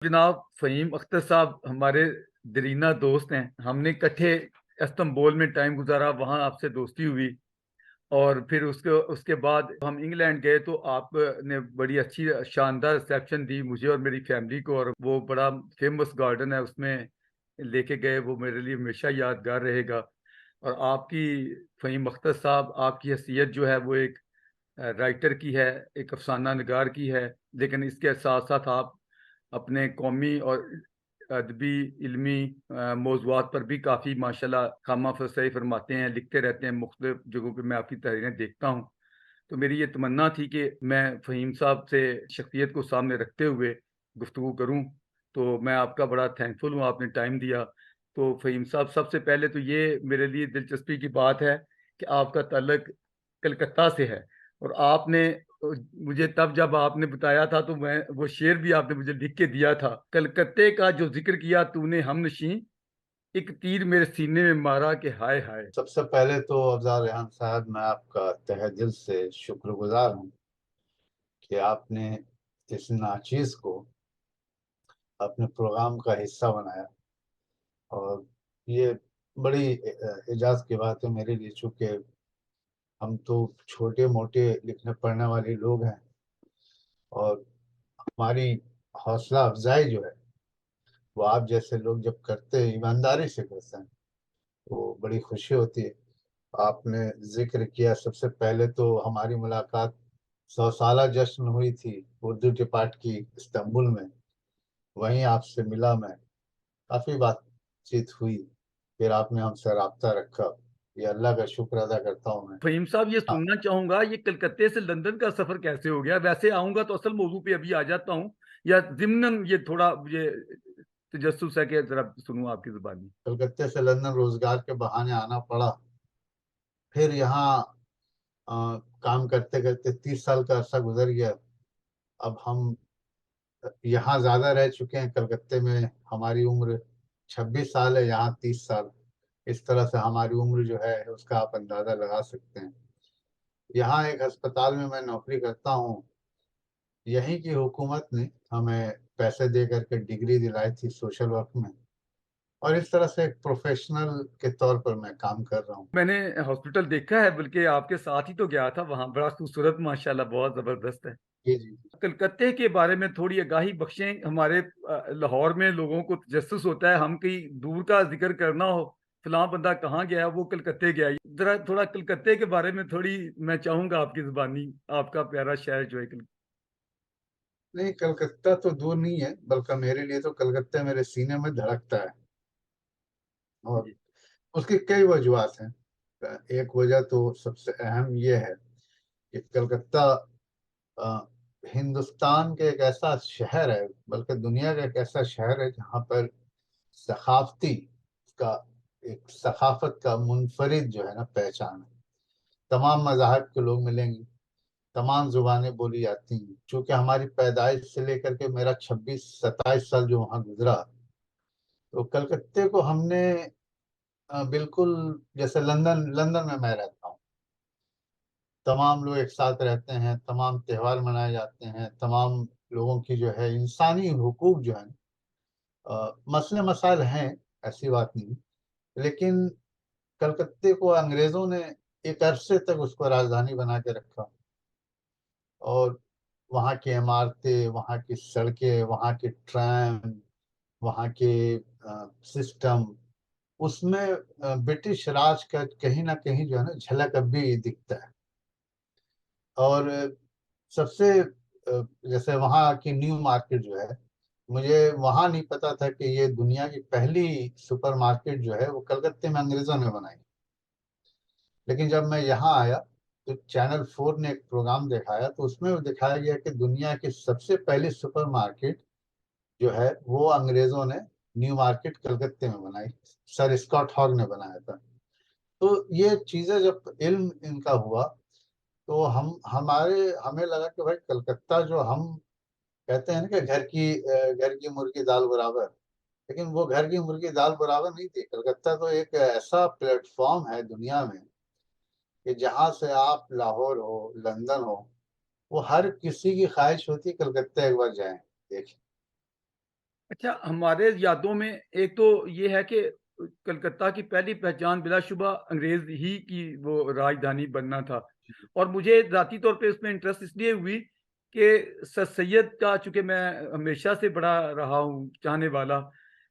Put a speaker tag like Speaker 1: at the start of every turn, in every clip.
Speaker 1: जनाब फ़हीम अख्तर साहब हमारे दरीना दोस्त हैं। हमने इकट्ठे इस्तांबुल में टाइम गुज़ारा, वहाँ आपसे दोस्ती हुई और फिर उसके उसके बाद हम इंग्लैंड गए तो आपने बड़ी अच्छी शानदार रिसेप्शन दी मुझे और मेरी फैमिली को, और वो बड़ा फ़ेमस गार्डन है उसमें लेके गए, वो मेरे लिए हमेशा यादगार रहेगा। और आपकी फ़हीम अख्तर साहब, आपकी हैसियत जो है वो एक राइटर की है, एक अफ़साना निगार की है, लेकिन इसके साथ-साथ आप अपने कौमी और अदबी, इल्मी मौज़ूआत पर भी काफ़ी माशाअल्लाह खामा-फ़रसाई फ़रमाते हैं, लिखते रहते हैं, मुख्तलिफ़ जगहों पे मैं आपकी तहरीरें देखता हूँ। तो मेरी ये तमन्ना थी कि मैं फ़हीम साहब से शख्सियत को सामने रखते हुए गुफ्तगू करूँ, तो मैं आपका बड़ा थैंकफुल हूँ, आपने टाइम दिया। तो फ़हीम साहब, सबसे पहले तो ये मेरे लिए दिलचस्पी की बात है कि आपका तल्लुक कलकत्ता से है, और आपने मुझे तब जब आपने बताया था तो मैं वो शेर भी आपने मुझे लिख के दिया था, कलकत्ते का जो ज़िक्र किया तूने हमनशीं, एक तीर मेरे सीने में मारा कि हाय हाय!
Speaker 2: सबसे पहले तो अफ़ज़ल रेहान साहब, मैं आपका तहे दिल से शुक्रगुज़ार हूँ कि आपने इस नाचीज़ को अपने प्रोग्राम का हिस्सा बनाया। और ये बड़ी एजाज़ की बात है मेरे लिए, चूँकि हम तो छोटे-मोटे लिखने-पढ़ने वाले लोग हैं, और हमारी हौसला अफ़ज़ाई जो है, वो आप जैसे लोग जब करते हैं, ईमानदारी से करते हैं, तो बड़ी खुशी होती है। आपने ज़िक्र किया, सबसे पहले तो हमारी मुलाकात 100 साला जश्न हुई थी उर्दू डिपार्ट की इस्तांबुल में, वहीं आपसे मिला मैं, काफ़ी बातचीत हुई, फिर आपने हमसे राब्ता रखा, ये अल्लाह का शुक्र अदा करता हूँ मैं।
Speaker 1: फ़हीम साहब, ये
Speaker 2: हाँ,
Speaker 1: सुनना चाहूँगा, ये कलकत्ते से लंदन का सफ़र कैसे हो गया? वैसे आऊँगा तो असल मौज़ू पे अभी आ जाता हूँ, या ज़िम्नन ये थोड़ा मुझे तजस्सुस है कि ज़रा सुनूँ आपकी ज़ुबानी?
Speaker 2: कलकत्ते से लंदन रोज़गार के बहाने आना पड़ा, फिर यहाँ अ, काम करते-करते 30 साल का अरसा गुज़र गया। अब हम यहाँ ज़्यादा रह चुके हैं, कलकत्ते में हमारी उम्र 26 साल है, यहाँ 30 साल। इस तरह से हमारी उम्र जो है उसका आप अंदाज़ा लगा सकते हैं। यहाँ एक अस्पताल में मैं नौकरी करता हूँ, यहीं की हुकूमत ने हमें पैसे दे कर के डिग्री दिलाई थी सोशल वर्क में, और इस तरह से एक प्रोफ़ेशनल के तौर पर मैं काम कर रहा हूँ।
Speaker 1: मैंने हॉस्पिटल देखा है, बल्कि आपके साथ ही तो गया था वहाँ, बड़ा खूबसूरत माशाअल्लाह, बहुत ज़बरदस्त है।
Speaker 2: जी, जी।
Speaker 1: कलकत्ते के बारे में थोड़ी आगाही बख्शें, हमारे लाहौर में लोगों को तजस्सुस होता है, हम कहीं दूर का ज़िक्र करना हो, फलाँ बंदा कहाँ गया, वो कलकत्ते गया। ज़रा थोड़ा कलकत्ते के बारे में थोड़ी मैं चाहूँगा आपकी ज़ुबानी, आपका प्यारा शहर जो है कल।
Speaker 2: नहीं, कलकत्ता तो दूर नहीं है, बल्कि मेरे लिए तो कलकत्ता मेरे सीने में धड़कता है, और
Speaker 1: जी।
Speaker 2: उसकी कई वजूहात हैं। एक वजह तो सबसे अहम ये है कि कलकत्ता अ, हिंदुस्तान के एक ऐसा शहर है, बल्कि दुनिया का एक ऐसा शहर है जहाँ पर सकाफ़ती का एक सकाफ़त का मुनफ़रिद जो है ना पहचान है। तमाम मज़ाहब के लोग मिलेंगे, तमाम ज़ुबानें बोली जाती हैं। चूँकि हमारी पैदाइश से लेकर के मेरा 26-27 साल जो वहाँ गुज़रा, तो कलकत्ते को हमने बिल्कुल, जैसे लंदन लंदन में मैं रहता हूँ, तमाम लोग एक साथ रहते हैं, तमाम त्योहार मनाए जाते हैं, तमाम लोगों की जो है इंसानी हुकूक जो है मसले-मसाइल हैं, ऐसी बात नहीं। लेकिन कलकत्ते को अंग्रेज़ों ने एक अरसे तक उसको राजधानी बना के रखा, और वहाँ की इमारतें, वहाँ की सड़कें, वहाँ की ट्राम, वहाँ के सिस्टम, उसमें ब्रिटिश राज का कहीं न कहीं जो है ना झलक अब भी दिखता है। और सबसे जैसे वहाँ की न्यू मार्केट जो है, मुझे वहाँ नहीं पता था कि ये दुनिया की पहली सुपरमार्केट जो है वो कलकत्ते में अंग्रेज़ों ने बनाई। लेकिन जब मैं यहाँ आया, तो चैनल 4 ने एक प्रोग्राम दिखाया, तो उसमें वो दिखाया गया कि दुनिया की सबसे पहली सुपरमार्केट जो है वो अंग्रेज़ों ने न्यू मार्केट कलकत्ते में बनाई। सर स्कॉट हॉग ने बनाया था। तो ये चीज़ें जब इल्म इनका हुआ, तो हमें लगा कि भाई कलकत्ता जो हम कहते हैं ना कि घर की मुर्गी दाल बराबर, लेकिन वो घर की मुर्गी दाल बराबर नहीं थी। कलकत्ता तो एक ऐसा प्लेटफ़ॉर्म है दुनिया में कि जहाँ से आप लाहौर हो, लंदन हो, वो हर किसी की ख़्वाहिश होती है कलकत्ता एक बार जाएँ, देखें।
Speaker 1: अच्छा, हमारे यादों में एक तो ये है कि कलकत्ता की पहली पहचान बिलाशुबा अंग्रेज़ ही की वो राजधानी बनना था। और मुझे ज़ाती तौर पे उसमें इंटरेस्ट इसलिए हुई कि सर सैयद का, चूँकि मैं हमेशा से बड़ा रहा हूँ चाहने वाला,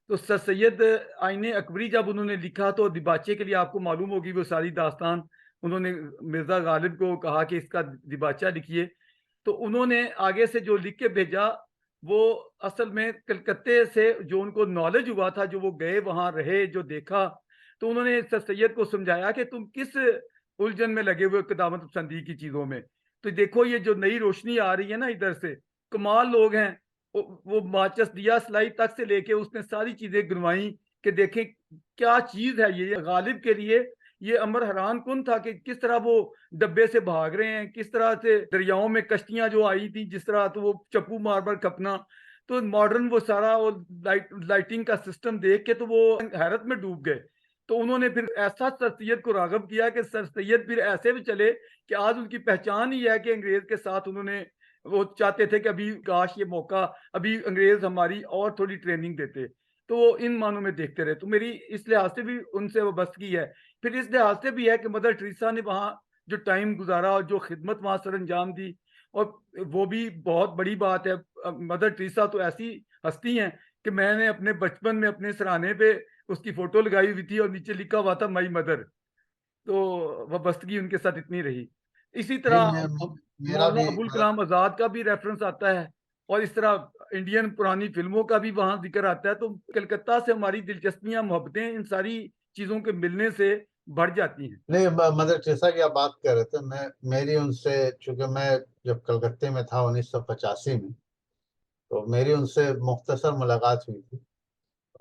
Speaker 1: तो सर सैयद आईने अकबरी जब उन्होंने लिखा तो दिबाचे के लिए आपको मालूम होगी वो सारी दास्तान, उन्होंने मिर्ज़ा गालिब को कहा कि इसका दिबाचा लिखिए। तो उन्होंने आगे से जो लिख के भेजा, वो असल में कलकत्ते से जो उनको नॉलेज हुआ था, जो वो गए वहाँ रहे, जो देखा, तो उन्होंने सर सैयद को समझाया कि तुम किस उलझन में लगे हुए हो क़दामत पसंदी की चीज़ों में। तो देखो ये जो नई रोशनी आ रही है ना इधर से, कमाल लोग हैं। वो माचिस दिया सलाई तक से लेके उसने सारी चीज़ें गिनवाई कि देखें क्या चीज़ है ये। गालिब के लिए ये अमर हैरान कुन था कि किस तरह वो डब्बे से भाग रहे हैं, किस तरह से दरियाओं में कश्तियाँ जो आई थी जिस तरह, तो वो चप्पू मार-मार खपना, तो मॉडर्न वो सारा वो लाइटिंग का सिस्टम देख के तो वो हैरत में डूब गए। तो उन्होंने फिर ऐसा सर सैयद को राग़िब किया कि सर सैयद फिर ऐसे भी चले कि आज उनकी पहचान ही है कि अंग्रेज़ के साथ उन्होंने, वो चाहते थे कि अभी काश ये मौका, अभी अंग्रेज़ हमारी और थोड़ी ट्रेनिंग देते। तो वो इन मानों में देखते रहे। तो मेरी इस लिहाज से भी उनसे वाबस्तगी है। फिर इस लिहाज से भी है कि मदर टेरेसा ने वहाँ जो टाइम गुज़ारा और जो खिदमत वहाँ सरअंजाम दी, और वो भी बहुत बड़ी बात है। मदर टेरेसा तो ऐसी हस्ती हैं कि मैंने अपने बचपन में अपने सिरहाने पे उसकी फ़ोटो लगाई हुई थी और नीचे लिखा हुआ था माई मदर। तो वाबस्तगी उनके साथ इतनी रही। इसी
Speaker 2: नहीं,
Speaker 1: तरह
Speaker 2: मेरा
Speaker 1: मौलाना
Speaker 2: भी
Speaker 1: अबुल
Speaker 2: मतलब,
Speaker 1: कलाम आज़ाद का भी रेफ़रेंस आता है, और इस तरह इंडियन पुरानी फ़िल्मों का भी वहाँ ज़िक्र आता है। तो कलकत्ता से हमारी दिलचस्पियाँ, मोहब्बतें इन सारी चीज़ों के मिलने से बढ़ जाती हैं।
Speaker 2: नहीं, मदर टेरेसा की आप बात कर रहे थे, मैं मेरी उनसे, चूंकि मैं जब कलकत्ते में था 1985 में, तो मेरी उनसे मुख्तसर मुलाकात हुई थी।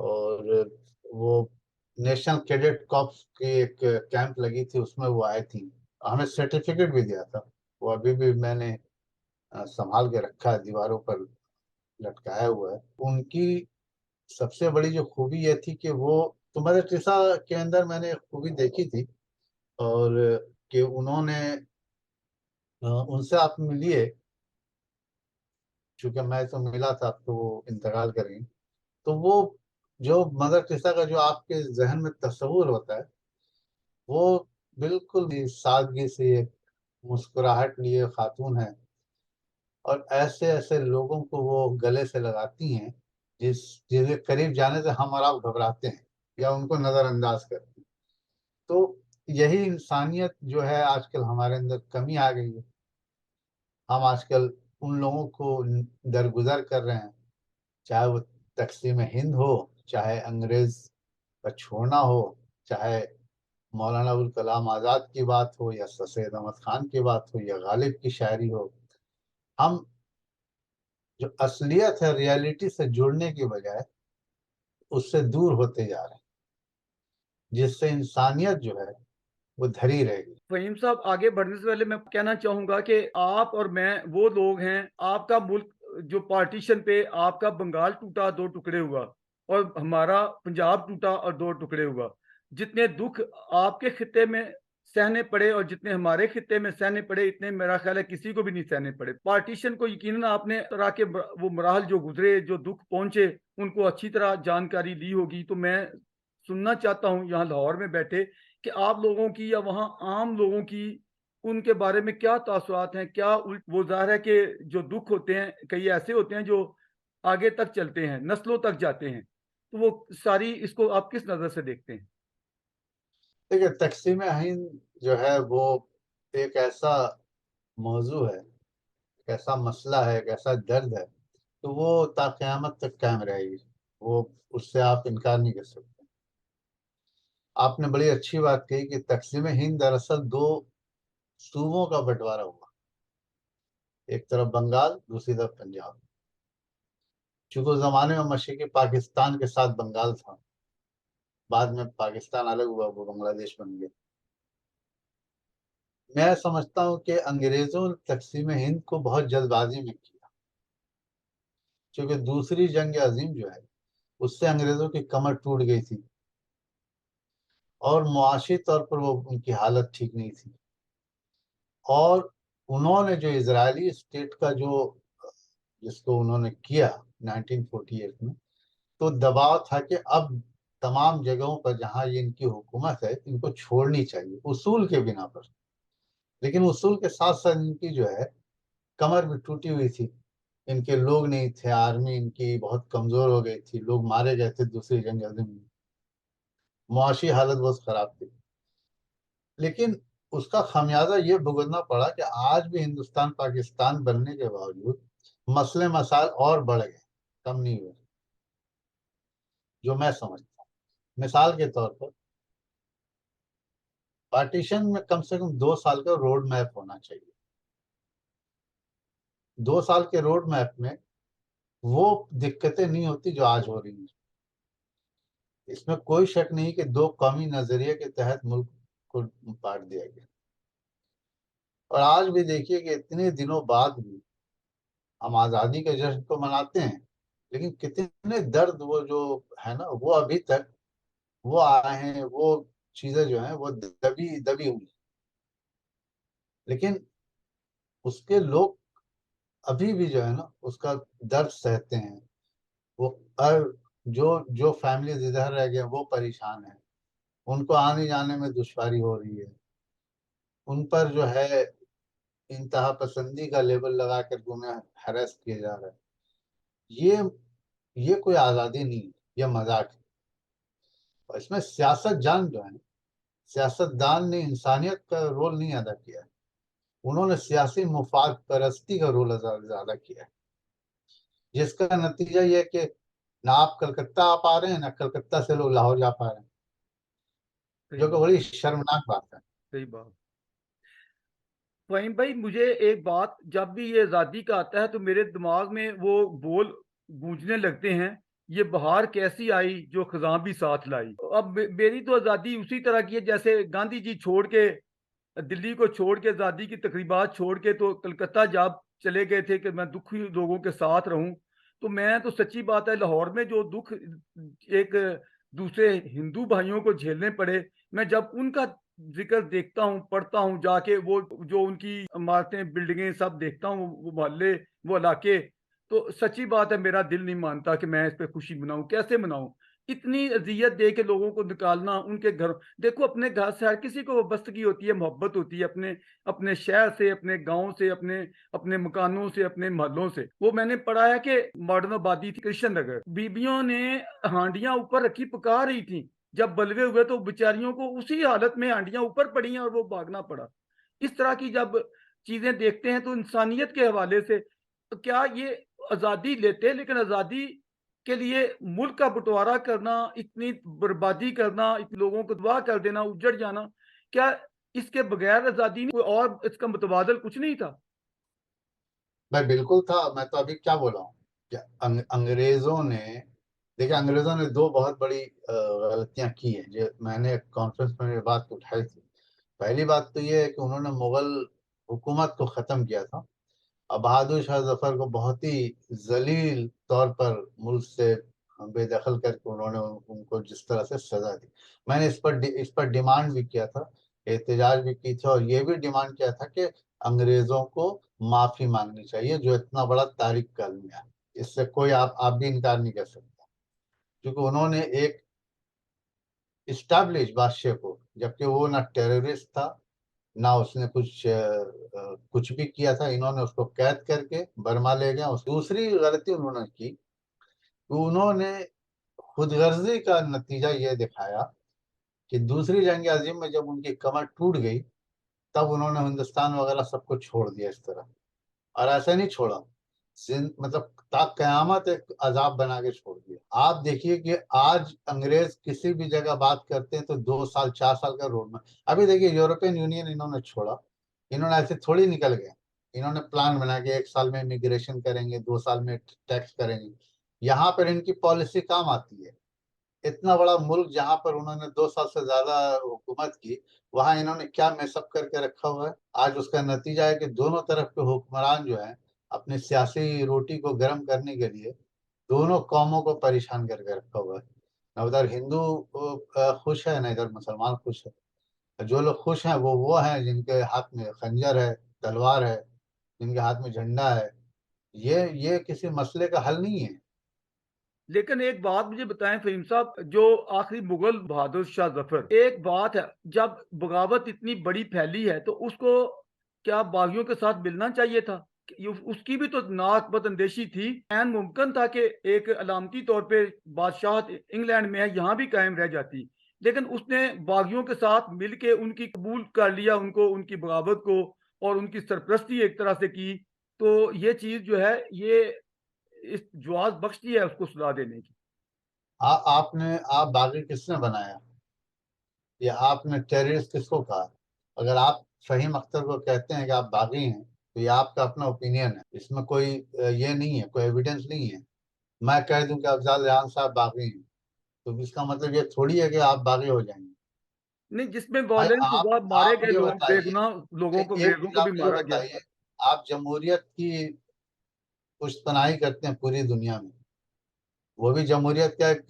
Speaker 2: और वो नेशनल कैडेट कॉर्प्स की एक कैंप लगी थी, उसमें वो आई थी। हमें सर्टिफिकेट भी दिया था। वो अभी भी मैंने संभाल के रखा है, दीवारों पर लटकाया हुआ है। उनकी सबसे बड़ी जो खूबी ये थी कि वो, तो मदर टेरेसा के अंदर मैंने एक खूबी देखी थी, और कि उन्होंने, उनसे आप मिलिए, चूंकि मैं तो मिला था, तो वो इंतकाल कर गई। तो वो जो मदर टेरेसा का जो आपके जहन में तस्वुर होता है, वो बिल्कुल भी सादगी से एक मुस्कुराहट लिए खातून है, और ऐसे ऐसे लोगों को वो गले से लगाती हैं जिसके करीब जाने से हम और आप घबराते हैं या उनको नजरअंदाज करते हैं। तो यही इंसानियत जो है आजकल हमारे अंदर कमी आ गई है। हम आजकल उन लोगों को दरगुजर कर रहे हैं, चाहे वो तक़सीम हिंद हो, चाहे अंग्रेज का छोड़ना हो, चाहे मौलाना अबुल कलाम आज़ाद की बात हो, या सर सैयद अहमद खान की बात हो, या गालिब की शायरी हो। हम जो असलियत है, रियलिटी से जुड़ने की बजाय उससे दूर होते जा रहे हैं, जिससे इंसानियत जो है वो धरी रहेगी।
Speaker 1: फ़हीम साहब, आगे बढ़ने से पहले मैं कहना चाहूँगा कि आप और मैं वो लोग हैं, आपका मुल्क जो पार्टीशन पे आपका बंगाल टूटा, 2 टुकड़े हुआ, और हमारा पंजाब टूटा और 2 टुकड़े हुआ। जितने दुःख आपके खित्ते में सहने पड़े और जितने हमारे खित्ते में सहने पड़े, इतने मेरा ख़्याल है किसी को भी नहीं सहने पड़े। पार्टीशन को यकीनन आपने तरह के वो मराहल जो गुज़रे, जो दुःख पहुँचे, उनको अच्छी तरह जानकारी ली होगी। तो मैं सुनना चाहता हूँ यहाँ लाहौर में बैठे कि आप लोगों की या वहाँ आम लोगों की उनके बारे में क्या तासुरात हैं? क्या वो ज़ाहिर है कि जो दुःख होते हैं, कई ऐसे होते हैं जो आगे तक चलते हैं, नस्लों तक जाते हैं। तो वो सारी इसको आप किस नज़र से देखते हैं?
Speaker 2: देखिए, तक़सीम हिंद जो है वो एक ऐसा मौज़ू है, एक ऐसा मसला है, एक ऐसा दर्द है, तो वो ता क़यामत तक कायम रहेगी। वो, उससे आप इनकार नहीं कर सकते। आपने बड़ी अच्छी बात कही कि तक़सीम हिंद दरअसल 2 सूबों का बँटवारा हुआ। एक तरफ बंगाल, दूसरी तरफ पंजाब। चूँकि उस ज़माने में मशरिक़ी पाकिस्तान के साथ बंगाल था, बाद में पाकिस्तान अलग हुआ, वो बांग्लादेश बन गया। मैं समझता हूँ कि अंग्रेज़ों ने तक़सीम हिंद को बहुत जल्दबाज़ी में किया, क्योंकि दूसरी जंग अज़ीम जो है, उससे अंग्रेज़ों की कमर टूट गई थी, और मुआशी तौर पर वो उनकी हालत ठीक नहीं थी। और उन्होंने जो इज़राइली स्टेट का जो, जिसको उन्होंने किया 1948 में, तो दबाव था कि अब तमाम जगहों पर जहां ये इनकी हुकूमत है इनको छोड़नी चाहिए उसूल के बिना पर। लेकिन उसूल के साथ साथ इनकी जो है कमर भी टूटी हुई थी। इनके लोग नहीं थे, आर्मी इनकी बहुत कमजोर हो गई थी, लोग मारे गए थे दूसरी जंग अज़ीम में, मुआशी हालत बहुत खराब थी। लेकिन उसका खामियाजा ये भुगतना पड़ा कि आज भी हिंदुस्तान पाकिस्तान बनने के बावजूद मसले मसाइल और बढ़ गए, कम नहीं हुए, जो मैं समझता हूँ। मिसाल के तौर पर पार्टीशन में कम से कम 2 साल का रोड मैप होना चाहिए। 2 साल के रोड मैप में वो दिक्कतें नहीं होती जो आज हो रही हैं। इसमें कोई शक नहीं कि दो कौमी नजरिए के तहत मुल्क को बांट दिया गया। और आज भी देखिए कि इतने दिनों बाद भी हम आजादी के जश्न तो मनाते हैं, लेकिन कितने दर्द वो जो है ना, वो अभी तक वो आए हैं, वो चीजें जो हैं वो दबी दबी हुई। लेकिन उसके लोग अभी भी जो है ना उसका दर्द सहते हैं। वो हर जो जो फैमिलीज इधर रह गए वो परेशान है, उनको आने जाने में दुश्वारी हो रही है, उन पर जो है इंतहा पसंदी का लेबल लगा कर उन्हें हरास किया जा रहा है। ये ये कोई आज़ादी नहीं है, ये मजाक है। और इसमें सियासत जान जो है, सियासतदान ने इंसानियत का रोल नहीं अदा किया है। उन्होंने सियासी मुफाद परस्ती का रोल अदा किया है, जिसका नतीजा ये है कि ना आप कलकत्ता आ पा रहे हैं, ना कलकत्ता से लोग लाहौर जा पा रहे हैं,
Speaker 1: सही
Speaker 2: जो कि
Speaker 1: बात।
Speaker 2: बड़ी शर्मनाक बात है।
Speaker 1: सही बात। वहीं भाई मुझे एक बात, जब भी ये आज़ादी का आता है तो मेरे दिमाग में वो बोल गूंजने लगते हैं, ये बहार कैसी आई जो खजां भी साथ लाई। अब मेरी तो आज़ादी उसी तरह की है जैसे गांधी जी छोड़ के, दिल्ली को छोड़ के, आज़ादी की तकरीबात छोड़ के तो कलकत्ता जा चले गए थे कि मैं दुखी लोगों के साथ रहूं। तो मैं तो सच्ची बात है, लाहौर में जो दुख एक दूसरे हिंदू भाइयों को झेलने पड़े, मैं जब उनका जिक्र देखता हूँ, पढ़ता हूँ, जाके वो जो उनकी इमारतें बिल्डिंगें सब देखता हूँ, वो मोहल्ले, वो इलाके, तो सच्ची बात है मेरा दिल नहीं मानता कि मैं इस पे खुशी मनाऊं। कैसे मनाऊं? इतनी अजियत दे के लोगों को निकालना उनके घर। देखो अपने घर से हर किसी को वाबस्तगी होती है, मोहब्बत होती है अपने अपने शहर से, अपने गांव से, अपने अपने मकानों से, अपने मोहल्लों से। वो मैंने पढ़ा है कि मॉडर्न आबादी थी कृष्ण नगर, बीबियों ने हांडियां ऊपर रखी पका रही थी, जब बलवे हुए तो बेचारियों को उसी हालत में हांडियां ऊपर पड़ी हैं और वो भागना पड़ा। इस तरह की जब चीजें देखते हैं तो इंसानियत के हवाले से तो क्या ये आजादी लेते, लेकिन आजादी के लिए मुल्क का बंटवारा करना, इतनी बर्बादी करना, लोगों को तबाह कर देना, उजड़ जाना, क्या इसके बगैर आजादी कोई और इसका मुतबादल कुछ नहीं था?
Speaker 2: मैं बिल्कुल था। मैं तो अभी क्या बोला हूँ कि अंग्रेजों ने, देखिए अंग्रेजों ने दो बहुत बड़ी गलतियां की हैं जो मैंने कॉन्फ्रेंस में ये बात उठाई थी। पहली बात तो ये है कि उन्होंने मुगल हुकूमत को खत्म किया था और बहादुर शाह जफर को बहुत ही जलील तौर पर मुल्क से बेदखल करके उन्होंने उनको जिस तरह से सजा दी। मैंने इस पर डिमांड भी किया था, एहतजाज भी की थी और ये भी डिमांड किया था कि अंग्रेजों को माफी मांगनी चाहिए जो इतना बड़ा तारीख का अलमिया है। इससे कोई आप भी इनकार नहीं कर सकता, क्योंकि उन्होंने एक इस्टेब्लिश बादशाह को, जबकि वो ना टेररिस्ट था ना उसने कुछ भी किया था, इन्होंने उसको कैद करके बर्मा ले गया। उस दूसरी गलती उन्होंने की कि उन्होंने खुदगर्जी का नतीजा ये दिखाया कि दूसरी जंग अजीम में जब उनकी कमर टूट गई तब उन्होंने हिंदुस्तान वगैरह सबको छोड़ दिया इस तरह। और ऐसे नहीं छोड़ा, मतलब ता कयामत एक अजाब बना के छोड़ दिया। आप देखिए कि आज अंग्रेज किसी भी जगह बात करते हैं तो 2 साल 4 साल का रोड में। अभी देखिए यूरोपियन यूनियन इन्होंने छोड़ा, इन्होंने ऐसे थोड़ी निकल गए। इन्होंने प्लान बना के 1 साल में इमिग्रेशन करेंगे, 2 साल में टैक्स करेंगे। यहाँ पर इनकी पॉलिसी काम आती है। इतना बड़ा मुल्क जहां पर उन्होंने 2 साल से ज्यादा हुकूमत की, वहां इन्होंने क्या मैसअप करके रखा हुआ है। आज उसका नतीजा है कि दोनों तरफ के हुक्मरान जो हैं अपनी सियासी रोटी को गर्म करने के लिए दोनों कौमों को परेशान करके रखा हुआ है। न उधर हिंदू खुश है, न इधर मुसलमान खुश है। जो लोग खुश हैं वो हैं जिनके हाथ में खंजर है, तलवार है, जिनके हाथ में झंडा है। ये किसी मसले का हल नहीं है।
Speaker 1: लेकिन एक बात मुझे बताएं फ़हीम साहब, जो आखिरी मुगल बहादुर शाह ज़फ़र, एक बात है, जब बगावत इतनी बड़ी फैली है तो उसको क्या बागियों के साथ मिलना चाहिए था? उसकी भी तो नाक बदअंदेशी थी। ऐन मुमकिन था कि एक अलामती तौर पे बादशाहत इंग्लैंड में है, यहाँ भी कायम रह जाती। लेकिन उसने बागियों के साथ मिल के उनकी कबूल कर लिया, उनको, उनकी बगावत को, और उनकी सरपरस्ती एक तरह से की। तो ये चीज़ जो है, ये इस जवाब बख्शती है उसको सलाह देने की।
Speaker 2: आप बागी किसने बनाया, या आपने टेररिस्ट किसको कहा? अगर आप फहीम अख्तर को कहते हैं कि आप बागी हैं, तो ये आपका अपना ओपिनियन है, इसमें कोई ये नहीं है, कोई एविडेंस नहीं है। मैं कह दूं कि अफजल रेहान साहब बागी हैं, तो इसका मतलब ये थोड़ी है कि आप बागी हो जाएंगे।
Speaker 1: नहीं, जिसमें
Speaker 2: भाई
Speaker 1: वायलेंस हुआ, मारे
Speaker 2: आप
Speaker 1: गए
Speaker 2: ये
Speaker 1: लोग,
Speaker 2: बताइए,
Speaker 1: बेगुनाह लोगों को,
Speaker 2: एक
Speaker 1: अंग्रेजों
Speaker 2: चीज
Speaker 1: को
Speaker 2: आप
Speaker 1: भी
Speaker 2: ये
Speaker 1: मारा गया।
Speaker 2: बताइए, आप जमहूरियत की पुश्तनाई करते हैं पूरी दुनिया में, वो भी जमहूरियत का एक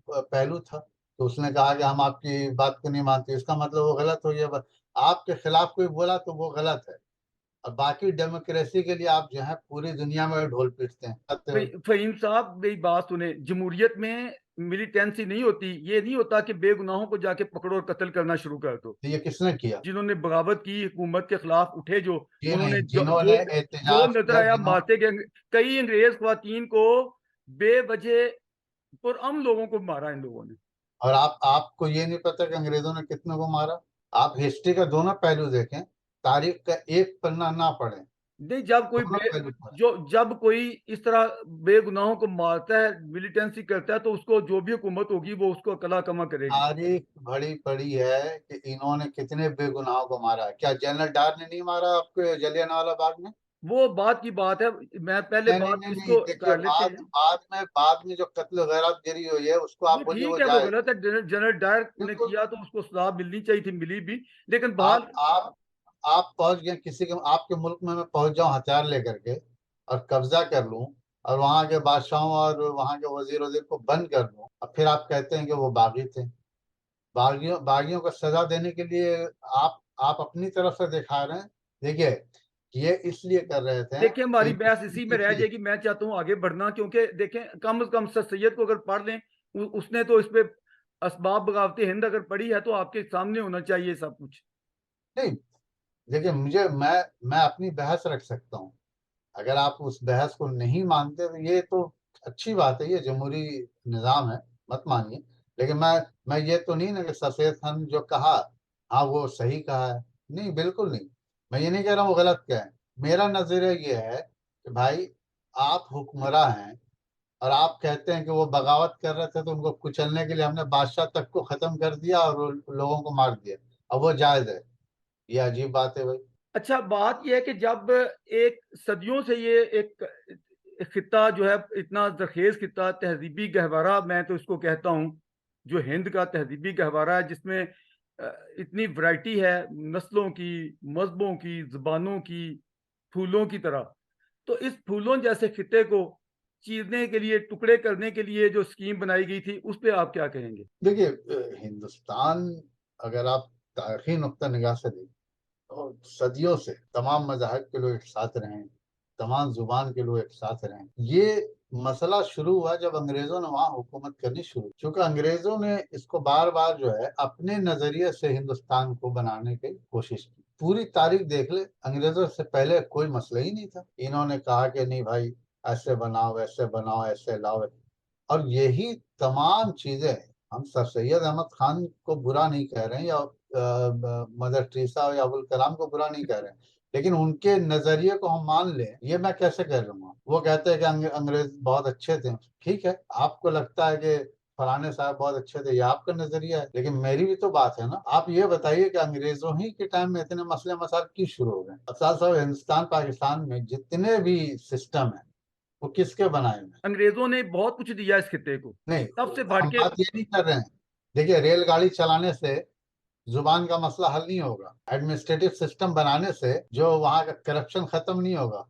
Speaker 2: पहलू था। तो उसने कहा कि हम आपकी बात को नहीं मानते, इसका मतलब वो गलत हो गया। आपके खिलाफ कोई बोला तो वो गलत है, और बाकी डेमोक्रेसी के लिए आप जो है पूरी दुनिया में ढोल पीटते हैं।
Speaker 1: फहीम साहब, मेरी बात सुने, जमहूरियत में मिलिटेंसी नहीं होती। ये नहीं होता कि बेगुनाहों को जाके पकड़ो और कत्ल करना शुरू कर दो।
Speaker 2: तो ये किसने किया?
Speaker 1: जिन्होंने बगावत की, हुकूमत के खिलाफ उठे, जो
Speaker 2: ये
Speaker 1: उन्होंने
Speaker 2: नहीं,
Speaker 1: जो
Speaker 2: जिन्होंने
Speaker 1: जो
Speaker 2: एहतजाज
Speaker 1: नजर
Speaker 2: किया,
Speaker 1: आया मारते गए। कई अंग्रेज खवातीन को बेवजह और आम लोगों को मारा इन लोगों ने।
Speaker 2: और आपको ये नहीं पता कि अंग्रेजों ने कितने को मारा? आप हिस्ट्री का दोनों पहलू देखें, तारीख का एक पन्ना ना पढ़ें,
Speaker 1: नहीं, जब कोई
Speaker 2: दोनों पहलू पढ़ें।
Speaker 1: जब कोई इस तरह बेगुनाहों को मारता है, मिलिटेंसी करता है, तो उसको जो भी हुकूमत होगी वो उसको कला कमा करेगी।
Speaker 2: तारीख भरी पड़ी है कि इन्होंने कितने बेगुनाहों को मारा है। क्या जनरल डायर ने नहीं मारा आपको जलियांवाला बाग में?
Speaker 1: वो बात की बात है। मैं पहले
Speaker 2: नहीं नहीं
Speaker 1: बात
Speaker 2: नहीं नहीं,
Speaker 1: इसको
Speaker 2: देखिए,
Speaker 1: कर लेते
Speaker 2: बाद
Speaker 1: हैं।
Speaker 2: बाद में जो कत्ल गैरत गिरी हुई है उसको
Speaker 1: वो
Speaker 2: आप बोलिए
Speaker 1: ठीक
Speaker 2: वो
Speaker 1: है, वो
Speaker 2: जायज
Speaker 1: गलत
Speaker 2: है।
Speaker 1: है। जनरल डायर ने
Speaker 2: बिल्कुल।
Speaker 1: किया तो उसको सलाह मिलनी चाहिए थी, मिली भी। लेकिन बहरहाल,
Speaker 2: आप पहुंच गए किसी के, आपके मुल्क में मैं पहुंच जाऊं हथियार लेकर के और कब्जा कर लूं, और वहां के बादशाहों और वहां के वजीर वजीर को बंद कर दूं, और फिर आप कहते हैं कि वो बागी थे। बागियों बागियों को सजा देने के लिए आप अपनी तरफ से दिखा रहे हैं। देखिए, ये इसलिए कर रहे थे
Speaker 1: देखिए,
Speaker 2: कि
Speaker 1: हमारी बहस इसी में रह
Speaker 2: देखिए,
Speaker 1: जाएगी। मैं चाहता हूँ आगे बढ़ना, क्योंकि देखें, कम से कम सर सैयद को अगर पढ़ लें, उसने तो इस पे असबाब बगावत हिंद अगर पढ़ी है, तो आपके सामने होना चाहिए सब कुछ।
Speaker 2: नहीं, देखिए, मैं अपनी बहस रख सकता हूँ। अगर आप उस बहस को नहीं मानते तो ये तो अच्छी बात है, ये जमहूरी निज़ाम है, मत मानिए। लेकिन मैं ये तो नहीं ना कि सफेद खान जो कहा, हाँ वो सही कहा है। नहीं, बिल्कुल नहीं। मैं ये नहीं कह रहा हूँ वो गलत क्या है। मेरा नजरिया ये है कि भाई, आप हुक्मरां हैं, और आप कहते हैं कि वो बगावत कर रहे थे तो उनको कुचलने के लिए हमने बादशाह तक को खत्म कर दिया और लोगों को मार दिया। अब वो जायज है? ये अजीब बात है भाई।
Speaker 1: अच्छा, बात यह है कि जब एक सदियों से ये एक खिता जो है, इतना जरखेज खिता, तहजीबी गहवारा मैं तो इसको कहता हूँ, जो हिंद का तहजीबी गहवारा है, जिसमें इतनी वैरायटी है, नस्लों की, मजहबों की, जबानों की, फूलों की तरह। तो इस फूलों जैसे खिते को चीरने के लिए, टुकड़े करने के लिए जो स्कीम बनाई गई थी, उस पर आप क्या कहेंगे?
Speaker 2: देखिए, हिंदुस्तान, अगर आप तारीखी नुक्ता निगाह से देखें, तो सदियों से तमाम मज़ाहिब के लोग एक साथ रहे हैं, तमाम जुबान के लोग एक साथ रहे हैं। ये मसला शुरू हुआ जब अंग्रेजों ने वहाँ हुकूमत करनी शुरू, क्योंकि अंग्रेजों ने इसको बार बार जो है अपने नजरिए से हिंदुस्तान को बनाने की कोशिश की। पूरी तारीख देख ले, अंग्रेजों से पहले कोई मसला ही नहीं था। इन्होंने कहा कि नहीं भाई, ऐसे बनाओ, वैसे बनाओ, ऐसे लाओ। और यही तमाम चीजें, हम सर सैयद अहमद खान को बुरा नहीं कह रहे हैं, या मदर टेरेसा या अबुल कलाम को बुरा नहीं कह रहे हैं, लेकिन उनके नजरिए को हम मान लें, ये मैं कैसे कह लूंगा? वो कहते हैं कि अंग्रेज बहुत अच्छे थे। ठीक है, आपको लगता है कि फलाने साहब बहुत अच्छे थे, ये आपका नजरिया है, लेकिन मेरी भी तो बात है ना। आप ये बताइए कि अंग्रेजों ही के टाइम में इतने मसले मसाइल क्यों शुरू हो गए? अफसार साहब, हिंदुस्तान पाकिस्तान में जितने भी सिस्टम है, वो किसके बनाए हुए हैं?
Speaker 1: अंग्रेजों ने बहुत कुछ दिया इस खिते को,
Speaker 2: नहीं,
Speaker 1: सबसे बढ़
Speaker 2: हम
Speaker 1: के।
Speaker 2: बात ये नहीं कर रहे हैं। देखिए, रेलगाड़ी चलाने से जुबान का मसला हल नहीं होगा, एडमिनिस्ट्रेटिव सिस्टम बनाने से जो वहाँ का करप्शन खत्म नहीं होगा।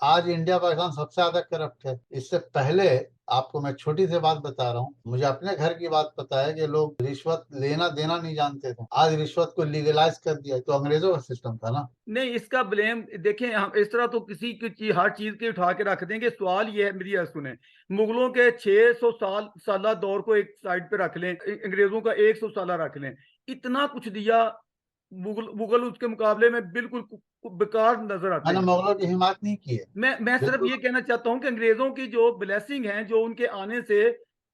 Speaker 2: आज इंडिया पाकिस्तान सबसे ज्यादा करप्ट है। इससे पहले आपको मैं छोटी सी बात बता रहा हूँ, मुझे अपने घर की बात पता है कि लोग रिश्वत लेना देना नहीं जानते थे, आज रिश्वत को लीगलाइज कर दिया, तो अंग्रेजों का सिस्टम था ना।
Speaker 1: नहीं, इसका ब्लेम देखें, हम इस तरह तो किसी की हर चीज़ की उठा के रख देंगे। सवाल ये है, मेरी सुनें, मुगलों के 600 साला दौर को एक साइड पे रख लें, अंग्रेज़ों का 100 साला रख लें, इतना कुछ दिया। मुगल मुगल उसके मुकाबले में बिल्कुल बेकार नज़र आते
Speaker 2: मैंने
Speaker 1: हैं।
Speaker 2: मुगलों की हिमायत नहीं की है,
Speaker 1: मैं सिर्फ
Speaker 2: बिल्कुल।
Speaker 1: ये कहना चाहता हूँ कि अंग्रेज़ों की जो ब्लेसिंग है, जो उनके आने से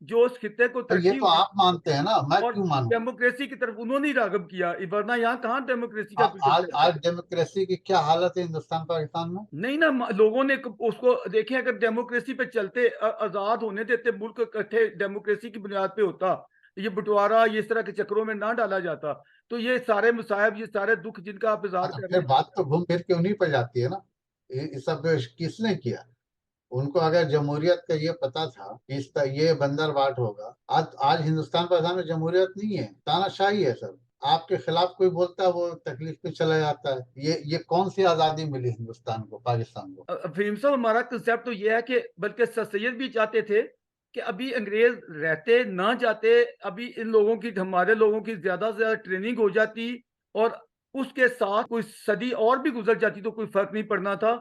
Speaker 1: जो इस खित्ते को
Speaker 2: तो ये
Speaker 1: तरक्की
Speaker 2: तो
Speaker 1: हुई
Speaker 2: आप मानते हैं ना, मैं
Speaker 1: और
Speaker 2: क्यों मानूं?
Speaker 1: डेमोक्रेसी की तरफ उन्होंने ही राग़िब किया, वरना यहाँ कहाँ डेमोक्रेसी का कोई
Speaker 2: आज
Speaker 1: चलता है।
Speaker 2: आज डेमोक्रेसी की क्या हालत है हिंदुस्तान पाकिस्तान में?
Speaker 1: नहीं ना, लोगों ने उसको देखें, अगर डेमोक्रेसी पे चलते, आजाद होने देते, मुल्क इकट्ठे डेमोक्रेसी की बुनियाद पे होता, ये बंटवारा ये इस तरह के चक्रों में ना डाला जाता, तो ये सारे मुसायब, ये सारे दुख जिनका आप
Speaker 2: हाँ,
Speaker 1: इजहार
Speaker 2: तो
Speaker 1: कर
Speaker 2: फिर
Speaker 1: रहे हैं।
Speaker 2: बात तो घूम फिर के उन्हीं पर जाती है ना। ये सब किसने किया? उनको अगर जमहूरियत का ये पता था कि ये बंदरबाट होगा, आज आज हिंदुस्तान पाकिस्तान में जमहूरियत नहीं है, तानाशाही है सब। आपके खिलाफ कोई बोलता है वो तकलीफ में चला जाता है। ये कौन सी आजादी मिली हिंदुस्तान को, पाकिस्तान को?
Speaker 1: फहीम साहब, हमारा कंसेप्ट तो ये है कि बल्कि सर सैयद भी चाहते थे कि अभी अंग्रेज रहते ना जाते, अभी इन लोगों की, हमारे लोगों की ज्यादा से ज्यादा ट्रेनिंग हो जाती और उसके साथ कोई सदी और भी गुजर जाती तो कोई फर्क नहीं पड़ना था।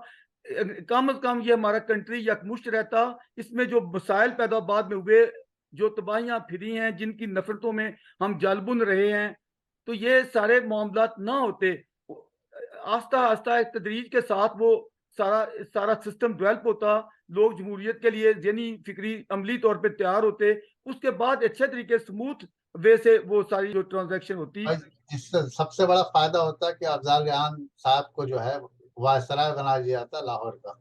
Speaker 1: कम अज कम ये हमारा कंट्री यकमुश्त रहता। इसमें जो मसाइल पैदा बाद में हुए, जो तबाहियां फिरी हैं, जिनकी नफरतों में हम जलबुन रहे हैं, तो ये सारे मामलात ना होते। आस्ता आस्ता एक तदरीज के साथ वो सारा सारा सिस्टम डेवलप होता, लोग जमहूरियत के लिए ज़हनी फिक्री अमली तौर पे तैयार होते, उसके बाद अच्छे तरीके स्मूथ वे से वो सारी जो ट्रांजैक्शन होती।
Speaker 2: भाई, इससे सबसे बड़ा फायदा होता है कि अफजल खान साहब को जो है वायसराय बना दिया था लाहौर का,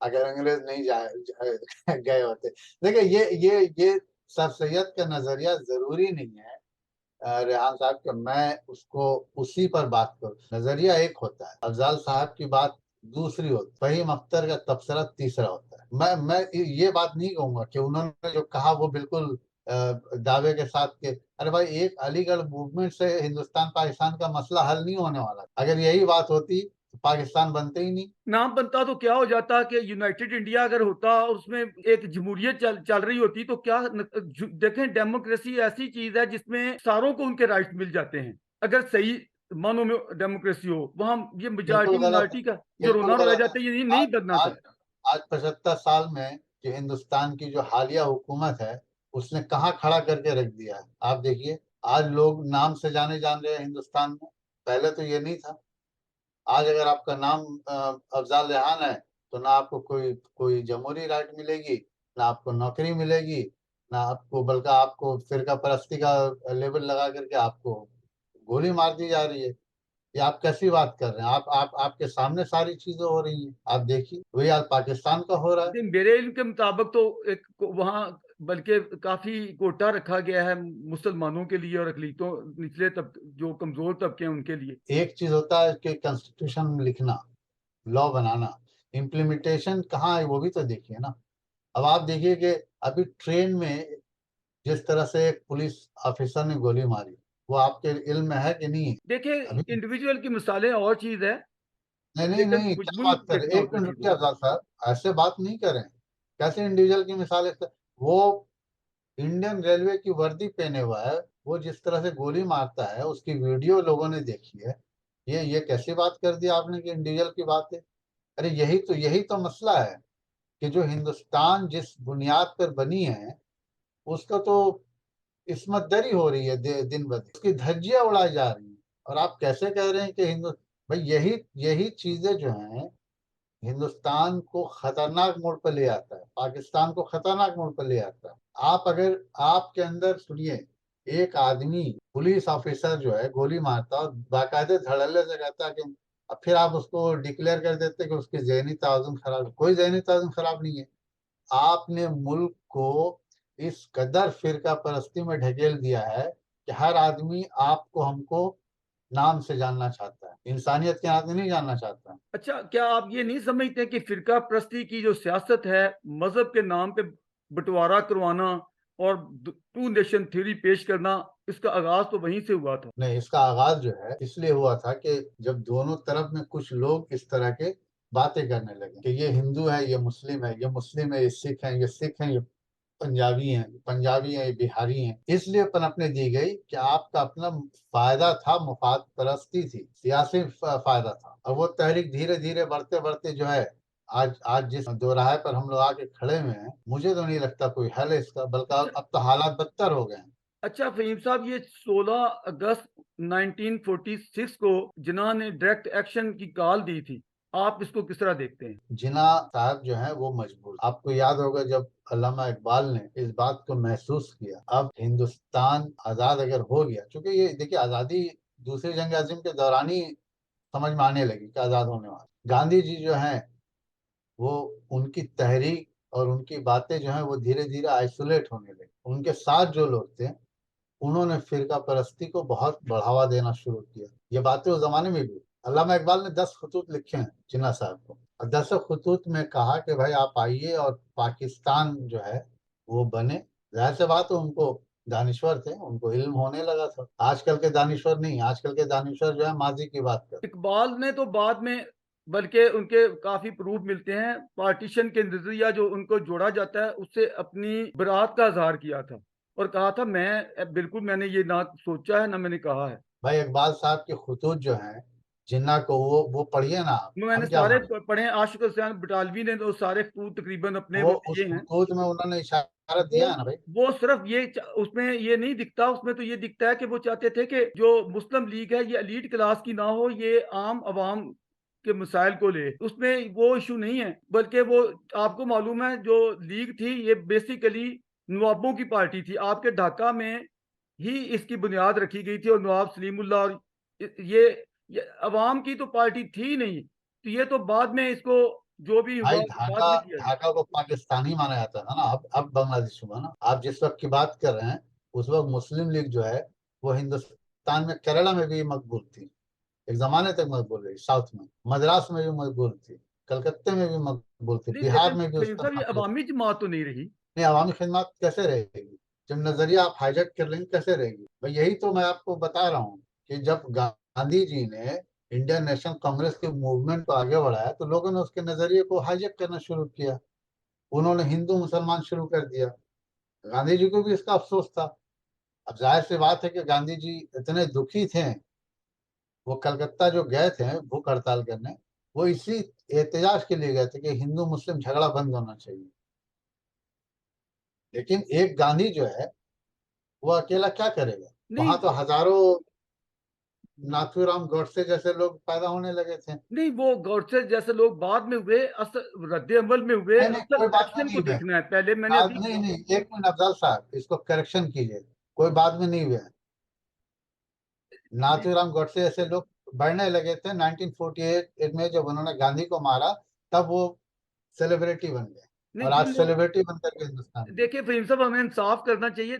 Speaker 2: अगर अंग्रेज नहीं गए होते। देखिए, ये सर सैयद का नजरिया जरूरी नहीं है रेहान साहब के मैं उसको उसी पर बात करूं। नजरिया एक होता है, अफजल साहब की बात दूसरी होती है, फहीम अख्तर का तबसरा तीसरा होता है। मैं ये बात नहीं कहूंगा कि उन्होंने जो कहा वो बिल्कुल दावे के साथ के। अरे भाई, एक अलीगढ़ मूवमेंट से हिंदुस्तान पाकिस्तान का मसला हल नहीं होने वाला। अगर यही बात होती तो पाकिस्तान बनते ही नहीं।
Speaker 1: नाम बनता तो क्या हो जाता कि यूनाइटेड इंडिया अगर होता और उसमें एक जमहूरियत चल रही होती, तो क्या देखें, डेमोक्रेसी ऐसी चीज है जिसमें सारों को उनके राइट मिल जाते हैं, अगर सही मानों में डेमोक्रेसी हो। वहां ये
Speaker 2: बिल्कुल
Speaker 1: मेजॉरिटी
Speaker 2: गलत है,
Speaker 1: मिnority का जो
Speaker 2: बिल्कुल
Speaker 1: रोना रोया
Speaker 2: गलत है।
Speaker 1: जाता है, ये नहीं
Speaker 2: आज
Speaker 1: बनना
Speaker 2: आज
Speaker 1: था।
Speaker 2: आज 75 साल में जो हिंदुस्तान की जो हालिया हुकूमत है, उसने कहाँ खड़ा करके रख दिया है। आप देखिए, आज लोग नाम से जान रहे हैं हिंदुस्तान में, पहले तो ये नहीं था। आज अगर आपका नाम अफजल रेहान है, तो ना आपको कोई कोई जमहूरी राइट मिलेगी, ना आपको नौकरी मिलेगी, ना आपको, बल्कि आपको फिरका परस्ती का लेबल लगा करके आपको गोली मार दी जा रही है। ये आप कैसी बात कर रहे हैं? आप आपके सामने सारी चीजें हो रही हैं, आप देखिए वही हाल पाकिस्तान का हो रहा है।
Speaker 1: मेरे इल्म के मुताबिक तो एक वहाँ बल्कि काफी कोटा रखा गया है मुसलमानों के लिए और अकलीतों, निचले जो कमजोर तबके हैं उनके लिए।
Speaker 2: एक चीज होता है कि कॉन्स्टिट्यूशन लिखना, लॉ बनाना, इम्प्लीमेंटेशन कहाँ है वो भी तो देखिए ना। अब आप देखिए कि अभी ट्रेन में जिस तरह से एक पुलिस ऑफिसर ने गोली मारी, वो आपके इल्म में है कि नहीं है?
Speaker 1: देखिए,
Speaker 2: अभी
Speaker 1: इंडिविजुअल की मिसालें और चीज है,
Speaker 2: नहीं नहीं
Speaker 1: लेकिन
Speaker 2: नहीं, क्या
Speaker 1: मजमून
Speaker 2: बात कर रहे
Speaker 1: देखना
Speaker 2: हैं? एक
Speaker 1: होता है
Speaker 2: मिनट
Speaker 1: चीजों
Speaker 2: रुकिए
Speaker 1: को।
Speaker 2: अफजल साहब, ऐसे बात नहीं करें। कैसे इंडिविजुअल की मिसाल वो इंडियन रेलवे की वर्दी पहने हुआ है, वो जिस तरह से गोली मारता है उसकी वीडियो लोगों ने देखी है। ये कैसी बात कर दी आपने कि इंडिविजुअल की बात है? अरे यही तो मसला है कि जो हिंदुस्तान जिस बुनियाद पर बनी है, उसका तो इस्मत दरी हो रही है दिन ब दिन, उसकी धज्जियां उड़ाई जा रही हैं। और आप कैसे कह रहे हैं कि हिंदू, भाई यही यही चीजें जो हैं हिंदुस्तान को खतरनाक मोड़ पर ले आता है, पाकिस्तान को खतरनाक मोड़ पर ले आता है। आप अगर आपके अंदर सुनिए, एक आदमी पुलिस ऑफिसर जो है गोली मारता और बाकायदे धड़ल्ले से कहता है कि, अब फिर आप उसको डिक्लेयर कर देते कि उसकी जहनी तवाज़ुन खराब है। कोई जहनी तवाज़ुन खराब नहीं है। आपने मुल्क को इस कदर फिरका परस्ती में ढकेल दिया है कि हर आदमी आपको हमको नाम से जानना चाहता है, इंसानियत के नाते नहीं जानना चाहता।
Speaker 1: अच्छा, क्या आप ये नहीं समझते कि फिरका प्रस्ती की जो सियासत है, मजहब के नाम पे बंटवारा करवाना और टू नेशन थ्योरी पेश करना, इसका आगाज तो वहीं से हुआ था।
Speaker 2: नहीं, इसका आगाज जो है इसलिए हुआ था कि जब दोनों तरफ में कुछ लोग इस तरह के बातें करने लगे कि ये हिंदू है, ये मुस्लिम है, ये मुस्लिम है, ये सिख है, ये सिख है, पंजाबी हैं, बिहारी हैं, इसलिए पनपने दी गई कि आपका अपना फायदा था, मुफाद परस्ती थी, सियासी फायदा था। और वो तहरीक धीरे धीरे बढ़ते बढ़ते जो है, आज आज जिस दोराहे पर हम लोग आके खड़े हुए हैं, मुझे तो नहीं लगता कोई हल है इसका, बल्कि
Speaker 1: अच्छा
Speaker 2: अब तो हालात बदतर हो गए हैं।
Speaker 1: अच्छा फहीम साहब, ये 16 अगस्त 1946 को जिन्ना ने डायरेक्ट एक्शन की कॉल दी थी, आप इसको किस तरह देखते हैं?
Speaker 2: जिन्ना साहब जो है वो मजबूर, आपको याद होगा जब अल्लामा इकबाल ने इस बात को महसूस किया, अब हिंदुस्तान आजाद अगर हो गया, क्योंकि ये देखिए आजादी दूसरी जंग अजीम के दौरान ही समझ में आने लगी कि आजाद होने वाला। गांधी जी जो हैं वो, उनकी तहरीक और उनकी बातें जो हैं वो धीरे धीरे आइसोलेट होने लगी। उनके साथ जो लोग थे उन्होंने फिरका परस्ती को बहुत बढ़ावा देना शुरू किया। ये बातें उस जमाने में भी, अल्लामा इकबाल ने 10 खतूत लिखे हैं जिन्ना साहब को, और 10 खतूत में कहा कि भाई आप आइए और पाकिस्तान जो है वो बने। जाहिर सी बात है, उनको दानिश्वर थे, उनको इल्म होने लगा था। आजकल के दानिश्वर नहीं, आजकल के दानिश्वर जो है माजी की बात कर।
Speaker 1: इकबाल ने तो बाद में, बल्कि उनके काफी प्रूफ मिलते हैं, पार्टीशन के नजरिया जो उनको जोड़ा जाता है उससे अपनी बरात का इजहार किया था और कहा था मैं बिल्कुल, मैंने ये ना सोचा है ना मैंने कहा है।
Speaker 2: भाई इकबाल साहब के खतूत जो हैं जिन्ना को, वो पढ़िए ना आप,
Speaker 1: मैंने
Speaker 2: हम क्या
Speaker 1: सारे
Speaker 2: माने।
Speaker 1: पढ़े हैं, आशिक हुसैन बटालवी ने तो सारे खतूत तकरीबन अपने
Speaker 2: वो
Speaker 1: वो
Speaker 2: उस
Speaker 1: दिए हैं।
Speaker 2: खतूत में उन्होंने इशारा
Speaker 1: वो
Speaker 2: दिया है ना भाई।
Speaker 1: वो सिर्फ उसमें ये नहीं दिखता, उसमें तो ये दिखता है कि वो चाहते थे कि जो मुस्लिम लीग है ये एलीट क्लास की ना हो, ये आम आवाम के मसाइल को ले, उसमें वो इशू नहीं है। बल्कि वो, आपको मालूम है जो लीग थी ये बेसिकली नवाबों की पार्टी थी, आपके ढाका में ही इसकी बुनियाद रखी गई थी, और नवाब सलीमुल्लाह और ये अवाम की तो पार्टी थी नहीं। तो ये तो बाद में इसको जो भी
Speaker 2: भाई
Speaker 1: हुआ बाद
Speaker 2: ढाका,
Speaker 1: में किया।
Speaker 2: ढाका को पाकिस्तानी माना जाता था ना, अब बांग्लादेश हुआ ना। आप जिस वक्त की बात कर रहे हैं उस वक्त मुस्लिम लीग जो है वो हिंदुस्तान में, केरला में भी मकबूल थी, एक जमाने तक मकबूल रही, साउथ में मद्रास में भी मकबूल थी, कलकत्ते में भी मकबूल थी,
Speaker 1: नहीं
Speaker 2: बिहार
Speaker 1: लेकिन
Speaker 2: में भी
Speaker 1: फहीम
Speaker 2: उसका
Speaker 1: साहब ये
Speaker 2: नाम ले।
Speaker 1: अवामी जमात तो नहीं रही।
Speaker 2: नहीं, अवामी खिदमत कैसे रहेगी जब नजरिया आप हाईजैक कर लेंगे, कैसे रहेगी भाई। यही तो मैं आपको बता रहा हूँ कि जब गांधी जी ने इंडियन नेशनल कांग्रेस के मूवमेंट को आगे बढ़ाया तो लोगों ने उसके नजरिए को हाईजैक करना शुरू किया। उन्होंने हिंदू मुसलमान शुरू कर दिया। गांधी जी को भी इसका अफसोस था। अब जाहिर सी बात है कि गांधी जी इतने दुखी थे, वो कलकत्ता जो गए थे भूख हड़ताल करने, वो इसी एहतजाज के लिए गए थे कि हिंदू मुस्लिम झगड़ा बंद होना चाहिए। लेकिन एक गांधी जो है वो अकेला क्या करेगा। वहां
Speaker 1: नहीं
Speaker 2: तो हजारों नाथूराम गोडसे जैसे लोग पैदा होने लगे थे।
Speaker 1: नहीं, वो गौरसे जैसे लोग बाद में हुए, असल रद्द अमल में हुए,
Speaker 2: नहीं नहीं,
Speaker 1: असल
Speaker 2: कोई बाद में
Speaker 1: एक्शन
Speaker 2: नहीं
Speaker 1: को
Speaker 2: हुए।
Speaker 1: देखना है पहले। मैंने
Speaker 2: बाद
Speaker 1: अभी
Speaker 2: नहीं नहीं, एक मिनट अफजल साहब, इसको करेक्शन कीजिए। कोई बाद में नहीं हुए। नाथूराम गोडसे जैसे लोग बढ़ने लगे थे 1948 में, जब उन्होंने गांधी को मारा तब वो सेलिब्रिटी बन गए,
Speaker 1: नहीं,
Speaker 2: और आज
Speaker 1: जिन लोग,
Speaker 2: सेलिब्रिटी बनकर के हिंदुस्तान में।
Speaker 1: देखिए फहीम साहब, हमें इंसाफ करना चाहिए।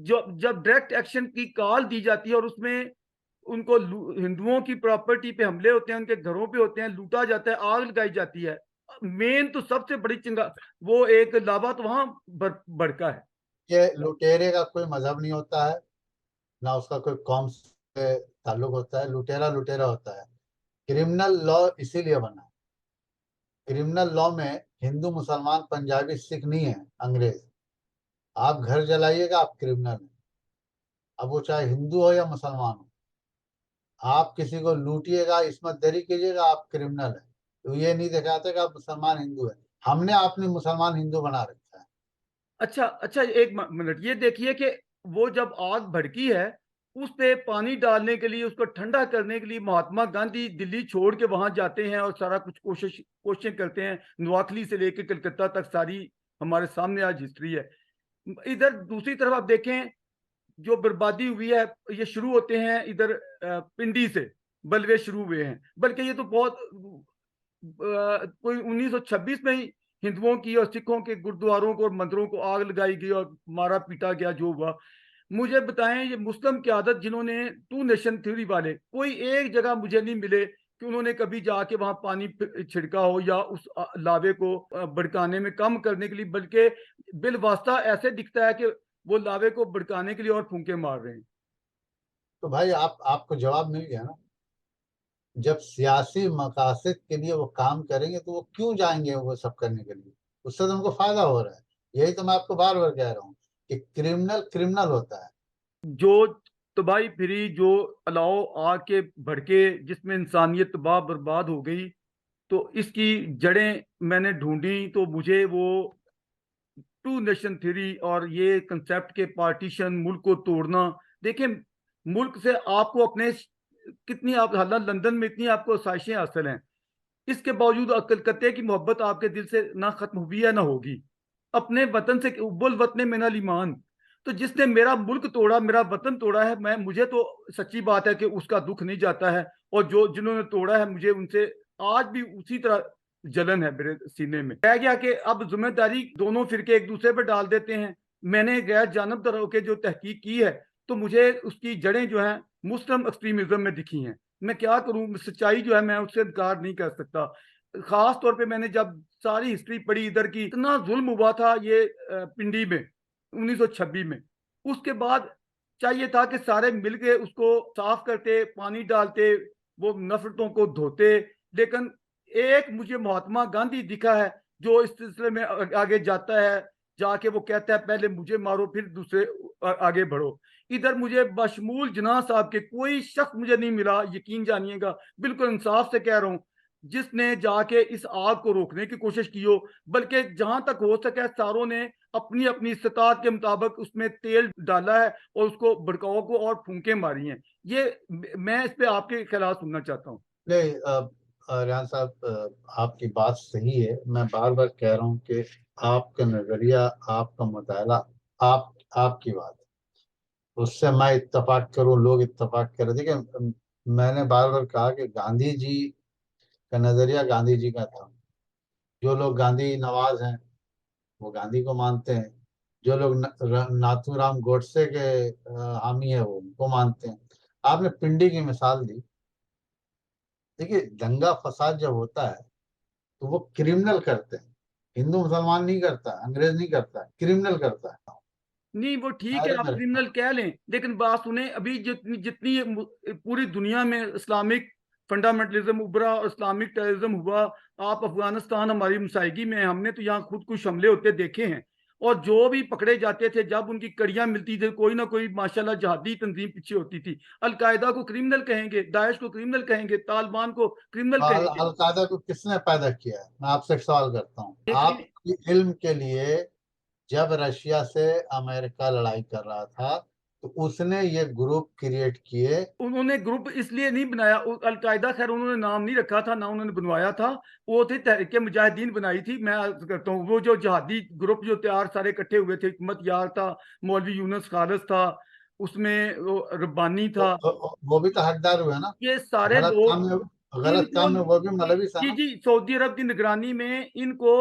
Speaker 1: जो जब डायरेक्ट एक्शन की कॉल दी जाती है और उसमें उनको हिंदुओं की प्रॉपर्टी पे हमले होते हैं, उनके घरों पे होते हैं, लूटा जाता है, आग लगाई जाती है, मेन तो सबसे बड़ी चिंगा वो एक लावा तो वहां भड़का है।
Speaker 2: ये लुटेरे का कोई मजहब नहीं होता है, ना उसका कोई कौम से ताल्लुक होता है। लुटेरा लुटेरा होता है। क्रिमिनल लॉ इसीलिए बना है। क्रिमिनल लॉ में हिंदू मुसलमान पंजाबी सिख नहीं है, अंग्रेज। आप घर जलाइएगा आप क्रिमिनल हैं, अब वो चाहे हिंदू हो या मुसलमान हो। आप किसी को लूटिएगा, इस्मत दरी कीजिएगा, आप क्रिमिनल है। तो ये नहीं दिखाते कि आप मुसलमान हिंदू है। हमने आपने मुसलमान हिंदू बना रखा है।
Speaker 1: अच्छा अच्छा, एक मिनट, ये देखिए कि वो जब आग भड़की है उस पे पानी डालने के लिए, उसको ठंडा करने के लिए महात्मा गांधी दिल्ली छोड़ के वहां जाते हैं और सारा कुछ कोशिश करते हैं, नवाखली से लेकर कलकत्ता तक सारी हमारे सामने आज हिस्ट्री है। इधर दूसरी तरफ आप देखें, जो बर्बादी हुई है, ये शुरू होते हैं इधर पिंडी से, बलवे शुरू हुए हैं, बल्कि ये तो बहुत कोई 1926 में ही हिंदुओं की और सिखों के गुरुद्वारों को और मंदिरों को आग लगाई गई और मारा पीटा गया जो हुआ। मुझे बताएं, ये मुस्लिम क़यादत जिन्होंने, टू नेशन थ्योरी वाले, कोई एक जगह मुझे नहीं मिले कि उन्होंने कभी जाके वहां पानी छिड़का हो या उस लावे को भड़काने में कम करने के लिए, बल्कि बिलवास्ता ऐसे दिखता है कि वो लावे को भड़काने के लिए और फूंके मार रहे हैं।
Speaker 2: तो भाई आपको जवाब मिल गया ना। जब सियासी मकासद के लिए वो काम करेंगे तो वो क्यों जाएंगे वो सब करने के लिए। उससे तो उनको फायदा हो रहा है। यही तो मैं आपको बार बार कह रहा हूँ कि क्रिमिनल क्रिमिनल होता है।
Speaker 1: जो तबाही फिरी, जो अलाव आके भड़के, जिसमें इंसानियत तबाह बर्बाद हो गई, तो इसकी जड़ें मैंने ढूंढी तो मुझे वो टू नेशन थ्योरी और ये कंसेप्ट के पार्टीशन, मुल्क को तोड़ना। देखिए, मुल्क से आपको अपने कितनी आप हालात, लंदन में इतनी आपको आसाइशें हासिल हैं, इसके बावजूद कलकत्ते की मोहब्बत आपके दिल से ना खत्म हुई है ना होगी। अपने वतन से बुल वतन में ना लीमान। तो जिसने मेरा मुल्क तोड़ा, मेरा वतन तोड़ा है, मैं मुझे तो सच्ची बात है कि उसका दुख नहीं जाता है। और जो जिन्होंने तोड़ा है, मुझे उनसे आज भी उसी तरह जलन है मेरे सीने में। कह गया कि अब जिम्मेदारी दोनों फिरके एक दूसरे पर डाल देते हैं। मैंने गैर जानबदार होकर जो तहकीक की है, तो मुझे उसकी जड़ें जो है मुस्लिम एक्सट्रीमिज्म में दिखी हैं। मैं क्या करूं, सच्चाई जो है मैं उससे इनकार नहीं कर सकता। खास तौर पे मैंने जब सारी हिस्ट्री पढ़ी इधर की, इतना जुल्म हुआ था ये पिंडी में 1926 में। उसके बाद चाहिए था कि सारे मिलके उसको साफ करते, पानी डालते, वो नफरतों को धोते। लेकिन एक मुझे महात्मा गांधी दिखा है जो इस सिलसिले में आगे जाता है, जाके वो कहता है पहले मुझे मारो फिर दूसरे आगे बढ़ो। इधर मुझे बशमूल जना साहब के कोई शख्स मुझे नहीं मिला, यकीन जानिएगा, बिल्कुल इंसाफ से कह रहा हूं, जिसने जाके इस आग को रोकने की कोशिश की हो। बल्कि जहां तक हो सके सारों ने अपनी अपनी इस्तात के मुताबिक उसमें तेल डाला है और उसको भड़काओ को और फूंके मारी हैं। ये मैं इस पे आपके ख्याल सुनना चाहता हूँ।
Speaker 2: नहीं, रेहान साहब, आपकी बात सही है। मैं बार बार कह रहा हूँ कि आपका नजरिया, आपका मुताला, आपकी बात, उससे मैं इत्तेफाक करूँ, लोग इत्तेफाक करें। देखिए, मैंने बार बार कहा कि गांधी जी का नजरिया गांधी जी का था। जो लोग गांधी नवाज हैं वो गांधी को मानते हैं। जो लोग नाथूराम गोडसे के हामी है वो उनको मानते हैं। आपने पिंडी की मिसाल दी। देखिए, दंगा फसाद जब होता है तो वो क्रिमिनल करते हैं। हिंदू मुसलमान नहीं करता, अंग्रेज नहीं करता, क्रिमिनल करता है।
Speaker 1: नहीं, वो ठीक है,
Speaker 2: अरे
Speaker 1: आप
Speaker 2: मेरे
Speaker 1: क्रिमिनल कह लें, लेकिन बात सुने, अभी जितनी जितनी पूरी दुनिया में इस्लामिक फंडामेंटलिज्म उभरा और इस्लामिक टेररिज्म हुआ, आप अफगानिस्तान हमारी मुसाइगी में, हमने तो यहाँ खुद कुछ हमले होते देखे हैं। और जो भी पकड़े जाते थे, जब उनकी कड़ियां मिलती थी, कोई ना कोई माशाल्लाह जहादी तंजीम पीछे होती थी। अलकायदा को क्रिमिनल कहेंगे, दाइश को क्रिमिनल कहेंगे, तालिबान को क्रिमिनल कहेंगे।
Speaker 2: अलकायदा को किसने पैदा किया है? मैं आपसे एक सवाल करता हूँ
Speaker 1: लेकिन
Speaker 2: आपकी इल्म के लिए। जब रशिया से अमेरिका लड़ाई कर रहा था तो उसने ये ग्रुप क्रिएट किए।
Speaker 1: उन्होंने ग्रुप इसलिए नहीं बनाया, अलकायदा खैर उन्होंने नाम नहीं रखा था, ना उन्होंने बनवाया था। वो थी तहरीक मुजाहिदीन बनाई थी। मैं अर्ज करता हूँ, वो जो जहादी ग्रुप जो तैयार सारे इकट्ठे हुए थे, हिकमत यार था, मौलवी यूनुस खालिस था, उसमें वो रब्बानी था,
Speaker 2: वो भी तो हकदार हुए ना।
Speaker 1: ये सारे
Speaker 2: गलत काम
Speaker 1: लोग।
Speaker 2: में गलत
Speaker 1: इनको
Speaker 2: काम में वो भी मलवी था
Speaker 1: जी
Speaker 2: ना।
Speaker 1: जी, सऊदी अरब की निगरानी में इनको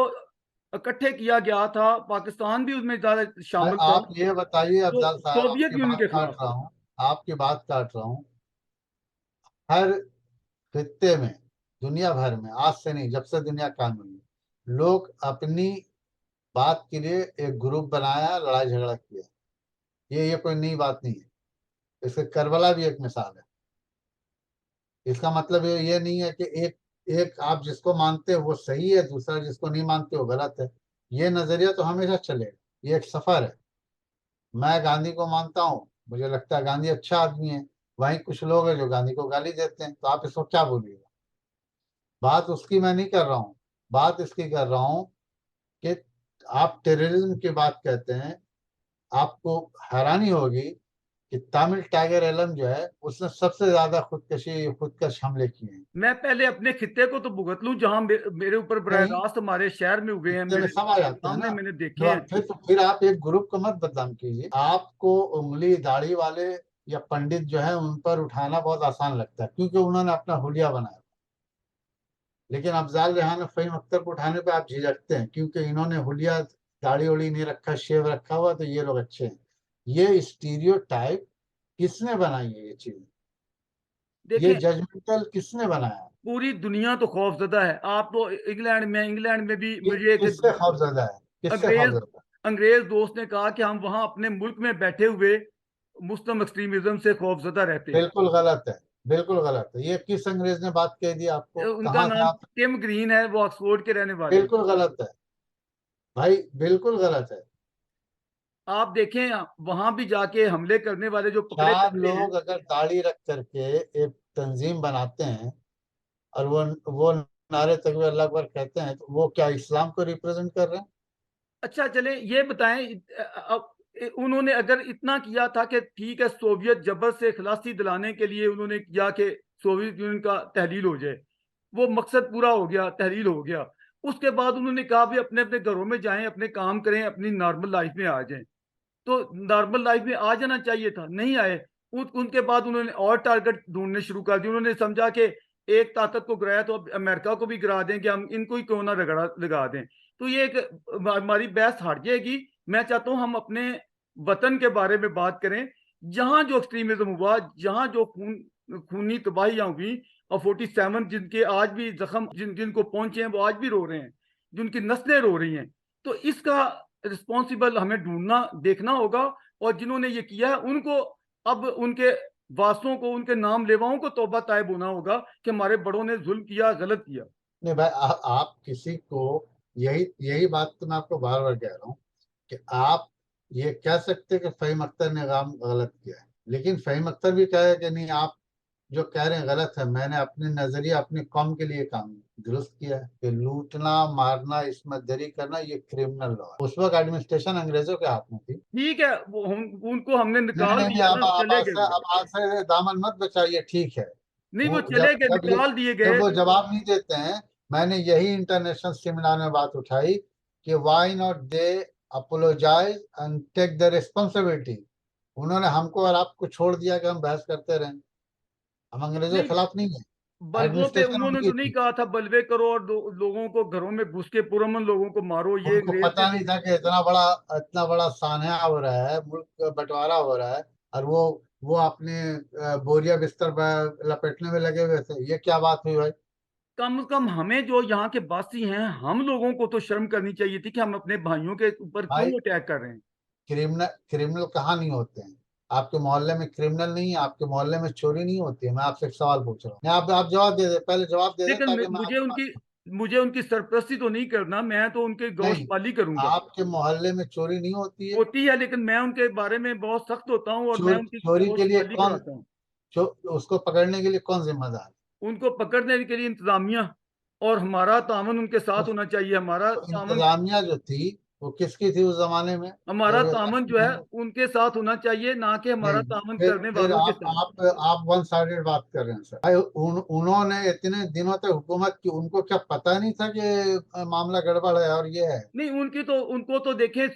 Speaker 1: इकट्ठे किया गया था, पाकिस्तान भी उसमें ज्यादा शामिल था,
Speaker 2: आप ये बताइए
Speaker 1: तो
Speaker 2: अफजल साहब,
Speaker 1: सोवियत
Speaker 2: आपकी
Speaker 1: यूनियन
Speaker 2: बात
Speaker 1: के
Speaker 2: काट
Speaker 1: खिलाफ
Speaker 2: रहा
Speaker 1: था।
Speaker 2: हूँ, आपकी बात काट रहा हूँ। हर खित्ते में, दुनिया भर में, आज से नहीं, जब से दुनिया कायम हुई है, लोग अपनी बात के लिए एक ग्रुप बनाया, लड़ाई झगड़ा किया। ये कोई नई बात नहीं है। इसके करबला भी एक मिसाल है। इसका मतलब ये नहीं है कि एक एक आप जिसको मानते हो वो सही है, दूसरा जिसको नहीं मानते हो गलत है। ये नजरिया तो हमेशा चलेगा। ये एक सफर है। मैं गांधी को मानता हूँ, मुझे लगता है गांधी अच्छा आदमी है। वहीं कुछ लोग हैं जो गांधी को गाली देते हैं, तो आप इसको क्या बोलिएगा? बात उसकी मैं नहीं कर रहा हूँ। बात इसकी कर रहा हूँ कि आप टेररिज्म की बात कहते हैं। आपको हैरानी होगी कि तमिल टाइगर एलम जो है उसने सबसे ज्यादा खुदकश हमले किए हैं।
Speaker 1: मैं पहले अपने खित्ते को तो भुगत लूं, जहां मेरे ऊपर बरह
Speaker 2: नहीं,
Speaker 1: रास्त हमारे शहर में हुए हैं,
Speaker 2: इतने में
Speaker 1: मेरे
Speaker 2: सब आ जाते हैं
Speaker 1: सामने
Speaker 2: ना।
Speaker 1: मैंने देखे
Speaker 2: जब
Speaker 1: हैं।
Speaker 2: फिर आप एक ग्रुप को मत बदनाम कीजिए। आपको उंगली दाढ़ी वाले या पंडित जो है उन पर उठाना बहुत आसान लगता है क्योंकि उन्होंने अपना हुलिया बनाया। लेकिन अफजाल रेहान और फहीम अख्तर को उठाने पे आप झिझकते हैं क्योंकि इन्होंने हुलिया, दाढ़ी उड़ी नहीं रखा, शेव रखा हुआ, तो ये लोग अच्छे हैं। ये स्टीरियोटाइप किसने बनाई है? ये चीज, ये
Speaker 1: देखें,
Speaker 2: जजमेंटल किसने बनाया है?
Speaker 1: पूरी दुनिया तो खौफजदा है। आप तो इंग्लैंड में भी मुझे एक
Speaker 2: किससे खौफजदा है? किससे
Speaker 1: अंग्रेज
Speaker 2: खौफजदा
Speaker 1: अंग्रेज दोस्त ने कहा कि हम वहां अपने मुल्क में बैठे हुए मुस्लिम एक्सट्रीमिज्म से खौफजदा रहते
Speaker 2: है?
Speaker 1: हैं।
Speaker 2: बिल्कुल गलत है। बिल्कुल गलत है। ये किस अंग्रेज ने बात कह दी आपको?
Speaker 1: उनका
Speaker 2: कहाँ से
Speaker 1: नाम
Speaker 2: आप?
Speaker 1: टिम ग्रीन है, वो ऑक्सफोर्ड के रहने वाले हैं।
Speaker 2: बिल्कुल गलत है। भाई बिल्कुल गलत है।
Speaker 1: आप देखें वहां भी जाके हमले करने वाले जो पकड़े
Speaker 2: चार
Speaker 1: जाते हैं।
Speaker 2: लोग अगर दाढ़ी रख करके एक तंजीम बनाते हैं और वो नारे तकबीर अल्लाह अकबर कहते हैं, तो वो क्या इस्लाम को रिप्रेजेंट कर रहे हैं?
Speaker 1: अच्छा चले ये बताएं, अब उन्होंने अगर इतना किया था कि ठीक है सोवियत जबर से खलासी दिलाने के लिए उन्होंने किया कि सोवियत यूनियन का तहलील हो जाए, वो मकसद पूरा हो गया, तहलील हो गया। उसके बाद उन्होंने कहा भी अपने अपने घरों में जाएं, अपने काम करें, अपनी नॉर्मल लाइफ में आ जाएं। तो नॉर्मल लाइफ में आ जाना चाहिए था, नहीं आए। उनके बाद उन्होंने और टारगेट ढूंढने शुरू कर दिए। उन्होंने समझा कि एक ताकत को गिराया तो अब अमेरिका को भी गिरा दें, कि हम इनको ही क्यों ना रगड़ा लगा दें। तो ये एक हमारी बहस हट जाएगी। मैं चाहता हूं हम अपने वतन के बारे में बात करें, जहां जो एक्सट्रीमिज्म हुआ, जहां जो खूनी तबाहियां हुई, और 47 जिनके आज भी जख्म जिनको पहुंचे हैं वो आज भी रो रहे हैं, जिनकी नस्लें रो रही हैं। तो इसका रिस्पॉन्सिबल हमें ढूंढना देखना होगा, और जिन्होंने ये किया है उनको अब उनके वासों को, उनके नाम लेवाओं को तौबा तायब होना होगा कि हमारे बड़ों ने जुल्म किया, गलत किया।
Speaker 2: नहीं भाई, आप किसी को, यही यही बात तो मैं आपको बार बार कह रहा हूँ कि आप ये कह सकते हैं कि फहीम अख्तर ने काम गलत किया है, लेकिन फहीम अख्तर भी कहे कि नहीं, आप जो कह रहे हैं गलत है, मैंने अपने नजरिए अपनी कौम के लिए काम दुरुस्त किया है। कि लूटना, मारना, इसमत करना ये क्रिमिनल लॉ है। उस वक्त एडमिनिस्ट्रेशन अंग्रेजों के हाथ में थी।
Speaker 1: ठीक है, उनको हमने
Speaker 2: नहीं
Speaker 1: निकाल
Speaker 2: नहीं नहीं,
Speaker 1: दिया ना, चले गए वो।
Speaker 2: अब आप से दामन मत बचाइए, ठीक है।
Speaker 1: नहीं, वो
Speaker 2: वो
Speaker 1: चले गए,
Speaker 2: जब ये
Speaker 1: निकाल दिए
Speaker 2: जब
Speaker 1: गए
Speaker 2: वो
Speaker 1: तो।
Speaker 2: जवाब नहीं देते हैं, मैंने यही इंटरनेशनल सेमिनार में बात उठाई कि why not they apologize and take the responsibility. उन्होंने हमको और आपको छोड़ दिया कि हम बहस करते रहें। हम अंग्रेजों के
Speaker 1: नहीं,
Speaker 2: खिलाफ नहीं है।
Speaker 1: बल्बों पे
Speaker 2: एडमिनिस्ट्रेशन
Speaker 1: उन्होंने
Speaker 2: उनकी
Speaker 1: तो नहीं
Speaker 2: थी।
Speaker 1: कहा था बल्बे करो और लोगों को घरों में घुस के पुरअमन लोगों को मारो, ये
Speaker 2: उनको
Speaker 1: अंग्रेज थे
Speaker 2: पता
Speaker 1: तो।
Speaker 2: नहीं था कि इतना बड़ा सान्या हो रहा है, मुल्क का बंटवारा हो रहा है, और वो अपने बोरिया बिस्तर पर लपेटने में लगे हुए थे। ये क्या बात हुई भाई?
Speaker 1: कम से कम हमें जो यहाँ के बासी हैं, हम लोगों को तो शर्म करनी चाहिए थी कि हम अपने भाइयों के ऊपर क्यों
Speaker 2: भाई
Speaker 1: अटैक कर रहे हैं।
Speaker 2: क्रिमिनल क्रिमिनल कहाँ नहीं होते हैं? आपके मोहल्ले में क्रिमिनल नहीं है? आपके मोहल्ले में चोरी नहीं होती है? मैं आपसे एक सवाल पूछ रहा हूँ। नहीं, आप जवाब दे दे, पहले जवाब दे दें
Speaker 1: लेकिन
Speaker 2: ताकि मैं आपकी बात।
Speaker 1: मुझे उनकी सरपरस्ती तो नहीं करना, मैं तो उनके गोश्त
Speaker 2: नहीं,
Speaker 1: पाली करूंगा।
Speaker 2: आपके मोहल्ले में चोरी नहीं होती है?
Speaker 1: होती है, लेकिन मैं उनके बारे में बहुत सख्त होता हूँ और मैं उनकी
Speaker 2: चोरी के
Speaker 1: गोश्त
Speaker 2: लिए
Speaker 1: पाली
Speaker 2: कौन,
Speaker 1: कराता हूँ।
Speaker 2: उसको पकड़ने के लिए कौन जिम्मेदार है?
Speaker 1: उनको पकड़ने के लिए इंतजामिया, और हमारा तामन उनके
Speaker 2: तो,
Speaker 1: साथ होना चाहिए। हमारा
Speaker 2: तो
Speaker 1: तामन,
Speaker 2: इंतजामिया जो थी वो किसकी थी उस जमाने में,
Speaker 1: हमारा
Speaker 2: जब ये
Speaker 1: तामन जो
Speaker 2: इलेक्शन
Speaker 1: है
Speaker 2: हुए?
Speaker 1: उनके साथ होना चाहिए, ना कि हमारा
Speaker 2: नहीं,
Speaker 1: तामन करने
Speaker 2: फिर
Speaker 1: वालों के साथ।
Speaker 2: आप वन साइडेड बात कर रहे हैं सर। भाई उन्होंने इतने दिनों तक हुकूमत की, उनको क्या पता नहीं था कि मामला गड़बड़ है और ये है?
Speaker 1: नहीं, उनको तो देखें,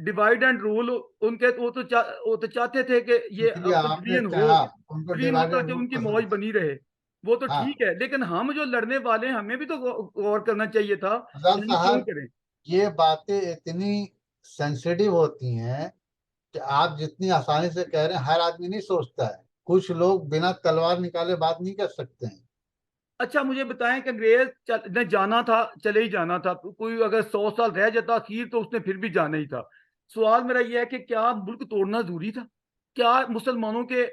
Speaker 1: डिवाइड एंड रूल। उनके वो तो चाहते थे कि ये
Speaker 2: इसलिए आपने
Speaker 1: ओपिनियन हो,
Speaker 2: कहा उनको
Speaker 1: ग्रीन होकर
Speaker 2: डिवाइडेड
Speaker 1: के
Speaker 2: रूल
Speaker 1: उनकी
Speaker 2: पसंद
Speaker 1: मौज
Speaker 2: था।
Speaker 1: बनी रहे। वो तो
Speaker 2: हाँ,
Speaker 1: ठीक है, लेकिन हम जो लड़ने वाले हैं हमें भी तो गौर करना चाहिए था
Speaker 2: आजाद
Speaker 1: कि हम क्यों
Speaker 2: साहब,
Speaker 1: करें।
Speaker 2: ये बातें इतनी सेंसिटिव होती हैं कि आप जितनी आसानी से कह रहे हैं, हर आदमी नहीं सोचता है। कुछ लोग बिना तलवार निकाले बात नहीं कर सकते हैं।
Speaker 1: अच्छा मुझे बताएं कि ने जाना था, चले ही जाना था। कोई अगर 100 साल रह जाता आखिर तो उसने फिर भी जाना ही था। सवाल मेरा यह है कि क्या मुल्क तोड़ना जरूरी था? क्या मुसलमानों के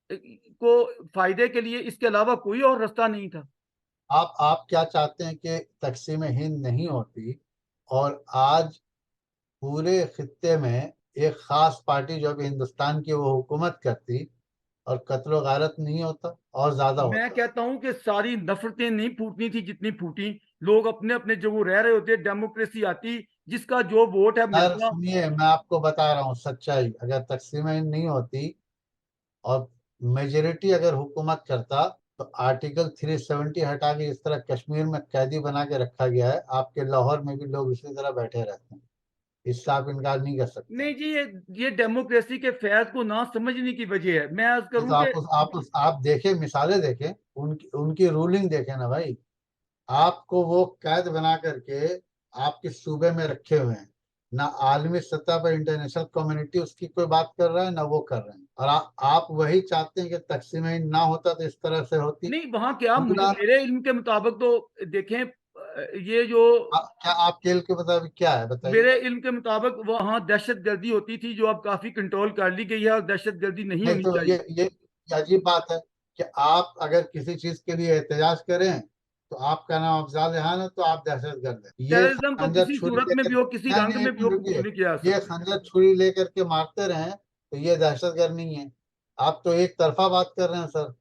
Speaker 1: को फायदे के लिए इसके अलावा कोई और रास्ता नहीं था?
Speaker 2: आप क्या चाहते हैं कि तकसीम हिंद नहीं होती और आज पूरे खित्ते में एक खास पार्टी जो अभी हिंदुस्तान की वो हुकूमत करती और कत्ल गारत नहीं होता और ज्यादा
Speaker 1: मैं
Speaker 2: होता?
Speaker 1: कहता हूं कि सारी नफरतें नहीं फूटनी थी जितनी फूटी। लोग अपने अपने जो वो रह रहे होते, डेमोक्रेसी आती, जिसका जो वोट है
Speaker 2: सर
Speaker 1: मिलता।
Speaker 2: सुनिए, मैं आपको बता रहा हूँ सच्चाई। अगर तकसीम हिंद नहीं होती और मेजोरिटी अगर हुकूमत करता, तो आर्टिकल 370 हटा के इस तरह कश्मीर में कैदी बना के रखा गया है, आपके लाहौर में भी लोग इसी तरह बैठे रहते हैं। इससे आप इनकार नहीं कर सकते
Speaker 1: नहीं
Speaker 2: हैं।
Speaker 1: जी, ये डेमोक्रेसी के फैज को ना समझने की वजह है। मैं अर्ज
Speaker 2: नहीं तो
Speaker 1: करूं कि
Speaker 2: आप देखें, मिसालें देखें, उनकी उनकी रूलिंग देखें ना भाई। आपको वो कैद बना करके आपके सूबे में रखे हुए हैं। ना आलमी सतह पर इंटरनेशनल कम्युनिटी उसकी कोई बात कर रहा है, ना वो कर रहे हैं। और आप वही चाहते हैं कि तकसीम हिंद ना होता तो इस तरह से होती
Speaker 1: नहीं, वहां क्या, मुझे
Speaker 2: पूरा।
Speaker 1: मेरे इल्म के मुताबिक तो देखें, ये जो
Speaker 2: क्या आप खेल के मुताबिक क्या है बताइए?
Speaker 1: मेरे इल्म के मुताबिक वहां दहशत गर्दी होती थी, जो अब काफी कंट्रोल कर ली गई है, और दहशत गर्दी नहीं
Speaker 2: नहीं
Speaker 1: होनी
Speaker 2: तो
Speaker 1: चाहिए।
Speaker 2: ये अजीब बात है कि आप अगर किसी चीज के लिए एहतजाज करें तो आपका नाम अफजाल रेहान है तो आप दहशतगर्द हैं। ये
Speaker 1: टेररिज्म को
Speaker 2: खंजर
Speaker 1: किसी
Speaker 2: छुरी
Speaker 1: सूरत में
Speaker 2: लेकर,
Speaker 1: भी हो, किसी
Speaker 2: नहीं
Speaker 1: रंग
Speaker 2: नहीं,
Speaker 1: में
Speaker 2: एक
Speaker 1: भी हो,
Speaker 2: मिनट
Speaker 1: कबूल
Speaker 2: रुकिए,
Speaker 1: नहीं किया जा
Speaker 2: ये
Speaker 1: सकता।
Speaker 2: खंजर छुरी लेकर के मारते रहे तो ये दहशतगर्द नहीं है। आप तो एक तरफा बात कर रहे हैं सर।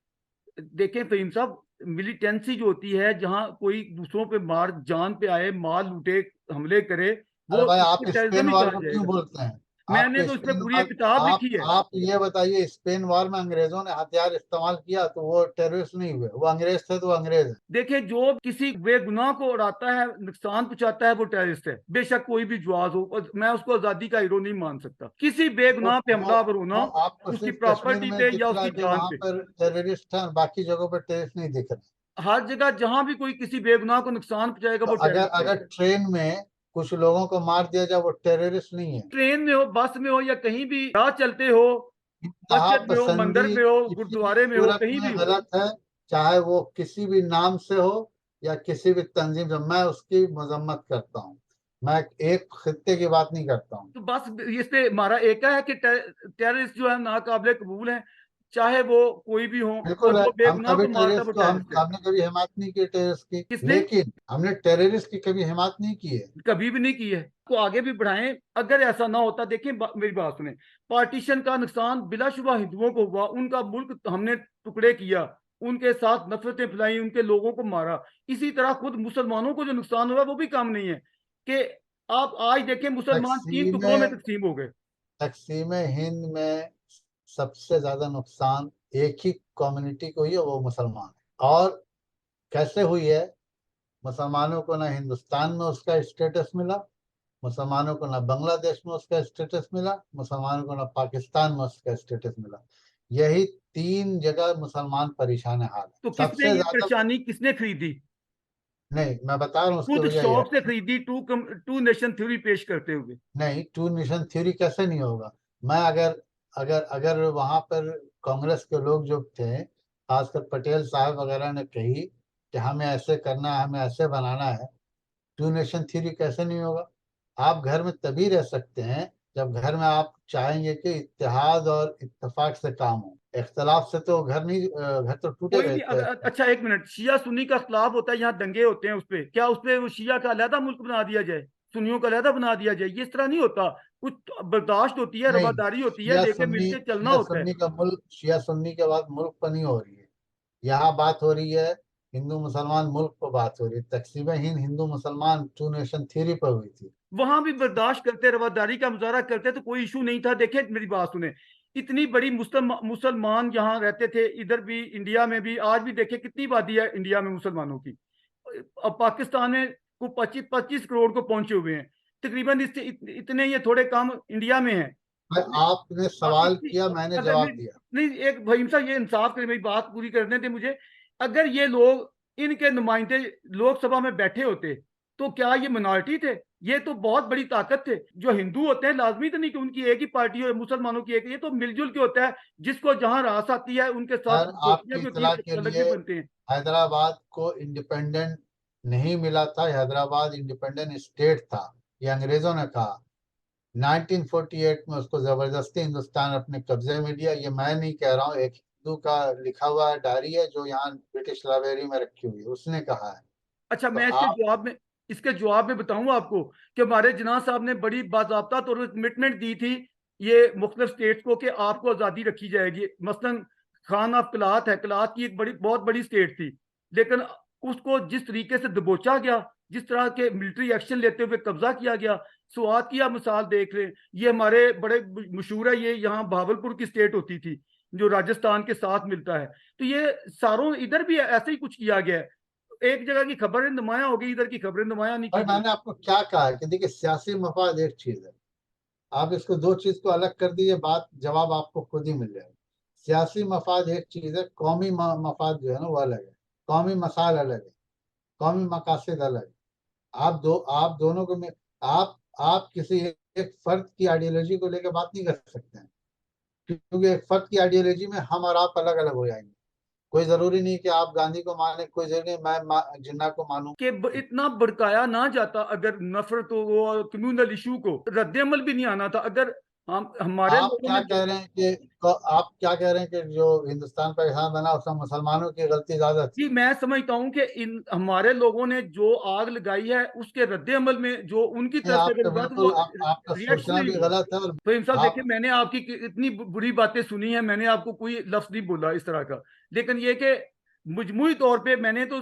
Speaker 1: देखें फहीम साहब, मिलिटेंसी जो होती है, जहां कोई दूसरों पे मार, जान पे आए, मार लूटे, हमले करे,
Speaker 2: अरे
Speaker 1: वो
Speaker 2: भाई, आप
Speaker 1: उसको
Speaker 2: स्पेन
Speaker 1: टेररिज्म ही
Speaker 2: वॉर
Speaker 1: कहा
Speaker 2: को क्यों
Speaker 1: जाएगा।
Speaker 2: बोलते हैं?
Speaker 1: मैंने
Speaker 2: आपको
Speaker 1: तो इस पे
Speaker 2: स्पेन
Speaker 1: पूरी एक
Speaker 2: वॉर,
Speaker 1: किताब लिखी है।
Speaker 2: आप ये बताइए, स्पेन वॉर में अंग्रेजों ने हथियार इस्तेमाल किया तो वो टेररिस्ट नहीं हुए? वो अंग्रेज थे तो वो अंग्रेज हैं।
Speaker 1: देखिए, जो किसी बेगुनाह को उड़ाता है, नुकसान पहुंचाता है, वो टेररिस्ट है, बेशक कोई भी जवाज हो, और मैं उसको आजादी का हीरो नहीं मान सकता। किसी
Speaker 2: वो
Speaker 1: बेगुनाह पे
Speaker 2: वो
Speaker 1: हमलावर होना,
Speaker 2: वो आपको
Speaker 1: उसकी
Speaker 2: सिर्फ कश्मीर
Speaker 1: प्रॉपर्टी
Speaker 2: में
Speaker 1: पे
Speaker 2: दिख
Speaker 1: या
Speaker 2: रहा
Speaker 1: उसकी
Speaker 2: है कि
Speaker 1: जान
Speaker 2: वहां
Speaker 1: पे,
Speaker 2: पर टेररिस्ट हैं, बाकी जगहों पर टेररिस्ट नहीं दिख रहे।
Speaker 1: हर जगह जहां भी कोई किसी बेगुनाह को नुकसान पहुंचाएगा,
Speaker 2: तो
Speaker 1: वो
Speaker 2: अगर
Speaker 1: टेररिस्ट है।
Speaker 2: अगर ट्रेन में कुछ लोगों को मार दिया जाए, वो टेररिस्ट नहीं है?
Speaker 1: ट्रेन में हो, बस में हो, या कहीं भी राह चलते हो,
Speaker 2: इंतहा
Speaker 1: मस्जिद में हो, मंदिर
Speaker 2: पसंदी
Speaker 1: में हो,
Speaker 2: किसी भी
Speaker 1: गुरुद्वारे में हो,
Speaker 2: सूरत
Speaker 1: कहीं
Speaker 2: में
Speaker 1: भी हो।
Speaker 2: गलत है, चाहे वो किसी भी नाम से हो या किसी भी तंजीम से। मैं उसकी मजम्मत करता हूँ, मैं एक खित्ते की बात नहीं करता हूँ।
Speaker 1: तो बस इस पे हमारा एक है कि टेररिस्ट जो है नाकाबिले कबूल है, चाहे वो कोई भी हो,
Speaker 2: बिल्कुल
Speaker 1: और
Speaker 2: है,
Speaker 1: जो
Speaker 2: हम
Speaker 1: बेगुनाह
Speaker 2: कभी
Speaker 1: को मारता है
Speaker 2: टेररिस्ट
Speaker 1: वो
Speaker 2: को हम
Speaker 1: टेररिस्ट है।
Speaker 2: हमने कभी हिमायत नहीं की टेररिस्ट की,
Speaker 1: किसने?
Speaker 2: लेकिन हमने टेररिस्ट की कभी हिमायत नहीं की है।
Speaker 1: कभी भी नहीं की है, को आगे भी बढ़ाएं। अगर ऐसा ना होता, देखिए मेरी बात सुने, पार्टीशन का नुकसान बिलाशुबा हिंदुओं को हुआ, उनका मुल्क हमने टुकड़े किया, उनके साथ नफरतें फैलाई, उनके लोगों को मारा। इसी तरह खुद मुसलमानों को जो नुकसान हुआ वो भी कम नहीं है, कि आप आज देखें मुसलमान तीन
Speaker 2: तकसीम
Speaker 1: टुकड़ों में तकसीम हो गए।
Speaker 2: तकसीम हिंद में सबसे ज्यादा नुकसान एक ही कम्युनिटी को ही है, वो मुसलमान है। और कैसे हुई है? मुसलमानों को ना हिंदुस्तान में उसका स्टेटस मिला, मुसलमानों को ना बांग्लादेश में उसका स्टेटस मिला, मुसलमानों को ना पाकिस्तान में उसका स्टेटस मिला। यही तीन जगह मुसलमान परेशान हाल है
Speaker 1: तो किसने
Speaker 2: सबसे
Speaker 1: ये
Speaker 2: ज्यादा।
Speaker 1: परेशानी किसने खरीदी?
Speaker 2: नहीं, मैं बता रहा हूँ उसकी
Speaker 1: खुद
Speaker 2: वजह यह
Speaker 1: शौक से
Speaker 2: है।
Speaker 1: खरीदी, टू नेशन थ्योरी पेश करते हुए।
Speaker 2: नहीं, टू नेशन थ्योरी कैसे नहीं होगा? मैं अगर अगर अगर वहां पर कांग्रेस के लोग जो थे, खासकर पटेल साहब वगैरह ने कही कि हमें ऐसे करना है, हमें ऐसे बनाना है, टू नेशन थ्योरी कैसे नहीं होगा? आप घर में तभी रह सकते हैं जब घर में आप चाहेंगे कि इत्तेहाद और इत्तेफाक से काम हो। इख्तलाफ से तो घर नहीं, घर तो टूटे
Speaker 1: कोई नहीं,
Speaker 2: रहते हैं।
Speaker 1: अच्छा एक मिनट, शिया सुन्नी का खिलाफ होता है, यहाँ दंगे होते हैं उस पे, क्या उस पे वो शिया का अलहदा मुल्क बना दिया जाए, सुन्नियों का अलहदा बना दिया जाए? ये इस तरह नहीं होता। कुछ बर्दाश्त होती है,
Speaker 2: नहीं,
Speaker 1: रवादारी होती है, लेके मिलके चलना होता है।
Speaker 2: शिया सुन्नी के बाद मुल्क पर नहीं हो रही है। यहाँ बात हो रही है हिंदू मुसलमान मुल्क पर बात हो रही है। तकसीम हिंद हिंदू मुसलमान टू नेशन थ्योरी पर हुई थी।
Speaker 1: वहां भी बर्दाश्त करते, रवादारी का मुजाहरा करते, तो कोई इशू नहीं था। देखे मेरी बात सुने, इतनी बड़ी मुसलमान यहाँ रहते थे, इधर भी इंडिया में भी, आज भी देखे कितनी आबादी है इंडिया में मुसलमानों की। अब पाकिस्तान में को 25-25 करोड़ को पहुंचे हुए हैं तकरीबन, इससे इतने ये थोड़े कम इंडिया में है।
Speaker 2: भाई, आपने सवाल
Speaker 1: इतनी,
Speaker 2: किया, मैंने
Speaker 1: अगर
Speaker 2: जवाब
Speaker 1: नहीं,
Speaker 2: दिया।
Speaker 1: नहीं एक भाई साहब, ये इंसाफ करें, मेरी बात पूरी करने थे मुझे। अगर ये लोग, इनके नुमाइंदे लोकसभा में बैठे होते, तो क्या ये मिनॉरिटी थे? ये तो बहुत बड़ी ताकत थे। जो हिंदू होते हैं, लाजमी तो नहीं कि उनकी एक ही पार्टी हो, मुसलमानों की एक, ये तो मिलजुल के होता है। जिसको जहां रास आती है, उनके साथ
Speaker 2: सर,
Speaker 1: दोस्तियां
Speaker 2: आपकी
Speaker 1: भी होती
Speaker 2: इतला
Speaker 1: हैं,
Speaker 2: के
Speaker 1: अलग
Speaker 2: लिए,
Speaker 1: भी बनते हैं।
Speaker 2: हैदराबाद को इंडिपेंडेंट नहीं मिला था। हैदराबाद इंडिपेंडेंट स्टेट था, ये अंग्रेजों ने कहा। 1948 में उसको जबरदस्ती हिंदुस्तान अपने कब्जे में लिया। ये मैं नहीं कह रहा हूँ, एक हिंदू का लिखा हुआ डायरी है जो यहाँ ब्रिटिश लाइब्रेरी में रखी हुई है, उसने कहा है।
Speaker 1: अच्छा,
Speaker 2: तो
Speaker 1: मैं
Speaker 2: आप,
Speaker 1: इसके जवाब में बताऊं आपको कि हमारे जिना साहब ने बड़ी बाज़ाब्ता तौर पर कमिटमेंट दी थी ये मुख्तलिफ स्टेट्स को, कि आपको आज़ादी रखी जाएगी। मसलन खान ऑफ कलात है, कलात की एक बड़ी बहुत बड़ी स्टेट थी, लेकिन उसको जिस तरीके से दबोचा गया, जिस तरह के मिलिट्री एक्शन लेते हुए कब्जा किया गया, स्वात की आप मिसाल देख रहे हैं। ये हमारे बड़े मशहूर है, ये यहाँ भावलपुर की स्टेट होती थी, जो राजस्थान के साथ मिलता है। तो ये सारों इधर भी ऐसे ही कुछ किया गया है। एक जगह की खबरें नुमाया हो गई, इधर की खबरें नुमाया नहीं
Speaker 2: भाई,
Speaker 1: की गई।
Speaker 2: मैंने आपको क्या कहा है कि देखिए, सियासी मफाद एक चीज है। आप इसको दो चीज को अलग कर दीजिए, बात जवाब आपको खुद ही मिल जाएगा। सियासी मफाद एक चीज है, कौमी मफाद जो है ना वो अलग है। कौमी मसाल अलग है, कौमी मकासद अलग है। आप दोनों को में, आप किसी एक फर्द की आइडियोलॉजी को लेकर बात नहीं कर सकते हैं, क्योंकि एक फर्द की आइडियोलॉजी में हम और आप अलग अलग हो जाएंगे। कोई जरूरी नहीं कि आप गांधी को माने, कोई जरूरी नहीं जिन्ना को मानूं।
Speaker 1: कि इतना भड़काया ना जाता, अगर नफरत हो, वो कम्युनल इशू को रद्द अमल भी नहीं आना था। अगर हम हमारे लोगों ने
Speaker 2: आप क्या कह रहे हैं कि जो हिंदुस्तान पाकिस्तान बना उसमें मुसलमानों की गलती ज्यादा थी?
Speaker 1: जी, मैं समझता हूँ कि इन हमारे लोगों ने जो आग लगाई है उसके रद्दे अमल में जो उनकी
Speaker 2: नहीं,
Speaker 1: तरफ से
Speaker 2: आप
Speaker 1: अगर
Speaker 2: तो
Speaker 1: हुआ तो वो
Speaker 2: बिल्कुल आपका सोचना
Speaker 1: रिएक्शनरी
Speaker 2: भी
Speaker 1: हुआ।
Speaker 2: गलत है। और
Speaker 1: तो इंसान देखिए,
Speaker 2: आप
Speaker 1: मैंने आपकी इतनी बुरी बातें सुनी है, मैंने आपको कोई लफ्ज नहीं बोला इस तरह का, लेकिन ये कि मजमूई तौर पे मैंने तो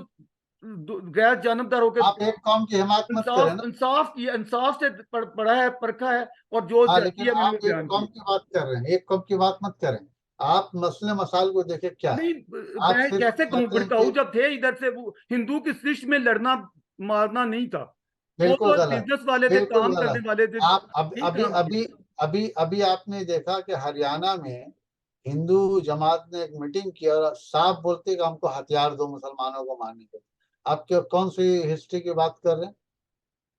Speaker 1: गैर जानबदार होकर
Speaker 2: आप एक कौम की हिमायत मत करें
Speaker 1: इंसाफ
Speaker 2: ना।
Speaker 1: इंसाफ किया, इंसाफ से पढ़ा है, परखा है, और जो
Speaker 2: हाँ,
Speaker 1: जाती
Speaker 2: लेकिन
Speaker 1: है मैंने वो
Speaker 2: आप एक
Speaker 1: बयान
Speaker 2: कौम
Speaker 1: की।
Speaker 2: की बात कर रहे हैं, एक कौम की बात मत करें। आप मसले मसाइल को देखें क्या है।
Speaker 1: नहीं,
Speaker 2: आप
Speaker 1: मैं
Speaker 2: सिर्फ
Speaker 1: कैसे कहूँ,
Speaker 2: कहते हैं
Speaker 1: भड़काऊ
Speaker 2: कि
Speaker 1: जब थे इधर से, वो हिंदू की सृष्टि में लड़ना मारना नहीं था। वो
Speaker 2: बिल्कुल
Speaker 1: तो
Speaker 2: गलत,
Speaker 1: बिजनेस वाले थे,
Speaker 2: बिल्कुल
Speaker 1: काम करने
Speaker 2: गलत।
Speaker 1: वाले थे,
Speaker 2: आप अब
Speaker 1: यही
Speaker 2: अभी
Speaker 1: काम किया।
Speaker 2: अभी अभी अभी आपने देखा कि हरियाणा में हिंदू जमात ने एक मीटिंग किया और साफ बोलते कि हमको हथियार दो मुसलमानों को मारने के। आप क्यों कौन सी हिस्ट्री की बात कर रहे हैं?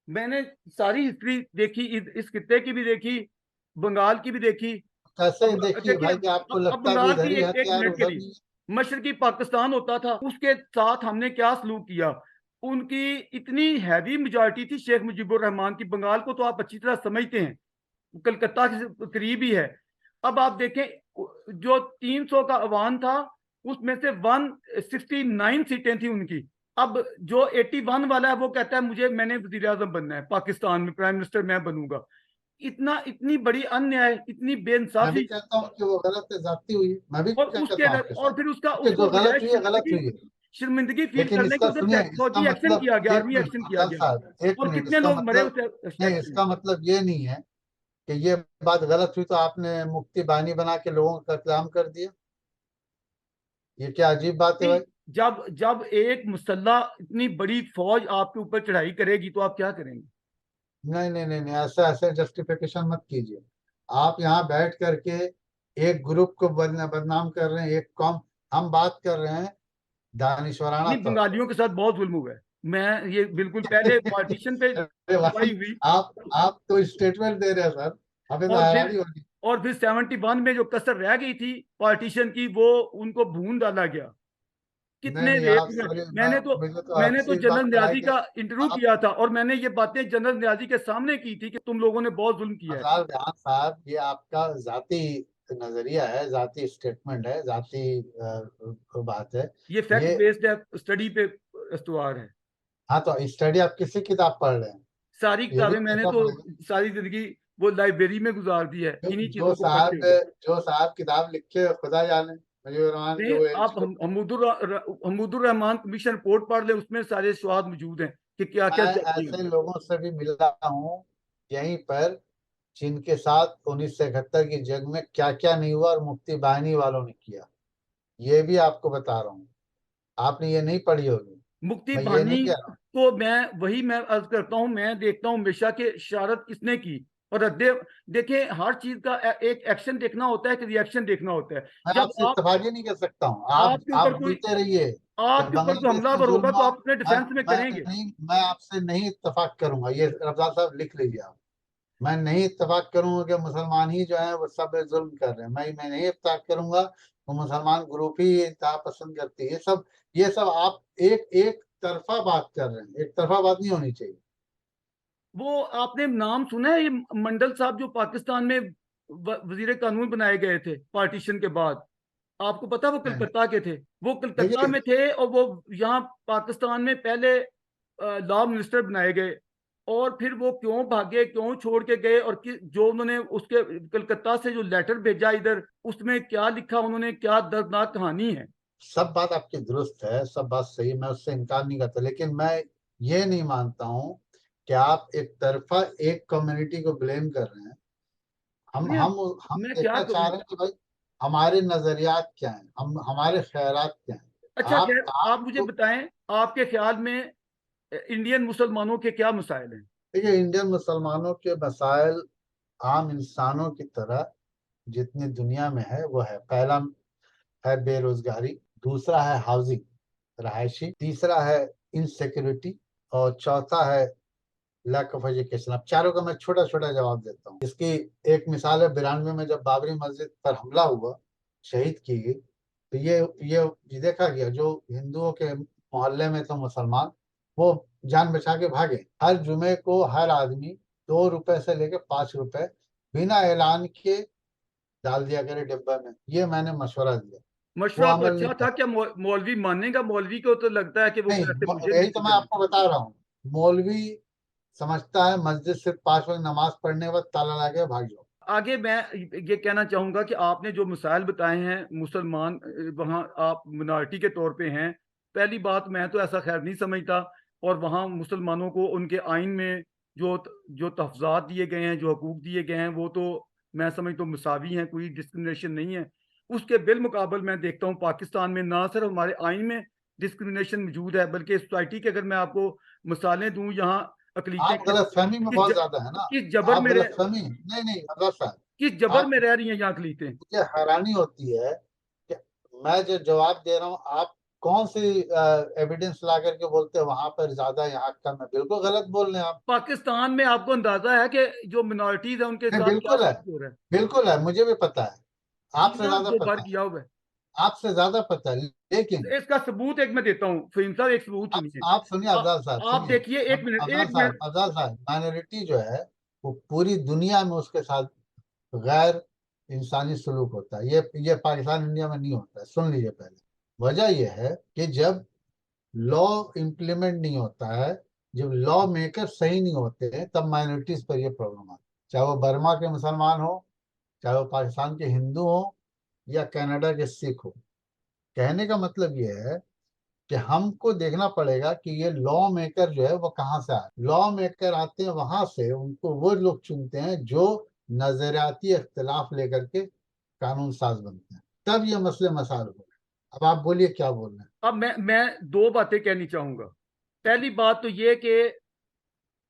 Speaker 1: मैंने सारी हिस्ट्री देखी, इस खित्ते की भी देखी, बंगाल की भी देखी।
Speaker 2: कैसे
Speaker 1: अब
Speaker 2: देखिए
Speaker 1: देखिए,
Speaker 2: भाई कि आपको
Speaker 1: अब
Speaker 2: लगता है कि
Speaker 1: बंगाल
Speaker 2: इधर
Speaker 1: की
Speaker 2: ही
Speaker 1: एक
Speaker 2: हथियार
Speaker 1: मिनट के
Speaker 2: उधर
Speaker 1: लिए,
Speaker 2: नहीं?
Speaker 1: मशरकी पाकिस्तान होता था, उसके साथ हमने क्या सलूक किया। उनकी इतनी हैवी मेजॉरिटी थी शेख मुजीबुर रहमान की। बंगाल को तो आप अच्छी तरह समझते हैं, कलकत्ता के करीब ही है। अब आप देखें, जो 300 का अवान था, उसमें से 169 सीटें थी उनकी। अब जो 81 वाला है वो कहता है मुझे, मैंने वजीर आजम बनना है पाकिस्तान में, प्राइम मिनिस्टर मैं बनूंगा। इतनी बड़ी अन्याय, इतनी
Speaker 2: मैं भी
Speaker 1: बेइंसाफी।
Speaker 2: कहता हूँ कि वो गलत है, ज्यादती हुई है। मैं भी
Speaker 1: और
Speaker 2: कहता
Speaker 1: उसके
Speaker 2: हूँ आपके
Speaker 1: और
Speaker 2: साथ,
Speaker 1: फिर उसका
Speaker 2: क्योंकि
Speaker 1: उसको
Speaker 2: जो
Speaker 1: बजाय
Speaker 2: गलत हुई है गलत हुई है।
Speaker 1: शर्मिंदगी फील
Speaker 2: लेकिन
Speaker 1: करने की
Speaker 2: इसका
Speaker 1: उधर
Speaker 2: सुनिए, इसका
Speaker 1: फौजी एक्शन
Speaker 2: मतलब
Speaker 1: किया गया,
Speaker 2: एक
Speaker 1: आर्मी
Speaker 2: मिनट
Speaker 1: एक्शन किया
Speaker 2: अफजल
Speaker 1: गया।
Speaker 2: साहब, एक
Speaker 1: और
Speaker 2: मिनट,
Speaker 1: कितने
Speaker 2: इसका
Speaker 1: लोग मरे
Speaker 2: मतलब
Speaker 1: उस
Speaker 2: नहीं,
Speaker 1: एक्शन में।
Speaker 2: इसका मतलब ये नहीं है कि ये बात गलत हुई तो आपने मुक्ति बानी बना के लोगों का कत्लेआम कर दिया। ये क्या अजीब बात है
Speaker 1: नहीं,
Speaker 2: भाई।
Speaker 1: जब जब एक मुसल्ला इतनी बड़ी फौज आपके ऊपर चढ़ाई करेगी तो आप क्या करेंगे?
Speaker 2: नहीं नहीं नहीं नहीं, ऐसा ऐसे जस्टिफिकेशन मत कीजिए। आप यहाँ बैठ करके एक ग्रुप को बदनाम कर रहे हैं, एक कौम। हम बात कर रहे हैं दानिशवराना
Speaker 1: नहीं,
Speaker 2: तौर
Speaker 1: बंगालियों के साथ बहुत जुल्म हुआ है। मैं ये बिल्कुल पहले
Speaker 2: पर।
Speaker 1: पार्टीशन पे
Speaker 2: अरे
Speaker 1: सुनवाई
Speaker 2: भाई,
Speaker 1: हुई।
Speaker 2: आप तो स्टेटमेंट दे रहे हैं सर, हमें तो
Speaker 1: और फिर
Speaker 2: हैरानी होगी।
Speaker 1: और फिर 71 में जो कसर रह गई थी पार्टीशन की, वो उनको भून डाला गया।
Speaker 2: नहीं
Speaker 1: कितने
Speaker 2: नहीं,
Speaker 1: रेप
Speaker 2: आप
Speaker 1: हुए।
Speaker 2: सॉरी, मैं
Speaker 1: मैंने तो
Speaker 2: मुझे तो
Speaker 1: मैंने तो
Speaker 2: आपसे एक
Speaker 1: जनरल
Speaker 2: बात
Speaker 1: न्याजी
Speaker 2: बताएंगे।
Speaker 1: का इंटरव्यू
Speaker 2: आप
Speaker 1: किया था, और मैंने ये बातें जनरल न्याजी के सामने की थी कि तुम लोगों ने बहुत जुल्म किया है।
Speaker 2: अफजाल रेहान साहब, ये आपका जाती नजरिया है, जाती स्टेटमेंट है, जाती बात है।
Speaker 1: ये फैक्ट
Speaker 2: ये
Speaker 1: बेस्ड है, स्टडी पे इस्तवार है।
Speaker 2: हाँ, तो स्टडी आप किसी किताब पढ़ रहे हैं?
Speaker 1: सारी
Speaker 2: ये भी
Speaker 1: किताबें मैंने
Speaker 2: देखना
Speaker 1: तो
Speaker 2: पड़ेगा।
Speaker 1: सारी जिंदगी वो लाइब्रेरी में गुजार दी है, इन्हीं
Speaker 2: जो
Speaker 1: चीजों को पढ़ते
Speaker 2: साहब
Speaker 1: हुए।
Speaker 2: जो साहब किताब लिखे खुदा जाने, मुजीबुर रहमान के
Speaker 1: नहीं,
Speaker 2: वो
Speaker 1: आप हमीदुर रहमान कमीशन रिपोर्ट पढ़ ले, उसमें सारे स्वाद मौजूद हैं कि क्या क्या
Speaker 2: मैं
Speaker 1: जाती
Speaker 2: ऐसे
Speaker 1: हुई।
Speaker 2: लोगों से भी मिला हूँ यहीं पर, जिनके साथ 1971 की जंग में क्या क्या नहीं हुआ और मुक्ति बाहिनी वालों ने किया। ये भी आपको बता रहा हूँ, आपने ये नहीं पढ़ी होगी।
Speaker 1: मुक्ति
Speaker 2: मैं ये
Speaker 1: बहानी
Speaker 2: नहीं कह रहा हूँ।
Speaker 1: को मैं अर्ज करता हूँ, मैं देखता हूँ हमेशा के शरारत किसने की। और देखें, हर चीज का एक एक्शन देखना होता है कि रिएक्शन देखना होता है।
Speaker 2: मैं
Speaker 1: जब
Speaker 2: आपसे इत्तेफाक ही नहीं कर सकता हूँ।
Speaker 1: आपके ऊपर
Speaker 2: आप
Speaker 1: कोई
Speaker 2: बोलते रहिए कि
Speaker 1: आपके ऊपर कोई
Speaker 2: बांग्लादेश में
Speaker 1: हमलावर होगा
Speaker 2: जुल्म
Speaker 1: तो
Speaker 2: हुआ।
Speaker 1: आप अपने
Speaker 2: मैं
Speaker 1: डिफेंस में
Speaker 2: मैं
Speaker 1: करेंगे।
Speaker 2: नहीं मैं आपसे नहीं इत्तेफाक करूंगा, ये रफाल साहब लिख लीजिए आप। मैं नहीं इत्तेफाक करूंगा कि मुसलमान ही जो है वो सब जुल्म कर रहे हैं। मैं नहीं इत्तेफाक करूंगा वो मुसलमान ग्रुप ही इंतहा पसंद करती है। ये सब आप एक एक तरफा बात कर रहे हैं, एक तरफा बात नहीं होनी चाहिए।
Speaker 1: वो आपने नाम सुना है, ये मंडल साहब जो पाकिस्तान में वजीर कानून बनाए गए थे पार्टीशन के बाद? आपको पता है वो
Speaker 2: नहीं नहीं,
Speaker 1: कलकत्ता के थे? वो कलकत्ता
Speaker 2: देखिए,
Speaker 1: में थे और वो यहाँ पाकिस्तान में पहले लॉ मिनिस्टर बनाए गए। और फिर वो क्यों भागे, क्यों छोड़ के गए, और जो उन्होंने उसके कलकत्ता से जो लेटर भेजा इधर, उसमें क्या लिखा उन्होंने, क्या दर्दनाक कहानी है।
Speaker 2: सब बात आपकी दुरुस्त है, सब बात सही है, मैं उससे इनकार नहीं करता। लेकिन मैं ये नहीं मानता हूँ कि आप एक तरफा एक कम्युनिटी को ब्लेम कर रहे हैं। हम
Speaker 1: नहीं,
Speaker 2: हम हम
Speaker 1: मैं क्या
Speaker 2: देखना चाह
Speaker 1: करूं।
Speaker 2: रहे हैं कि भाई हमारे नजरियात क्या हैं, हम हमारे ख्यालात क्या हैं।
Speaker 1: अच्छा,
Speaker 2: आप
Speaker 1: खैर, आप मुझे
Speaker 2: आपको
Speaker 1: बताएं, आपके ख्याल में इंडियन मुसलमानों के क्या मसाइल हैं?
Speaker 2: देखिए, इंडियन मुसलमानों के मसाइल आम इंसानों की तरह जितनी दुनिया में है वो है। पहला है बेरोजगारी, दूसरा है हाउसिंग, रहायशी, तीसरा है इनसिक्योरिटी, और चौथा है लैक ऑफ एजुकेशन। अब चारों का मैं छोटा छोटा जवाब देता हूँ। इसकी एक मिसाल है, 92 में जब बाबरी मस्जिद पर हमला हुआ, शहीद की गई, तो ये देखा गया जो हिंदुओं के मोहल्ले में तो मुसलमान वो जान बचा के भागे। हर जुमे को हर आदमी 2 रुपए से लेकर 5 रुपए बिना ऐलान के डाल दिया करे डिब्बा में, ये मैंने मशवरा दिया। वो
Speaker 1: मशवरा तो
Speaker 2: अमल नहीं
Speaker 1: अच्छा था,
Speaker 2: कर।
Speaker 1: क्या मौलवी मानेगा? मौलवी को तो लगता है कि वो
Speaker 2: नहीं,
Speaker 1: पैसे मुझे
Speaker 2: यही तो
Speaker 1: मिलते
Speaker 2: मैं
Speaker 1: जाएं।
Speaker 2: आपको बता रहा हूँ। मौलवी समझता है मस्जिद सिर्फ 5 वक्त नमाज पढ़ने के बाद ताला लगा के भाग जाओ।
Speaker 1: आगे मैं ये कहना चाहूंगा कि आपने जो मिसाइल बताए हैं मुसलमान वहाँ आप मिनॉरिटी के तौर पे हैं। पहली बात, मैं तो ऐसा खैर नहीं समझता। और वहाँ मुसलमानों को उनके आइन में जो जो तहफ़्ज़ात दिए गए हैं, जो हकूक दिए गए हैं, वो तो मैं समझता हूँ मिसावी हैं, कोई डिस्क्रिमिनेशन नहीं है। उसके बिलमुकाबल मैं देखता हूँ पाकिस्तान में ना सिर्फ हमारे आइन में डिस्क्रिमिनेशन मौजूद है, बल्कि सोसाइटी के, अगर मैं आपको मिसालें दूँ, यहाँ अकलीतें
Speaker 2: आप गलत फहमी में बहुत ज्यादा है ना।
Speaker 1: किस जबर
Speaker 2: आप
Speaker 1: में
Speaker 2: गलत फहमी, नहीं नहीं अगर साहब,
Speaker 1: किस जबर
Speaker 2: आप,
Speaker 1: में रह रही हैं यहाँ अकलीतें।
Speaker 2: मुझे हैरानी होती है कि मैं जो जवाब दे रहा हूँ, आप कौन सी एविडेंस ला करके बोलते हैं वहां पर ज्यादा यहाँ कम है। बिल्कुल गलत बोल रहे हैं आप।
Speaker 1: पाकिस्तान में आपको अंदाजा है कि जो मिनॉरिटीज है उनके
Speaker 2: नहीं,
Speaker 1: साथ क्या
Speaker 2: बिल्कुल है,
Speaker 1: सलूक हो रहा है?
Speaker 2: बिल्कुल है, मुझे भी पता है। आपसे
Speaker 1: किया
Speaker 2: ज्यादा
Speaker 1: 2 बार
Speaker 2: पता है,
Speaker 1: किया हुआ है।
Speaker 2: आपसे ज्यादा पता है। लेकिन
Speaker 1: इसका सबूत एक मैं देता हूँ फहीम साहब, एक सबूत
Speaker 2: आप
Speaker 1: सुनिए।
Speaker 2: आप सुनिए
Speaker 1: आ-
Speaker 2: अफजाल साहब,
Speaker 1: आप
Speaker 2: सुनिए।
Speaker 1: देखिए, एक
Speaker 2: अब
Speaker 1: मिनट
Speaker 2: अफजाल
Speaker 1: एक
Speaker 2: साहब,
Speaker 1: मिनट।
Speaker 2: अफजाल साहब, माइनॉरिटी जो है वो पूरी दुनिया में उसके साथ गैर इंसानी सलूक होता है। ये पाकिस्तान इंडिया में नहीं होता है। सुन लीजिए पहले। वजह यह है कि जब लॉ इम्प्लीमेंट नहीं होता है, जब लॉ मेकर सही नहीं होते हैं, तब माइनॉरिटीज पर ये प्रॉब्लम आती है। चाहे वो बर्मा के मुसलमान हो, चाहे वो पाकिस्तान के हिंदू हो, या कनाडा के सिख हो। कहने का मतलब ये है कि हमको देखना पड़ेगा कि ये लॉ मेकर जो है वो कहाँ से आए। लॉ मेकर आते हैं वहां से, उनको वो लोग चुनते हैं जो नजरियाती इख्तिलाफ लेकर के कानून साज बनते हैं, तब ये मसले मसाइल हो रहे हैं। अब आप बोलिए क्या बोल रहे हैं।
Speaker 1: अब मैं 2 बातें कहनी चाहूंगा। पहली बात तो ये कि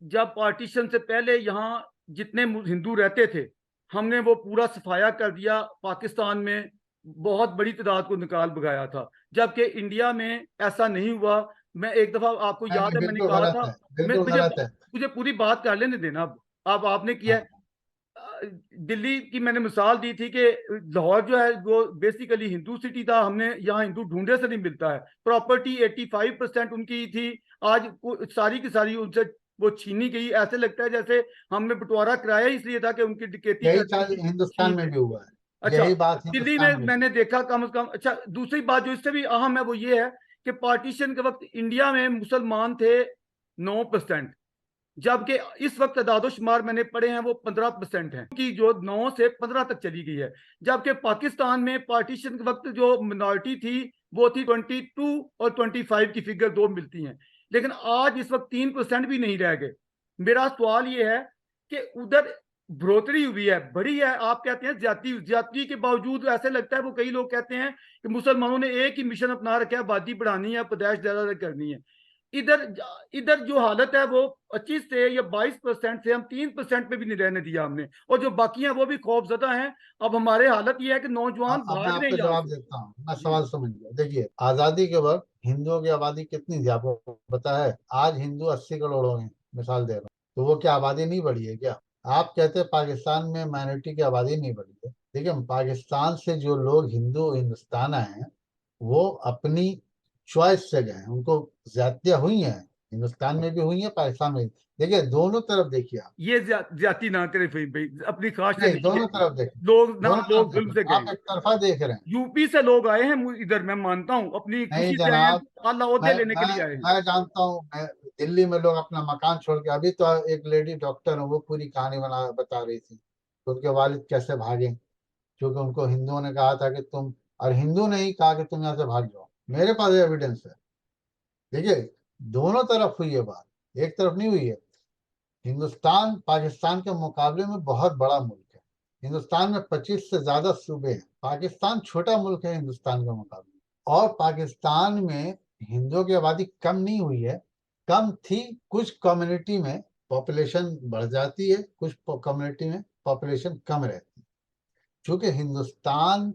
Speaker 1: जब पार्टीशन से पहले यहाँ जितने हिंदू रहते थे, हमने वो पूरा सफाया कर दिया। पाकिस्तान में बहुत बड़ी तादाद को निकाल भगाया था, जबकि इंडिया में ऐसा नहीं हुआ। मैं एक दफा, आपको
Speaker 2: नहीं
Speaker 1: याद
Speaker 2: नहीं,
Speaker 1: है मैंने
Speaker 2: बिल्कुल
Speaker 1: कहा
Speaker 2: गलत
Speaker 1: था,
Speaker 2: है,
Speaker 1: मैं
Speaker 2: बिल्कुल
Speaker 1: मुझे
Speaker 2: गलत है।
Speaker 1: मुझे पूरी बात कर लेने देना। अब आपने किया है।
Speaker 2: हाँ,
Speaker 1: दिल्ली की मैंने मिसाल दी थी कि लाहौर जो है वो बेसिकली हिंदू सिटी था। हमने यहाँ हिंदू ढूंढे से नहीं मिलता है। प्रॉपर्टी 85% उनकी थी। आज सारी की सारी उनसे वो छीनी गई। ऐसे लगता है जैसे हमने बंटवारा कराया इसलिए था कि उनकी डकैती
Speaker 2: यही
Speaker 1: करनी
Speaker 2: चाल
Speaker 1: थी,
Speaker 2: हिंदुस्तान
Speaker 1: छीन
Speaker 2: में
Speaker 1: ले।
Speaker 2: भी हुआ है।
Speaker 1: अच्छा,
Speaker 2: यही बात
Speaker 1: दिल्ली में
Speaker 2: हिंदुस्तान में भी।
Speaker 1: मैंने देखा कम से कम। अच्छा, दूसरी बात जो इससे भी अहम है वो ये है कि पार्टीशन के वक्त इंडिया में मुसलमान थे 9%, जबकि इस वक्त दादोशुमार मैंने पढ़े हैं वो 15% है, कि जो 9 से 15 तक चली गई है। जबकि पाकिस्तान में पार्टीशन के वक्त जो मिनॉरिटी थी वो थी 22 और 25 की फिगर दो मिलती हैं। लेकिन आज इस वक्त 3% भी नहीं रह गए। मेरा सवाल ये है कि उधर बढ़ोतरी हुई है, बढ़ी है। आप कहते हैं ज्यादा, ज्यादती के बावजूद ऐसे लगता है, वो कई लोग कहते हैं कि मुसलमानों ने एक ही मिशन अपना रखा है, आबादी बढ़ानी है, पैदाइश ज्यादा करनी है। इधर इधर जो हालत है वो 25 से या 22% से हम 3% पे भी नहीं रहने दिया हमने, और जो बाकी हैं वो भी खौफजदा हैं। अब हमारे हालत ये है कि नौजवान
Speaker 2: अब मैं
Speaker 1: भाग रहे हैं
Speaker 2: आपको
Speaker 1: यहाँ
Speaker 2: जवाब
Speaker 1: से।
Speaker 2: देता हूँ। मैं
Speaker 1: जी।
Speaker 2: सवाल समझ गया। देखिए, आजादी के वक्त हिंदुओं की आबादी कितनी थी आपको पता है? आज हिंदू 80 करोड़ हो गए, मिसाल दे रहा हूँ। तो वो क्या आबादी नहीं बढ़ी है क्या? आप कहते हैं पाकिस्तान में माइनॉरिटी की आबादी नहीं बढ़ी है। देखिए, पाकिस्तान से जो लोग हिंदू हिंदुस्तान आए हैं, वो अपनी चॉइस से गए हैं। उनको ज्यादतियां हुई हैं, हिंदुस्तान में भी हुई है, पाकिस्तान में भी। देखिए, दोनों तरफ देखिए आप।
Speaker 1: ये ज्यादती ना करें फहीम भाई, अपनी ख्वाहिश से
Speaker 2: नहीं,
Speaker 1: नहीं
Speaker 2: दोनों
Speaker 1: गए।
Speaker 2: तरफ देखें।
Speaker 1: लोग ना,
Speaker 2: दोनों तरफ
Speaker 1: लोग जुल्म
Speaker 2: देखें,
Speaker 1: से गए।
Speaker 2: आप एक तरफा देख रहे हैं।
Speaker 1: यूपी से लोग आए हैं इधर, मैं मानता हूँ, अपनी
Speaker 2: नहीं
Speaker 1: खुशी से आए हैं,
Speaker 2: जनाब,
Speaker 1: आला ओहदे
Speaker 2: मैं
Speaker 1: लेने के
Speaker 2: मैं
Speaker 1: लिए आए हैं।
Speaker 2: मैं जानता हूँ। दिल्ली में लोग अपना मकान छोड़ के, अभी तो एक लेडी डॉक्टर है, वो पूरी कहानी बता रही थी कि उनके वालिद कैसे भागे, क्योंकि उनको हिंदुओं ने कहा था कि तुम, और हिंदू ने ही कहा कि तुम यहाँ से भाग जाओ। मेरे पास एविडेंस है। देखिए, दोनों तरफ हुई है बात, एक तरफ नहीं हुई है। हिंदुस्तान पाकिस्तान के मुकाबले में बहुत बड़ा मुल्क है। हिंदुस्तान में 25 से ज्यादा सूबे हैं। पाकिस्तान छोटा मुल्क है हिंदुस्तान के मुकाबले। और पाकिस्तान में हिंदुओं की आबादी कम नहीं हुई है, कम थी। कुछ कम्युनिटी में पॉपुलेशन बढ़ जाती है, कुछ कम्युनिटी में पॉपुलेशन कम रहती है। क्योंकि हिंदुस्तान,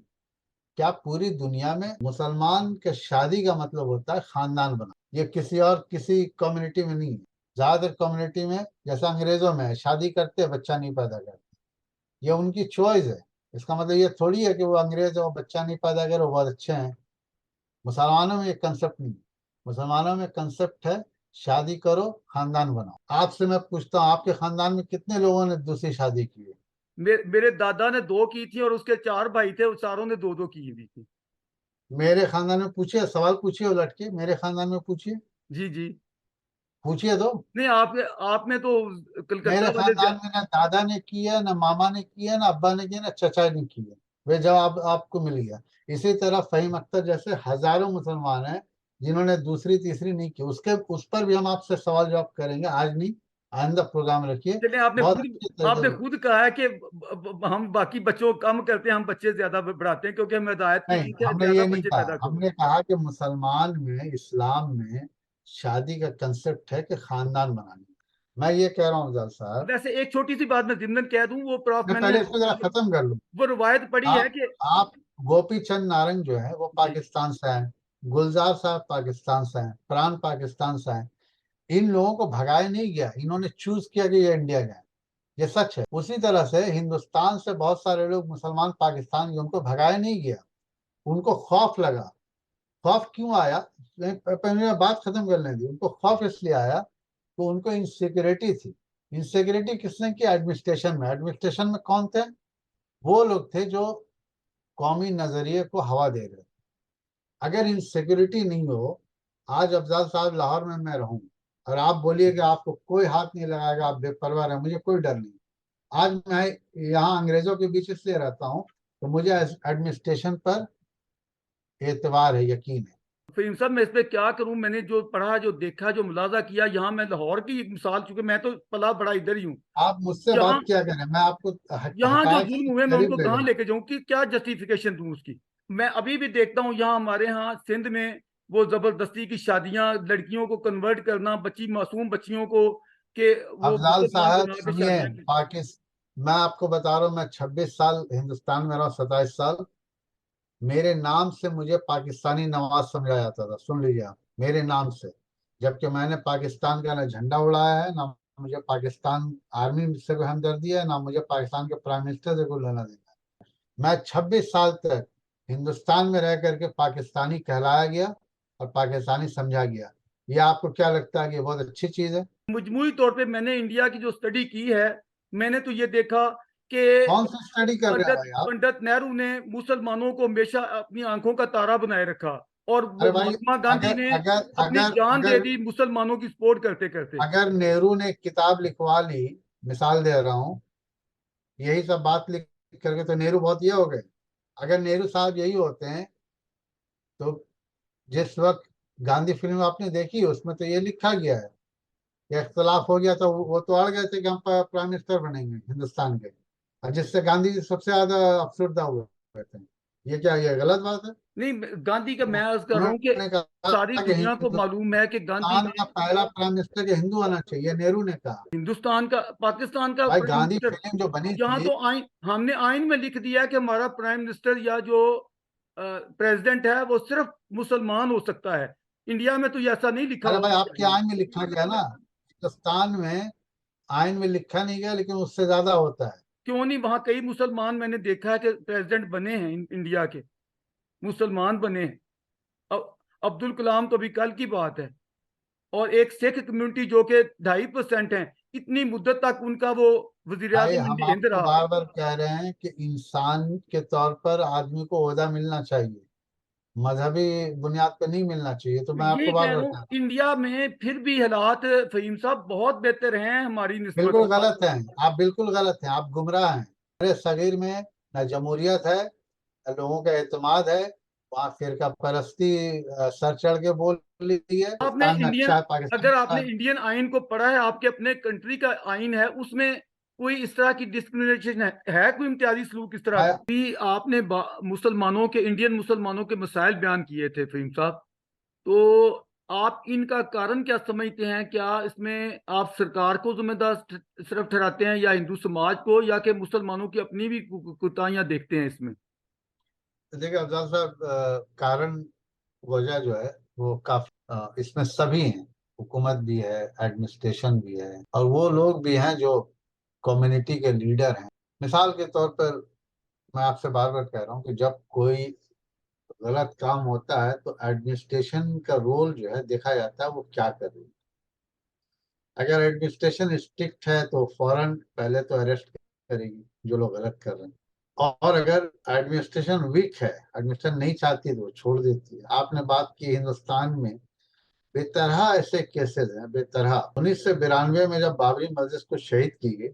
Speaker 2: क्या पूरी दुनिया में मुसलमान के शादी का मतलब होता है खानदान बना। ये किसी और किसी कम्युनिटी में नहीं है। ज्यादातर कम्युनिटी में, जैसा अंग्रेजों में है, शादी करते बच्चा नहीं पैदा करते। ये उनकी चॉइस है। इसका मतलब ये थोड़ी है कि वो अंग्रेज है, वो बच्चा नहीं पैदा करे, वो बहुत अच्छे हैं। मुसलमानों में ये कंसेप्ट नहीं है। मुसलमानों में कंसेप्ट है शादी करो, खानदान बनाओ। आपसे मैं पूछता हूँ, आपके खानदान में कितने लोगों ने दूसरी शादी की है?
Speaker 1: मेरे दादा ने 2 की थी और उसके 4 भाई थे, उस चारों ने 2-2 की हुई थी।
Speaker 2: मेरे खानदान में पूछिए, सवाल पूछिए उलट के, मेरे खानदान में पूछिए,
Speaker 1: जी जी।
Speaker 2: पूछिए तो।
Speaker 1: नहीं, आपने आपने तो
Speaker 2: मेरे
Speaker 1: कलकत्ता वाले
Speaker 2: खानदान में ना दादा ने किया, ना मामा ने किया, ना अब्बा ने किया, ना चचा ने किया। वे जवाब आपको मिल गया। इसी तरह फहीम अख्तर जैसे हजारों मुसलमान हैं जिन्होंने दूसरी तीसरी नहीं की। उसके उस पर भी हम आपसे सवाल जवाब करेंगे, आज नहीं, आइंदा प्रोग्राम रखिए।
Speaker 1: चलिए,
Speaker 2: बहुत अच्छे
Speaker 1: आपने
Speaker 2: तरीके।
Speaker 1: खुद कहा है कि हम बाकी बच्चों को कम करते हैं, हम बच्चे ज्यादा बढ़ाते हैं, क्योंकि हम हिदायत की
Speaker 2: नहीं,
Speaker 1: चीज है,
Speaker 2: हमने
Speaker 1: ज्यादा
Speaker 2: ये नहीं
Speaker 1: बच्चे पैदा
Speaker 2: कहा।
Speaker 1: करो।
Speaker 2: हमने कहा कि मुसलमान में, इस्लाम में शादी का कंसेप्ट है कि खानदान बनानी। मैं ये कह रहा हूँ अफजल साहब,
Speaker 1: वैसे एक छोटी सी बात मैं जिम्मन कह दूं, वो प्रॉफ
Speaker 2: मैं
Speaker 1: मैंने
Speaker 2: पहले इसको जरा खत्म कर लूँ।
Speaker 1: वो रिवायत पढ़ी है
Speaker 2: आप
Speaker 1: कि
Speaker 2: आप गोपी चंद नारंग जो है वो
Speaker 1: जी।
Speaker 2: पाकिस्तान से आए, गुलजार साहब पाकिस्तान से आए, प्राण पाकिस्तान से आए। इन लोगों को भगाया नहीं गया, इन्होंने चूज किया कि ये इंडिया जाए। ये सच है। उसी तरह से हिंदुस्तान से बहुत सारे लोग मुसलमान पाकिस्तान गए, उनको भगाया नहीं गया, उनको खौफ लगा। खौफ क्यों आया? पहले मैं बात खत्म कर लें दी। उनको खौफ इसलिए आया कि उनको इनसिक्योरिटी थी। इनसिक्योरिटी किसने की? एडमिनिस्ट्रेशन में। एडमिनिस्ट्रेशन में कौन थे? वो लोग थे जो कौमी नजरिए को हवा दे रहे थे। अगर इनसिक्योरिटी नहीं हो, आज अफजाल साहब लाहौर में मैं रहूं और आप बोलिए कि आपको कोई हाथ नहीं लगाएगा, आप बेपरवाह हैं, मुझे कोई डर नहीं। आज मैं यहाँ अंग्रेजों के बीच इसलिए रहता हूँ तो मुझे एडमिनिस्ट्रेशन पर एतबार है, यकीन है।
Speaker 1: फिर सब मैं इस पे क्या करूं, मैंने जो पढ़ा, जो देखा, जो मुलाजा किया, यहाँ मैं लाहौर की मिसाल, चूंकि मैं तो पला बड़ा इधर ही हूँ।
Speaker 2: आप मुझसे
Speaker 1: यहाँ
Speaker 2: बात क्या करें, मैं आपको
Speaker 1: यहाँ जो
Speaker 2: हकायक के
Speaker 1: जुल्म हुए मैं
Speaker 2: करीब
Speaker 1: उनको
Speaker 2: ले
Speaker 1: कहाँ
Speaker 2: जाऊँ।
Speaker 1: लेके जाऊं, कि क्या जस्टिफिकेशन दूं उसकी। मैं अभी भी देखता हूँ यहाँ हमारे यहाँ सिंध में वो जबरदस्ती की शादियां, लड़कियों को कन्वर्ट करना, बच्ची मासूम बच्चियों को, के वो
Speaker 2: अफजाल
Speaker 1: मुसलमान
Speaker 2: साहब
Speaker 1: बना के
Speaker 2: सुनिए,
Speaker 1: शादियां की।
Speaker 2: मैं आपको बता रहा हूँ, मैं 26 साल हिंदुस्तान में रहा, 27 साल। मेरे नाम से मुझे पाकिस्तानी नवाज समझा जाता था, सुन लीजिए आप, मेरे नाम से। जबकि मैंने पाकिस्तान का ना झंडा उड़ाया है, ना मुझे पाकिस्तान आर्मी से कोई हमदर्दी है, ना मुझे पाकिस्तान के प्राइम मिनिस्टर से कोई लेना देना है। मैं 26 साल तक हिंदुस्तान में रह करके पाकिस्तानी कहलाया गया और पाकिस्तानी समझा गया। ये आपको क्या लगता है कि ये बहुत अच्छी चीज है?
Speaker 1: मजमूई तौर पे मैंने इंडिया की जो स्टडी की है, मैंने तो ये देखा कि
Speaker 2: कौन सी स्टडी कर रहे हैं
Speaker 1: पंडित
Speaker 2: भाई आप?
Speaker 1: पंडित नेहरू ने मुसलमानों को हमेशा अपनी आंखों का तारा बनाए रखा, और वो
Speaker 2: अरे भाई,
Speaker 1: महात्मा गांधी
Speaker 2: अगर
Speaker 1: ने
Speaker 2: अगर
Speaker 1: अपनी
Speaker 2: अगर
Speaker 1: जान दे
Speaker 2: अगर
Speaker 1: दी मुसलमानों की सपोर्ट करते करते।
Speaker 2: अगर नेहरू ने एक किताब लिखवा ली, मिसाल दे रहा हूँ, यही सब बात लिख करके, तो नेहरू बहुत ये हो गए। अगर नेहरू साहब यही होते हैं तो जिस वक्त गांधी फिल्म आपने देखी उसमें तो ये लिखा गया है कि इख्तलाफ हो गया तो वो तो अड़ गए थे कि हम प्राइम मिनिस्टर बनेंगे हिंदुस्तान के, और जिससे गांधी जी सबसे ज्यादा अफसरदा हुए थे। ये क्या, ये गलत बात है?
Speaker 1: नहीं, गांधी का मैं अर्ज कर रहा हूँ कि
Speaker 2: उन्होंने कहा
Speaker 1: सारी
Speaker 2: कि
Speaker 1: दुनिया को मालूम है कि गांधी
Speaker 2: हिंदुस्तान
Speaker 1: ने
Speaker 2: का पहला प्राइम मिनिस्टर के हिंदू आना चाहिए, नेहरू ने कहा।
Speaker 1: हिंदुस्तान का, पाकिस्तान का
Speaker 2: भाई,
Speaker 1: प्राइम
Speaker 2: गांधी
Speaker 1: मिनिस्टर,
Speaker 2: फिल्म जो बनी
Speaker 1: यहाँ
Speaker 2: थी।
Speaker 1: तो आइन, हमने आइन में लिख दिया है कि हमारा प्राइम मिनिस्टर या जो प्रेसिडेंट है वो सिर्फ मुसलमान हो सकता है। इंडिया में तो ये ऐसा नहीं लिखा
Speaker 2: अरे
Speaker 1: होना
Speaker 2: भाई, आपके
Speaker 1: चाहिए।
Speaker 2: आइन में लिखा गया ना, हिंदुस्तान में आइन में लिखा नहीं गया, लेकिन उससे ज्यादा होता है।
Speaker 1: क्यों नहीं, वहां कई मुसलमान मैंने देखा है कि प्रेसिडेंट बने हैं, इंडिया के मुसलमान बने हैं। अब अब्दुल कलाम तो अभी कल की बात है। और एक सिख कम्युनिटी जो कि 2.5% है, इतनी मुद्दत तक उनका वो वजीर
Speaker 2: भाई,
Speaker 1: आजम
Speaker 2: हम
Speaker 1: हिंद
Speaker 2: आपको
Speaker 1: रहा।
Speaker 2: बार बार कह रहे हैं कि इंसान के तौर पर आदमी को ओहदा मिलना चाहिए, मजहबी बुनियाद पर नहीं मिलना चाहिए। तो मैं
Speaker 1: यही
Speaker 2: आपको बार
Speaker 1: कह
Speaker 2: बार
Speaker 1: रहा
Speaker 2: कह
Speaker 1: हूँ,
Speaker 2: रहा हूँ,
Speaker 1: इंडिया में फिर भी हालात, फहीम साहब, बहुत बेहतर हैं हमारी निस्बत।
Speaker 2: बिल्कुल गलत है। आप बिल्कुल गलत हैं, आप गुमराह हैं। अरे सगीर में न जमहूरियत है, न लोगों का एतमाद है। वहाँ फिरका परस्ती सर चढ़ के बोल ली है।
Speaker 1: आपने
Speaker 2: पाकिस्तान में
Speaker 1: इंडियन
Speaker 2: अच्छा है, पाकिस्तान
Speaker 1: अगर
Speaker 2: अच्छा
Speaker 1: आपने
Speaker 2: है।
Speaker 1: इंडियन आइन को पढ़ा है, आपके अपने कंट्री का आइन है, उसमें कोई इस तरह की डिस्क्रिमिनेशन है कोई इम्तियाजी सलूक इस तरह का?
Speaker 2: मैं
Speaker 1: भी आपने मुसलमानों के, इंडियन मुसलमानों के मसाइल बयान किए थे फहीम साहब, तो आप इनका कारण क्या समझते हैं? क्या इसमें आप सरकार को जिम्मेदार सिर्फ ठहराते हैं, या हिंदू समाज को, या कि मुसलमानों की अपनी भी कोताहियां देखते हैं इसमें?
Speaker 2: देखिए अफजाल साहब, कारण वजह जो है वो काफी इसमें सभी हैं। हुकूमत भी है, एडमिनिस्ट्रेशन भी है, और वो लोग भी हैं जो कम्युनिटी के लीडर हैं। मिसाल के तौर पर मैं आपसे बार बार कह रहा हूँ कि जब कोई गलत काम होता है तो एडमिनिस्ट्रेशन का रोल जो है देखा जाता है वो क्या कर रही है। अगर एडमिनिस्ट्रेशन स्ट्रिक्ट है तो फौरन पहले तो अरेस्ट करेगी जो लोग गलत कर रहे हैं। और अगर एडमिनिस्ट्रेशन वीक है, एडमिनिस्ट्रेशन नहीं चाहती तो वो छोड़ देती है। आपने बात की हिंदुस्तान में बेतरह ऐसे केसेस हैं, बेतरह। 1992 में जब बाबरी मस्जिद को शहीद की गई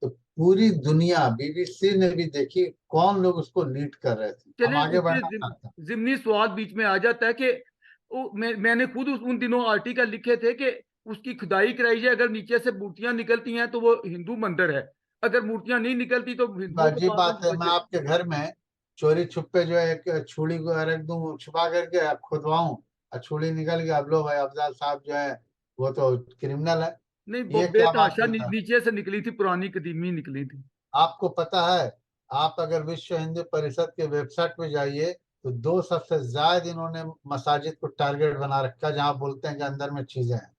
Speaker 2: तो पूरी दुनिया, बीबीसी ने भी देखी कौन लोग उसको लीड कर रहे थे। हम
Speaker 1: चले
Speaker 2: आगे
Speaker 1: उसमें
Speaker 2: बढ़ना चाहते हैं।
Speaker 1: जिमनी सवाल बीच में आ जाता है कि मैंने खुद उन दिनों आर्टिकल लिखे थे कि उसकी खुदाई कराई जाए, अगर नीचे से मूर्तियां निकलती हैं तो वो हिंदू मंदिर है, अगर मूर्तियां नहीं निकलती तो हिंदुओं को
Speaker 2: अजीब
Speaker 1: मारने
Speaker 2: बात
Speaker 1: की
Speaker 2: है, मैं
Speaker 1: वजह।
Speaker 2: आपके घर में चोरी छुपे जो है एक छुरी को रख दूं छुपा करके, खुदवाऊं और छुरी निकल गया, अब लो भाई अफजल साहब जो है वो तो क्रिमिनल है।
Speaker 1: नहीं, वो
Speaker 2: ये क्या बात
Speaker 1: बेतहाशा
Speaker 2: हुई है?
Speaker 1: नीचे से निकली थी, पुरानी कदीमी निकली थी।
Speaker 2: आपको पता है, आप अगर विश्व हिंदू परिषद के वेबसाइट पे जाइए तो दो सबसे ज्यादा इन्होंने मसाजिद को टारगेट बना रखा है, जहां बोलते हैं कि अंदर में चीजें हैं।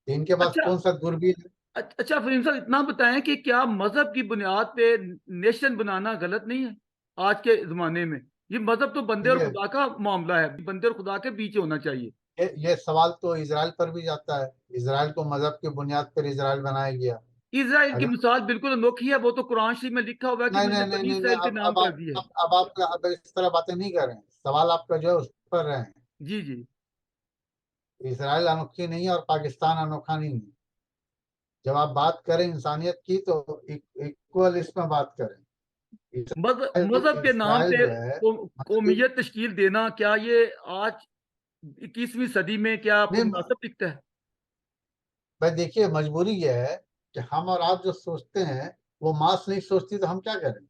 Speaker 2: तो इनके पास
Speaker 1: अच्छा।
Speaker 2: कौन सा दूरबीन है?
Speaker 1: अच्छा फरीम साहब, इतना बताएं कि क्या मजहब की बुनियाद पे नेशन बनाना गलत नहीं है आज के जमाने में? ये मजहब तो बंदे और
Speaker 2: ये
Speaker 1: खुदा का मामला है, बंदे और खुदा के बीच होना चाहिए।
Speaker 2: ये सवाल तो इसराइल पर भी जाता है। इसराइल को मजहब की बुनियाद पर इसराइल बनाया गया।
Speaker 1: इसराइल की
Speaker 2: अगर
Speaker 1: मिसाल बिल्कुल अनोखी है, वो तो कुरान शरीफ में लिखा हुआ है कि
Speaker 2: नहीं नहीं
Speaker 1: मैंने
Speaker 2: नहीं
Speaker 1: बनी
Speaker 2: नहीं नहीं,
Speaker 1: इसराइल के नाम
Speaker 2: अब
Speaker 1: कर
Speaker 2: आप
Speaker 1: दिया है।
Speaker 2: अब इस तरह बातें नहीं कर रहे हैं। सवाल आपका जो है उस पर रहे हैं।
Speaker 1: जी जी।
Speaker 2: इसराइल अनोखी नहीं है और पाकिस्तान अनोखा नहीं है। जब आप बात करें इंसानियत की तो इक्वल इसमें बात करें।
Speaker 1: मजहब के नाम
Speaker 2: इसराइल
Speaker 1: पे
Speaker 2: जो है मतलब
Speaker 1: कौमियत तश्कील देना, क्या ये आज 21वीं सदी में क्या आपको
Speaker 2: नहीं,
Speaker 1: मुनासिब दिखता है?
Speaker 2: भाई देखिए मजबूरी ये है कि हम और आप जो सोचते हैं वो मास नहीं सोचती, तो हम क्या करें?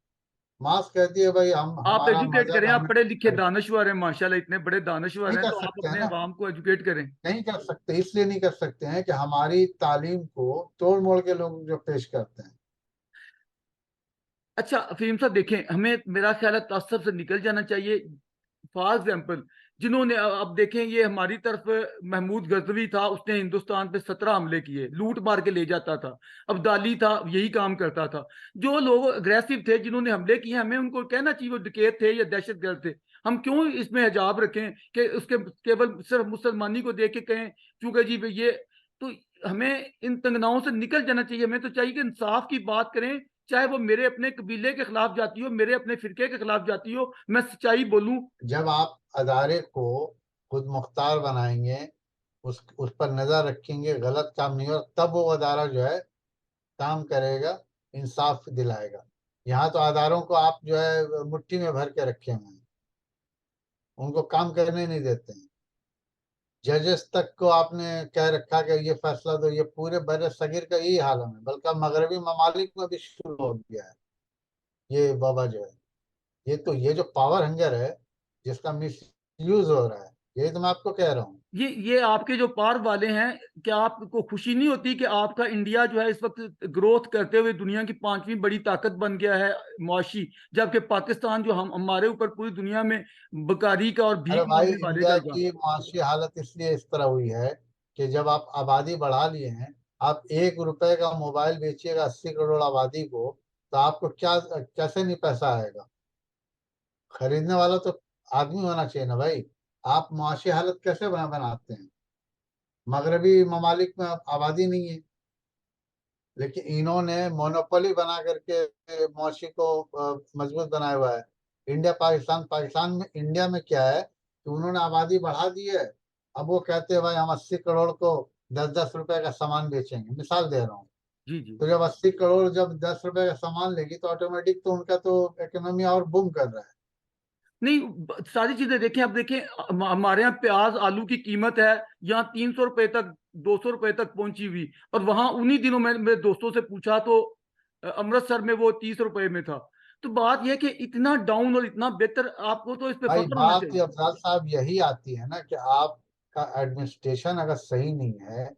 Speaker 2: मास कहती है भाई हम
Speaker 1: आप
Speaker 2: हमारा
Speaker 1: एजुकेट
Speaker 2: मजहब
Speaker 1: करें, आप
Speaker 2: हमें
Speaker 1: पढ़े लिखे
Speaker 2: करे।
Speaker 1: दानश्वर हैं, माशाल्लाह इतने बड़े दानश्वर
Speaker 2: नहीं
Speaker 1: हैं,
Speaker 2: कर
Speaker 1: तो आप
Speaker 2: सकते हैं
Speaker 1: अपने
Speaker 2: ना,
Speaker 1: अवाम को एजुकेट करें।
Speaker 2: नहीं कर सकते, इसलिए नहीं कर सकते हैं कि हमारी तालीम को तोड़ मोड़ के लोग जो पेश करते हैं।
Speaker 1: अच्छा फहीम साहब देखें, हमें मेरा ख्याल है तअस्सुब से निकल जाना चाहिए। फॉर एग्जाम्पल, जिन्होंने अब देखें, ये हमारी तरफ महमूद गजनवी था, उसने हिंदुस्तान पे 17 हमले किए, लूट मार के ले जाता था। अब्दाली था, यही काम करता था। जो लोग अग्रेसिव थे, जिन्होंने हमले किए, हमें उनको कहना चाहिए वो डकैत थे या दहशतगर्द थे। हम क्यों इसमें हिजाब रखें कि उसके केवल सिर्फ मुसलमानी को देख के कहें क्योंकि जी ये तो। हमें इन तंगनाओं से निकल जाना चाहिए, हमें तो चाहिए कि इंसाफ की बात करें। चाहे वो मेरे अपने कबीले के खिलाफ जाती हो, मेरे अपने फिरके के खिलाफ जाती हो, मैं सच्चाई बोलूं।
Speaker 2: जब आप अदारे को खुद मुख्तार बनाएंगे, उस पर नजर रखेंगे, गलत काम नहीं हो, तब वो अदारा जो है काम करेगा, इंसाफ दिलाएगा। यहाँ तो अदारों को आप जो है मुट्ठी में भर के रखे हुए हैं, उनको काम करने नहीं देते हैं। जजेस तक को आपने कह रखा कि ये फैसला दो, ये पूरे बर सगीर का यही हाल है, बल्कि अब मगरबी ममालिक में भी शुरू हो गया है ये बाबा जो है। ये जो पावर हंगर है, जिसका मिस यूज हो रहा है, यही तो मैं आपको कह रहा हूँ।
Speaker 1: ये आपके जो पार वाले हैं, क्या आपको खुशी नहीं होती कि आपका इंडिया जो है इस वक्त ग्रोथ करते हुए दुनिया की 5वीं बड़ी ताकत बन गया है मुआशी, जबकि पाकिस्तान जो हम हमारे ऊपर पूरी दुनिया में बकारी का और
Speaker 2: अरे
Speaker 1: भीख
Speaker 2: भाई,
Speaker 1: मांगने वाले का
Speaker 2: इंडिया
Speaker 1: इल्जाम।
Speaker 2: की माशी हालत इसलिए इस तरह हुई है कि जब आप आबादी बढ़ा लिए हैं, आप 1 रुपए का मोबाइल बेचिएगा 80 करोड़ आबादी को, तो आपको क्या कैसे नहीं पैसा आएगा? खरीदने वाला तो आदमी होना चाहिए ना भाई। आप मुआशी हालत कैसे बनाते हैं? मगरबी ममालिक में आबादी नहीं है, लेकिन इन्होंने मोनोपोली बना करके मुआशी को मजबूत बनाया हुआ है। इंडिया पाकिस्तान, पाकिस्तान में इंडिया में क्या है कि उन्होंने आबादी बढ़ा दी है। अब वो कहते हैं भाई हम 80 करोड़ को 10-10 रुपए का सामान बेचेंगे, मिसाल दे रहा हूँ।
Speaker 1: जी जी।
Speaker 2: तो जब 80 करोड़ जब 10 रुपए का सामान लेगी तो ऑटोमेटिक तो उनका तो इकोनॉमी और बूम कर रहा है।
Speaker 1: नहीं, सारी चीजें देखें, अब देखें हमारे यहाँ प्याज आलू की कीमत है यहाँ 300 रुपए तक, 200 रुपए तक पहुंची हुई। और वहां उन्हीं दिनों में मेरे दोस्तों से पूछा तो अमृतसर में वो 30 रुपए में था। तो बात यह कि इतना डाउन और इतना बेहतर, आपको तो इस पे
Speaker 2: भाई
Speaker 1: फख्र होना
Speaker 2: बात
Speaker 1: चाहिए।
Speaker 2: ये अफजाल साहब यही आती है ना कि आपका एडमिनिस्ट्रेशन अगर सही नहीं है।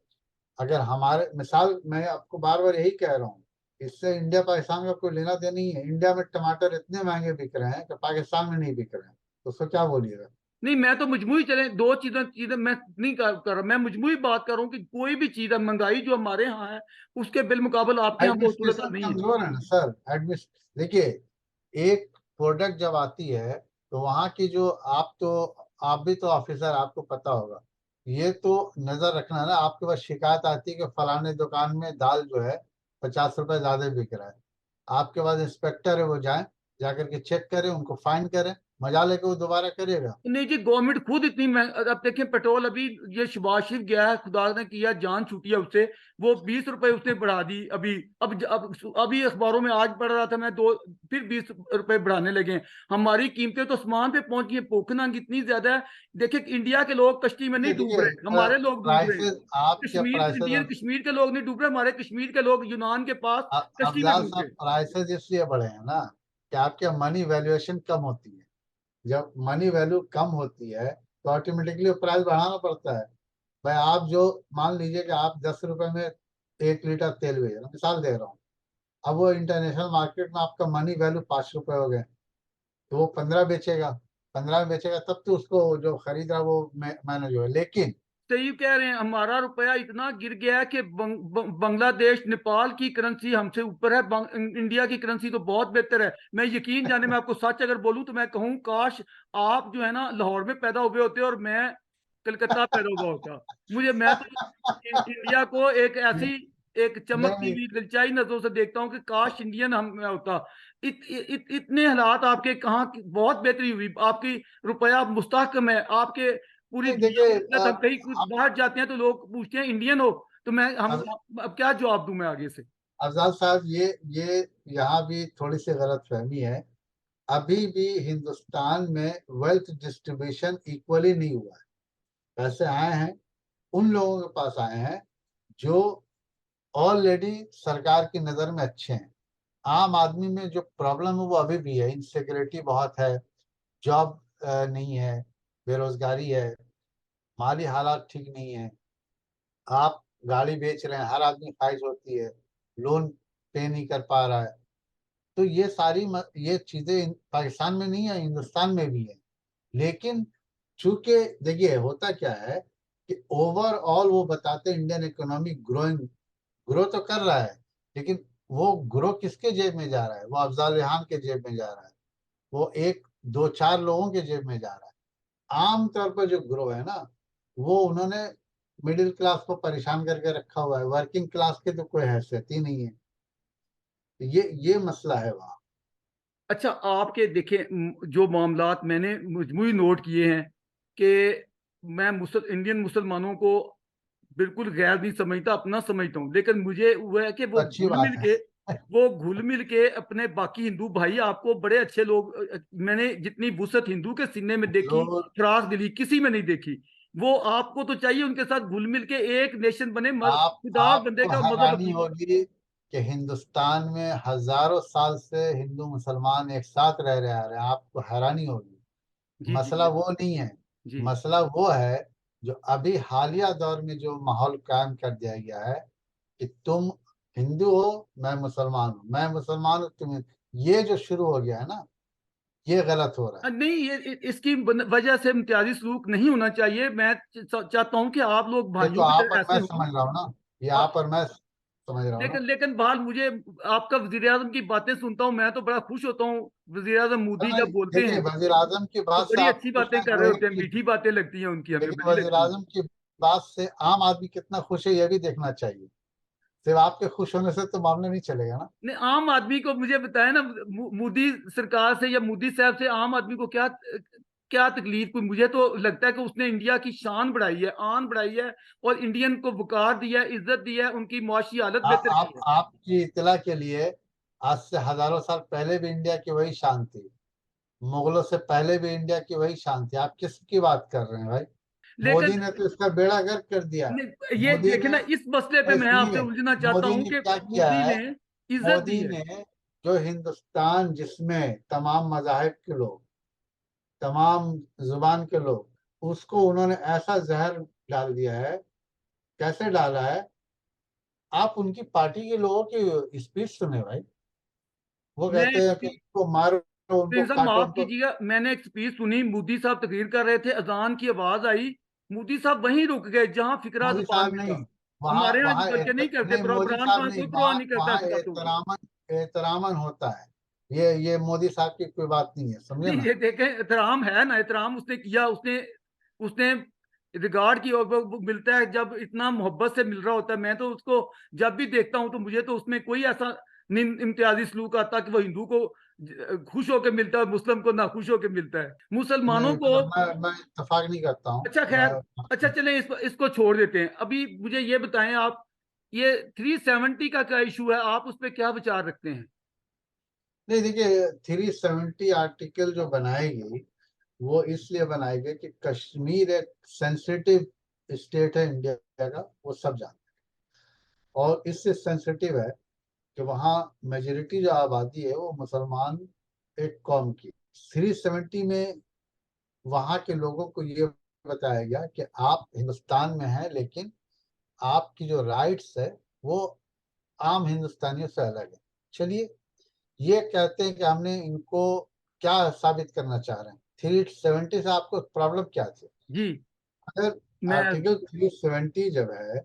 Speaker 2: अगर हमारे मिसाल मैं आपको बार बार यही कह रहा हूँ, इससे इंडिया पाकिस्तान का कोई लेना देना नहीं है। इंडिया में टमाटर इतने महंगे बिक रहे हैं कि पाकिस्तान में नहीं बिक रहे हैं, तो उसको क्या बोलिएगा?
Speaker 1: नहीं, मैं तो मजमूरी चले दो चीजें चीजें मैं नहीं कर रहा, मैं मजमूरी बात कर रहा हूँ कि कोई भी चीज है, महंगाई जो हमारे यहाँ है उसके बिलमुकाबल आपके यहाँ वो सूरत
Speaker 2: एडमिनिस्ट्रेशन
Speaker 1: नहीं है।
Speaker 2: कमजोर है ना सर। एडमिनिस्ट देखिए, एक प्रोडक्ट जब आती है तो वहाँ की जो आप भी तो ऑफिसर, आपको पता होगा। ये तो नजर रखना है ना, आपके पास शिकायत आती है कि फलाने दुकान में दाल जो है 50 रुपए ज्यादा बिक रहा है। आपके पास इंस्पेक्टर है, वो जाए, जाकर के चेक करें, उनको फाइन करें, मजा लेके वो दोबारा करेगा।
Speaker 1: नहीं जी, गवर्नमेंट खुद इतनी अब देखें पेट्रोल, अभी ये शबाज शरीफ गया है, खुदा ने किया जान छूटी है उससे, वो 20 रुपए उसने बढ़ा दी अभी। अभी अखबारों में आज पढ़ रहा था मैं, दो फिर 20 रुपए बढ़ाने लगे हैं। हमारी कीमतें तो आसमान पे पहुंच गई है, पोखनांग इतनी ज्यादा है। देखिए इंडिया के लोग कश्ती में नहीं
Speaker 2: देखिए
Speaker 1: डूब
Speaker 2: देखिए,
Speaker 1: रहे, हमारे लोग डूब रहे हैं।
Speaker 2: प्राइसेस, आपके
Speaker 1: कश्मीर, इंडियन
Speaker 2: प्राइसेस,
Speaker 1: कश्मीर के लोग नहीं डूब रहे, हमारे कश्मीर के लोग यूनान के पास कश्ती में
Speaker 2: अफजाल
Speaker 1: डूब
Speaker 2: साहब,
Speaker 1: गए।
Speaker 2: प्राइसेस इसलिए बढ़े हैं ना कि आपके मनी वैल्यूएशन कम होती है। जब मनी वैल्यू कम होती है तो ऑटोमेटिकली प्राइस बढ़ाना पड़ता है। भाई आप जो, मान लीजिए कि आप 10 रुपए में 1 लीटर तेल बेच रहे हैं, मिसाल दे रहा हूँ। अब वो इंटरनेशनल मार्केट में आपका मनी वैल्यू 5 रुपए हो गए, तो वो 15 बेचेगा। 15 में बेचेगा तब तो उसको जो खरीद रहा है वो मैनेज हुआ, लेकिन
Speaker 1: सही कह रहे हैं, हमारा रुपया इतना गिर गया है कि बांग्लादेश नेपाल की करेंसी हमसे ऊपर है, इंडिया की करेंसी तो बहुत बेहतर है। मैं यकीन जाने, मैं आपको सच अगर बोलूं तो मैं कहूं, काश आप जो है ना लाहौर में पैदा हुए होते और मैं कलकत्ता पैदा हुआ होता। मैं तो इंडिया को एक ऐसी, एक
Speaker 2: नहीं
Speaker 1: चमकती
Speaker 2: नहीं,
Speaker 1: हुई दिलचाई नजरों से देखता हूँ कि काश इंडियन हम में होता। इतने हालात आपके कहाँ बहुत बेहतरी हुई आपकी, रुपया मुस्तहकम है आपके, पूरी
Speaker 2: नहीं
Speaker 1: दुनिया
Speaker 2: देखिए,
Speaker 1: में इज्जत। हम कहीं कुछ बाहर जाते हैं तो लोग पूछते हैं इंडियन हो, तो मैं हम
Speaker 2: अब
Speaker 1: अब क्या जवाब दूं मैं आगे से।
Speaker 2: अफजाल साहब, ये यहाँ भी थोड़ी सी गलत फहमी है। अभी भी हिंदुस्तान में वेल्थ डिस्ट्रीब्यूशन इक्वली नहीं हुआ है। पैसे आए हैं, उन लोगों के पास आए हैं जो ऑलरेडी सरकार की नज़र में अच्छे हैं। आम आदमी में जो प्रॉब्लम है वो अभी भी है, इनसिक्योरिटी बहुत है, जॉब नहीं है, बेरोजगारी है, माली हालात ठीक नहीं है। आप गाड़ी बेच रहे हैं, हर आदमी ख्वाहिश होती है, लोन पे नहीं कर पा रहा है। तो ये सारी ये चीजें पाकिस्तान में नहीं है, हिंदुस्तान में भी है। लेकिन चूंकि देखिए होता क्या है कि ओवरऑल वो बताते हैं इंडियन इकोनॉमी ग्रोइंग, ग्रो तो कर रहा है, लेकिन वो ग्रो किसके जेब में जा रहा है? वो अफजाल रेहान के जेब में जा रहा है, वो एक दो चार लोगों के जेब में जा रहा है। आमतौर पर जो ग्रो है ना, वो उन्होंने मिडिल क्लास को परेशान करके रखा हुआ है, वर्किंग क्लास की तो कोई हैसियत ही नहीं है। ये मसला है वहाँ।
Speaker 1: अच्छा आपके देखें, जो मामलात मैंने मजमूई नोट किए हैं कि मैं इंडियन मुसलमानों को बिल्कुल गैर नहीं समझता, अपना समझता हूँ, लेकिन मुझे वो है कि
Speaker 2: तो अच्छी बात है।
Speaker 1: वो घुल मिल के अपने बाकी हिंदू भाई, आपको बड़े अच्छे लोग, मैंने जितनी वुसअत हिंदू के सीने में देखी,
Speaker 2: हुजूर,
Speaker 1: फराख दिली किसी में नहीं देखी। वो आपको तो चाहिए उनके साथ घुल मिल के एक नेशन बने, खुदा और बंदे
Speaker 2: आपको
Speaker 1: का मजहब
Speaker 2: हैरानी
Speaker 1: अपनी।
Speaker 2: होगी कि हिंदुस्तान में हजारों साल से हिंदू मुसलमान एक साथ रह रहे आ रहे हैं, आपको हैरानी होगी।
Speaker 1: जी जी
Speaker 2: मसला वो नहीं है।
Speaker 1: जी।
Speaker 2: मसला वो है जो अभी हालिया दौर में जो माहौल कायम कर दिया गया है कि तुम हिंदू हो, मैं मुसलमान हूँ, मैं मुसलमान हूँ, तुम ये जो शुरू हो गया है ना, ये गलत हो रहा है।
Speaker 1: नहीं, ये इसकी वजह से इम्तियाजी सलूक नहीं होना चाहिए। मैं चाहता हूँ कि आप लोग
Speaker 2: ये तो
Speaker 1: भाइयों की
Speaker 2: आप
Speaker 1: तरह
Speaker 2: और
Speaker 1: ऐसे
Speaker 2: मैं
Speaker 1: हों।
Speaker 2: समझ रहा हूँ ना, ये
Speaker 1: और
Speaker 2: आप और मैं समझ रहा हूँ ना।
Speaker 1: लेकिन बहाल मुझे, आपका वजीर आजम की बातें सुनता हूँ मैं तो बड़ा खुश होता हूँ। वजीर आजम मोदी
Speaker 2: नहीं,
Speaker 1: जब बोलते
Speaker 2: देखिए
Speaker 1: हैं
Speaker 2: वजीर आजम की
Speaker 1: तो
Speaker 2: बात से
Speaker 1: बड़ी
Speaker 2: आप
Speaker 1: अच्छी
Speaker 2: खुश
Speaker 1: बातें
Speaker 2: हैं
Speaker 1: कर
Speaker 2: वो
Speaker 1: रहे
Speaker 2: एक
Speaker 1: होते हैं,
Speaker 2: चीज,
Speaker 1: मीठी बातें लगती हैं उनकी, हमें
Speaker 2: लेकिन
Speaker 1: बड़ी
Speaker 2: वजीर
Speaker 1: लगती हैं।
Speaker 2: आजम की बात से आम आदमी कितना खुश है ये भी देखना चाहिए। सिर्फ आपके खुश होने से तो मामला नहीं चलेगा ना।
Speaker 1: नहीं, आम आदमी को मुझे बताया ना, मोदी सरकार से या मोदी साहब से आम आदमी को क्या क्या तकलीफ? कोई मुझे तो लगता है कि उसने इंडिया की शान बढ़ाई है, आन बढ़ाई है, और इंडियन को वकार दिया है, इज्जत दी है, उनकी मुआशी हालत बेहतर की है।
Speaker 2: आपकी इतला के लिए, आज से हजारों साल पहले भी इंडिया की वही शान थी, मुगलों से पहले भी इंडिया की वही शान थी। आप किसकी बात कर रहे हैं भाई?
Speaker 1: लेकिन
Speaker 2: मोदी ने तो इसका बेड़ा गर्क कर दिया।
Speaker 1: ये
Speaker 2: मोदी
Speaker 1: देखे
Speaker 2: ने,
Speaker 1: ना, इस मसले पे मैं आपसे
Speaker 2: सुनिए,
Speaker 1: उलझना चाहता
Speaker 2: मोदी
Speaker 1: हूं
Speaker 2: ने
Speaker 1: कि
Speaker 2: क्या किया
Speaker 1: मोदी
Speaker 2: है?
Speaker 1: ने इज्जत दी
Speaker 2: मोदी
Speaker 1: है।
Speaker 2: ने जो हिंदुस्तान जिसमें तमाम मजाहिब के लोग, तमाम जुबान के लोग, उसको उन्होंने ऐसा जहर डाल दिया है। कैसे डाला है? आप उनकी पार्टी के लोगों की स्पीच सुने भाई। वो
Speaker 1: मैं
Speaker 2: कहते हैं कि उनको मारो, उनको
Speaker 1: प्लीज साहब
Speaker 2: काटो,
Speaker 1: माफ
Speaker 2: उनको।
Speaker 1: कीजिएगा, मैंने एक स्पीच सुनी, मोदी साहब तकरीर कर रहे थे, अजान की आवाज आई, मोदी साहब वहीं रुक गए जहां फिकरा
Speaker 2: मोदी
Speaker 1: जुबान
Speaker 2: साहब
Speaker 1: में
Speaker 2: नहीं,
Speaker 1: था।
Speaker 2: वहाँ
Speaker 1: हमारे यहाँ
Speaker 2: वहाँ
Speaker 1: बच्चे नहीं करते,
Speaker 2: नहीं, मोदी
Speaker 1: इमरान
Speaker 2: साहब
Speaker 1: खान
Speaker 2: नहीं,
Speaker 1: कोई परवाह
Speaker 2: वहाँ
Speaker 1: नहीं करता
Speaker 2: वहाँ
Speaker 1: इस बातों की।
Speaker 2: एहतरामन होता है। ये मोदी साहब की कोई बात नहीं है, समझे
Speaker 1: नहीं,
Speaker 2: ना।
Speaker 1: ये देखें, एहतराम है ना, एहतराम उसने किया, उसने उसने रिगार्ड की, और वो मिलता है जब इतना मोहब्बत से मिल रहा होता है। मैं तो उसको जब भी देखता हूँ तो मुझे तो उसमें कोई ऐसा इम्तियाजी सलूक आता कि वो हिंदू को खुश होकर मिलता है, मुस्लिम को ना खुश होकर मिलता है, मुसलमानों
Speaker 2: नहीं,
Speaker 1: को।
Speaker 2: मतलब मैं इत्तेफाक नहीं करता हूँ।
Speaker 1: अच्छा खैर, अच्छा चलें, इसको छोड़ देते हैं। अभी मुझे ये बताएं आप, ये 370 का क्या इशू है, आप उस पर क्या विचार रखते हैं?
Speaker 2: नहीं, देखिए 370 आर्टिकल जो बनाई गई वो इसलिए बनाई गई कि कश्मीर एक सेंसिटिव स्टेट है इंडिया का, वो सब जानते हैं। और इससे सेंसिटिव है कि वहाँ मेजोरिटी जो आबादी है वो मुसलमान एक कौम की। 370 में वहाँ के लोगों को ये बताया गया कि आप हिंदुस्तान में हैं, लेकिन आपकी जो राइट्स है वो आम हिंदुस्तानियों से अलग है। चलिए, ये कहते हैं कि हमने इनको क्या साबित करना चाह रहे हैं। 370 से आपको प्रॉब्लम क्या थी?
Speaker 1: जी।
Speaker 2: अगर
Speaker 1: मैं
Speaker 2: आर्टिकल 370 जब है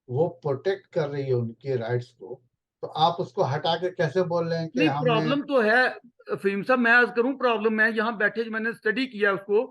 Speaker 2: वो प्रोटेक्ट कर रही है उनके राइट्स को, तो आप उसको हटा के कैसे बोल रहे हैं कि
Speaker 1: नहीं,
Speaker 2: हमने।
Speaker 1: प्रॉब्लम तो है फहीम साहब, मैं अर्ज करूं, प्रॉब्लम मैं यहाँ बैठे मैंने स्टडी किया उसको,